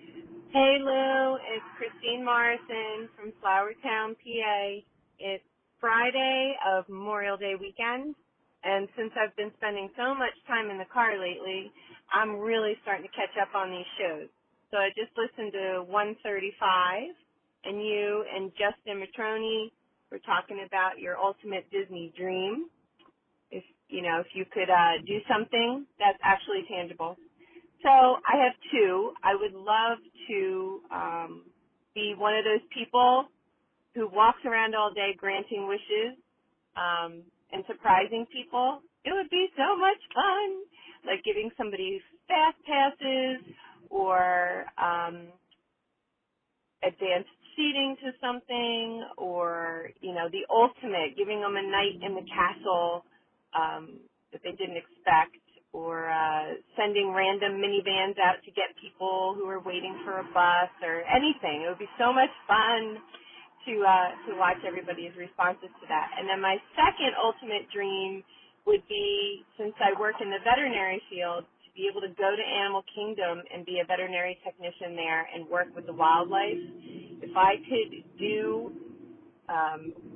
Hey, Lou. It's Christine Morrison from Flowertown, PA. It's Friday of Memorial Day weekend, and since I've been spending so much time in the car lately, I'm really starting to catch up on these shows. So I just listened to 135, and you and Justin Matroni were talking about your ultimate Disney dream. If you could do something that's actually tangible. So I have two. I would love to be one of those people who walks around all day granting wishes and surprising people. It would be so much fun, like giving somebody fast passes or advanced seating to something, or, the ultimate, giving them a night in the castle that they didn't expect, or sending random minivans out to get people who are waiting for a bus or anything. It would be so much fun to watch everybody's responses to that. And then my second ultimate dream would be, since I work in the veterinary field, to be able to go to Animal Kingdom and be a veterinary technician there and work with the wildlife. If I could do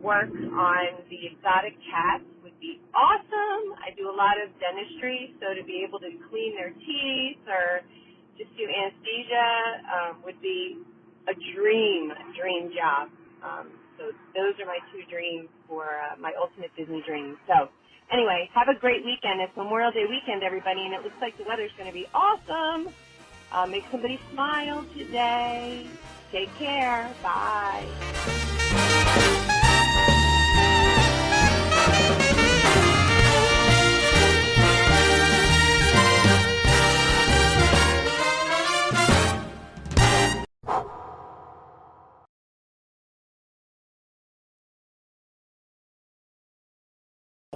work on the exotic cats would be awesome. I do a lot of dentistry, so to be able to clean their teeth or just do anesthesia would be a dream job. So those are my two dreams for my ultimate Disney dream. So anyway, have a great weekend. It's Memorial Day weekend, everybody, and it looks like the weather's going to be awesome. Make somebody smile today. Take care. Bye.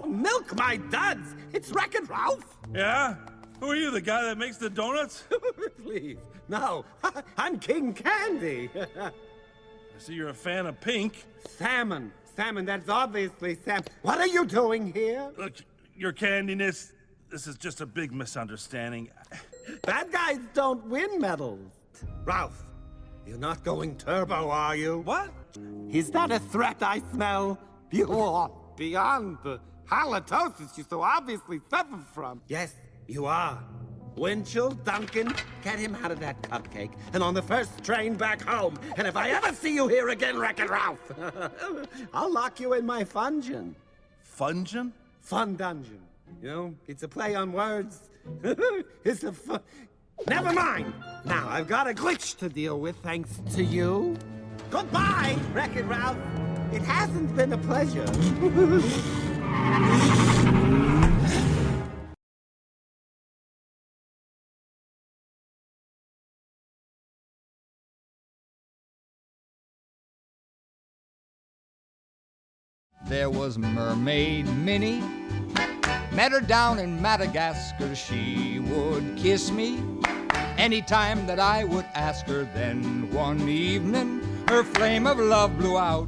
Milk my duds! It's Wreck-It Ralph! Yeah? Who are you, the guy that makes the donuts? Please, no. I'm King Candy. I see you're a fan of pink. Salmon. Salmon, that's obviously Sam. What are you doing here? Look, your candiness, this is just a big misunderstanding. Bad guys don't win medals. Ralph, you're not going turbo, are you? What? Is that a threat I smell? You are beyond the halitosis you so obviously suffer from. Yes, you are. Winchell, Duncan, get him out of that cupcake and on the first train back home. And if I ever see you here again, Wreck-It Ralph, I'll lock you in my fungeon. Fungeon? Fun dungeon. You know, it's a play on words. It's a fun... Never mind. Now, I've got a glitch to deal with thanks to you. Goodbye, Wreck-It Ralph. It hasn't been a pleasure. There was Mermaid Minnie. Met her down in Madagascar. She would kiss me anytime that I would ask her. Then one evening, her flame of love blew out.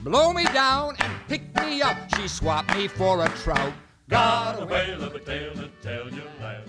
Blow me down and pick me up. She swapped me for a trout. Got a whale of a tale to tell your lad.